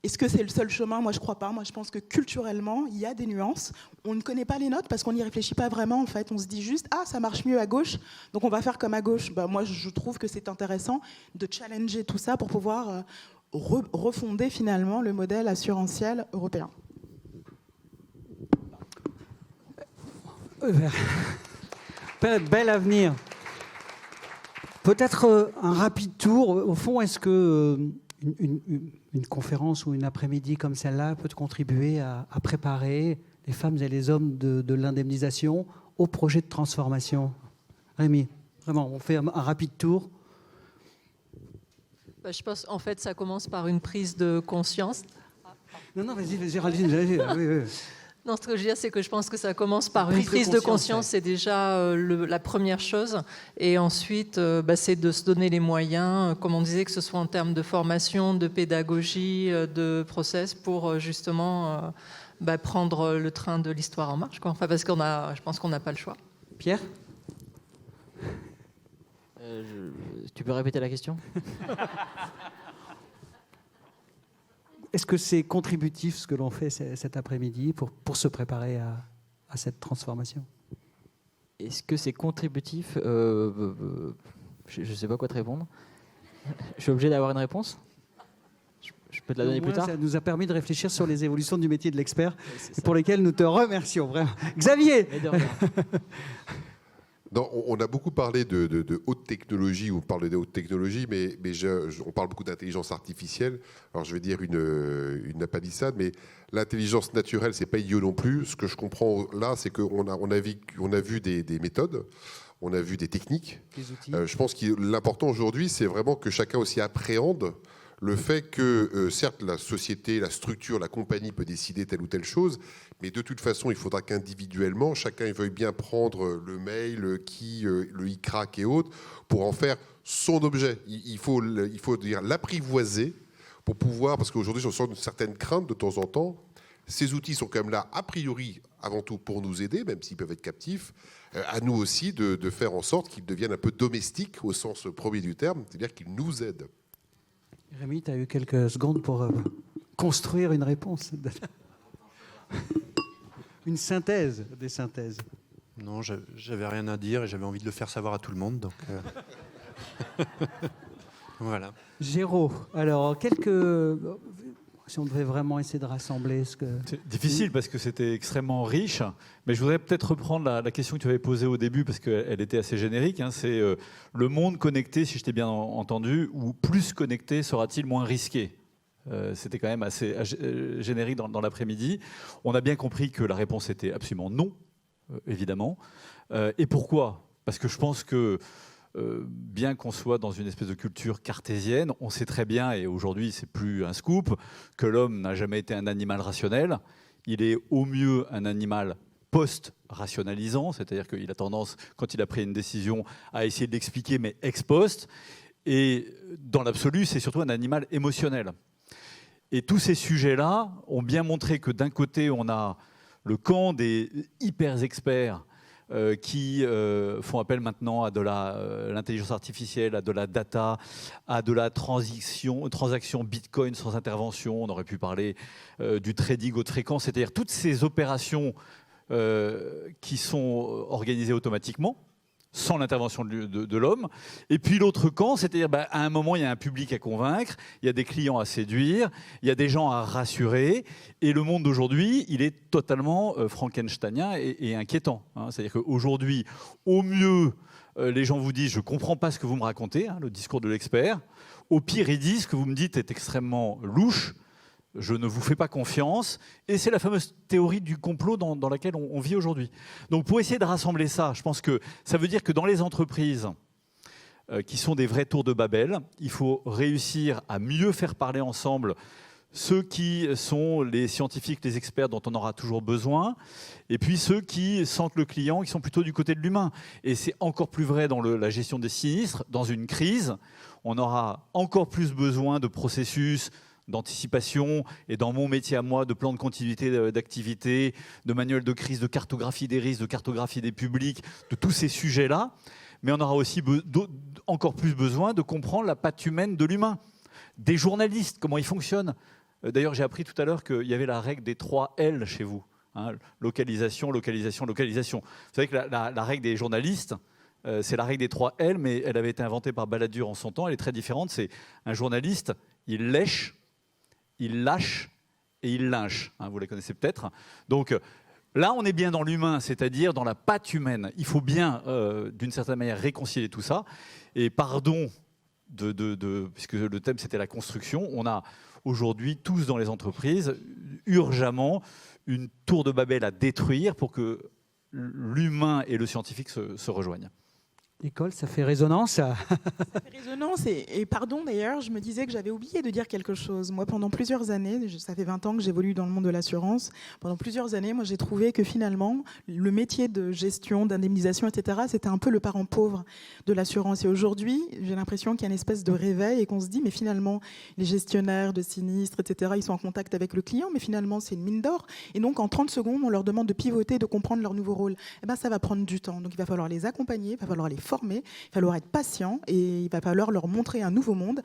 Est-ce que c'est le seul chemin? Moi, je ne crois pas. Moi, je pense que culturellement, il y a des nuances. On ne connaît pas les notes parce qu'on n'y réfléchit pas vraiment. En fait, on se dit juste, ça marche mieux à gauche, donc on va faire comme à gauche. Moi, je trouve que c'est intéressant de challenger tout ça pour pouvoir refonder finalement le modèle assurantiel européen. Bel avenir. Peut-être un rapide tour. Au fond, est-ce que une conférence ou une après-midi comme celle-là peut contribuer à préparer les femmes et les hommes de l'indemnisation au projet de transformation? Rémi, vraiment, on fait un rapide tour. Je pense, en fait, ça commence par une prise de conscience. Non, vas-y, Géraldine. Oui. Non, ce que je veux dire, c'est que je pense que ça commence par une prise de conscience, c'est déjà la première chose. Et ensuite, c'est de se donner les moyens, comme on disait, que ce soit en termes de formation, de pédagogie, de process, pour justement prendre le train de l'histoire en marche. Parce je pense qu'on n'a pas le choix. Pierre ? Tu peux répéter la question ? Est-ce que c'est contributif ce que l'on fait cet après-midi pour se préparer à cette transformation? Est-ce que c'est contributif? Je ne sais pas quoi te répondre. Je suis obligé d'avoir une réponse? Je peux te la donner plus tard? Ça nous a permis de réfléchir sur les évolutions du métier de l'expert, pour lesquelles nous te remercions vraiment. Xavier! Non, on a beaucoup parlé de haute technologie, on parle de haute technologie, mais on parle beaucoup d'intelligence artificielle. Alors je vais dire une palissade, mais l'intelligence naturelle, c'est pas idiot non plus. Ce que je comprends là, c'est qu'on a vu des méthodes, on a vu des techniques. Des outils. Je pense que l'important aujourd'hui, c'est vraiment que chacun aussi appréhende le fait que, certes, la société, la structure, la compagnie peut décider telle ou telle chose, mais de toute façon, il faudra qu'individuellement, chacun veuille bien prendre le mail, le e-crack et autres, pour en faire son objet. Il faut dire l'apprivoiser pour pouvoir, parce qu'aujourd'hui, j'en sens une certaine crainte de temps en temps. Ces outils sont quand même là, a priori, avant tout pour nous aider, même s'ils peuvent être captifs. À nous aussi de faire en sorte qu'ils deviennent un peu domestiques au sens premier du terme, c'est-à-dire qu'ils nous aident. Rémi, tu as eu quelques secondes pour construire une réponse. Une synthèse, des synthèses. Non, j'avais rien à dire et j'avais envie de le faire savoir à tout le monde. Donc voilà. Géraud, alors si on devait vraiment essayer de rassembler ce que... C'est difficile parce que c'était extrêmement riche, mais je voudrais peut-être reprendre la question que tu avais posée au début parce qu'elle était assez générique. C'est le monde connecté, si je t'ai bien entendu, ou plus connecté sera-t-il moins risqué ? C'était quand même assez générique dans l'après-midi. On a bien compris que la réponse était absolument non, évidemment. Et pourquoi ? Parce que je pense que bien qu'on soit dans une espèce de culture cartésienne, on sait très bien, et aujourd'hui c'est plus un scoop, que l'homme n'a jamais été un animal rationnel. Il est au mieux un animal post-rationalisant, c'est-à-dire qu'il a tendance, quand il a pris une décision, à essayer de l'expliquer, mais ex post. Et dans l'absolu, c'est surtout un animal émotionnel. Et tous ces sujets-là ont bien montré que d'un côté, on a le camp des hyper-experts qui font appel maintenant à de l'intelligence artificielle, à de la data, à de la transaction Bitcoin sans intervention. On aurait pu parler du trading haute fréquence, c'est-à-dire toutes ces opérations qui sont organisées automatiquement, sans l'intervention de l'homme. Et puis l'autre camp, c'est-à-dire à un moment, il y a un public à convaincre, il y a des clients à séduire, il y a des gens à rassurer. Et le monde d'aujourd'hui, il est totalement frankensteinien et inquiétant. C'est-à-dire qu'aujourd'hui, au mieux, les gens vous disent « je ne comprends pas ce que vous me racontez », le discours de l'expert. Au pire, ils disent « ce que vous me dites est extrêmement louche ». Je ne vous fais pas confiance. Et c'est la fameuse théorie du complot dans laquelle on vit aujourd'hui. Donc pour essayer de rassembler ça, je pense que ça veut dire que dans les entreprises qui sont des vrais tours de Babel, il faut réussir à mieux faire parler ensemble ceux qui sont les scientifiques, les experts dont on aura toujours besoin, et puis ceux qui sentent le client, qui sont plutôt du côté de l'humain. Et c'est encore plus vrai dans la gestion des sinistres. Dans une crise, on aura encore plus besoin de processus, d'anticipation, et dans mon métier à moi, de plan de continuité d'activité, de manuel de crise, de cartographie des risques, de cartographie des publics, de tous ces sujets-là. Mais on aura aussi encore plus besoin de comprendre la patte humaine de l'humain, des journalistes, comment ils fonctionnent. D'ailleurs, j'ai appris tout à l'heure qu'il y avait la règle des 3 L chez vous. Localisation, localisation, localisation. Vous savez que la règle des journalistes, c'est la règle des 3 L, mais elle avait été inventée par Balladur en son temps. Elle est très différente. C'est un journaliste, il lèche, il lâche et il lynche. Vous les connaissez peut-être. Donc là, on est bien dans l'humain, c'est-à-dire dans la patte humaine. Il faut bien, d'une certaine manière, réconcilier tout ça. Et pardon, puisque le thème, c'était la construction, on a aujourd'hui, tous dans les entreprises, urgemment, une tour de Babel à détruire pour que l'humain et le scientifique se rejoignent. Nicole, ça fait résonance ça fait résonance et pardon d'ailleurs, je me disais que j'avais oublié de dire quelque chose. Moi, pendant plusieurs années, ça fait 20 ans que j'évolue dans le monde de l'assurance, pendant plusieurs années, moi j'ai trouvé que finalement, le métier de gestion, d'indemnisation, etc., c'était un peu le parent pauvre de l'assurance. Et aujourd'hui, j'ai l'impression qu'il y a une espèce de réveil et qu'on se dit, mais finalement, les gestionnaires de sinistres, etc., ils sont en contact avec le client, mais finalement, c'est une mine d'or. Et donc, en 30 secondes, on leur demande de pivoter, de comprendre leur nouveau rôle. Eh ben, ça va prendre du temps. Donc, il va falloir les accompagner, il va falloir les former, il va falloir être patient et il va falloir leur montrer un nouveau monde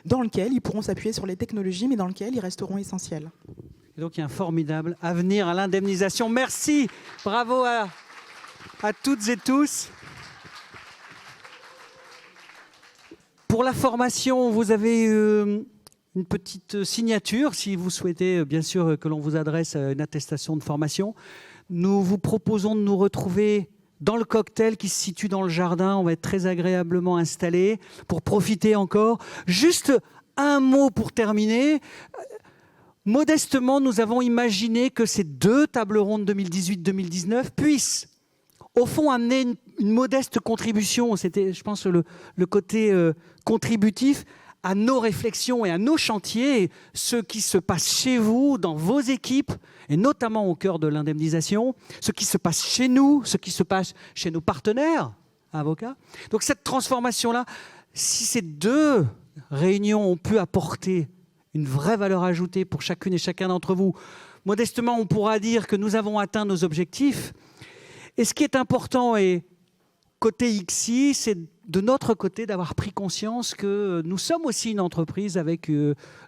dans lequel ils pourront s'appuyer sur les technologies, mais dans lequel ils resteront essentiels. Et donc il y a un formidable avenir à l'indemnisation. Merci, bravo à toutes et tous. Pour la formation, vous avez une petite signature, si vous souhaitez bien sûr que l'on vous adresse une attestation de formation. Nous vous proposons de nous retrouver dans le cocktail qui se situe dans le jardin. On va être très agréablement installé pour profiter encore. Juste un mot pour terminer. Modestement, nous avons imaginé que ces 2 tables rondes 2018-2019 puissent, au fond, amener une modeste contribution. C'était, je pense, le côté contributif à nos réflexions et à nos chantiers, ce qui se passe chez vous, dans vos équipes, et notamment au cœur de l'indemnisation, ce qui se passe chez nous, ce qui se passe chez nos partenaires avocats. Donc cette transformation-là, si ces 2 réunions ont pu apporter une vraie valeur ajoutée pour chacune et chacun d'entre vous, modestement, on pourra dire que nous avons atteint nos objectifs. Et ce qui est important, et côté ICSI, c'est de notre côté d'avoir pris conscience que nous sommes aussi une entreprise avec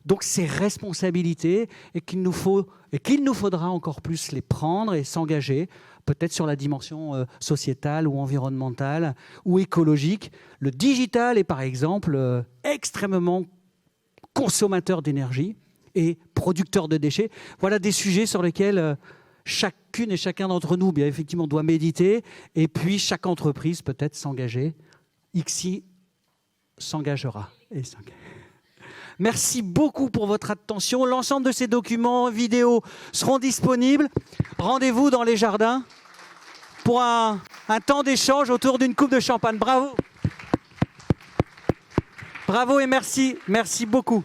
donc ses responsabilités et qu'il nous faudra encore plus les prendre et s'engager, peut-être sur la dimension sociétale ou environnementale ou écologique. Le digital est par exemple extrêmement consommateur d'énergie et producteur de déchets. Voilà des sujets sur lesquels chacune et chacun d'entre nous, bien effectivement, doit méditer, et puis chaque entreprise peut-être s'engager. ICSI s'engagera. Merci beaucoup pour votre attention. L'ensemble de ces documents vidéo seront disponibles. Rendez-vous dans les jardins pour un temps d'échange autour d'une coupe de champagne. Bravo. Bravo et merci. Merci beaucoup.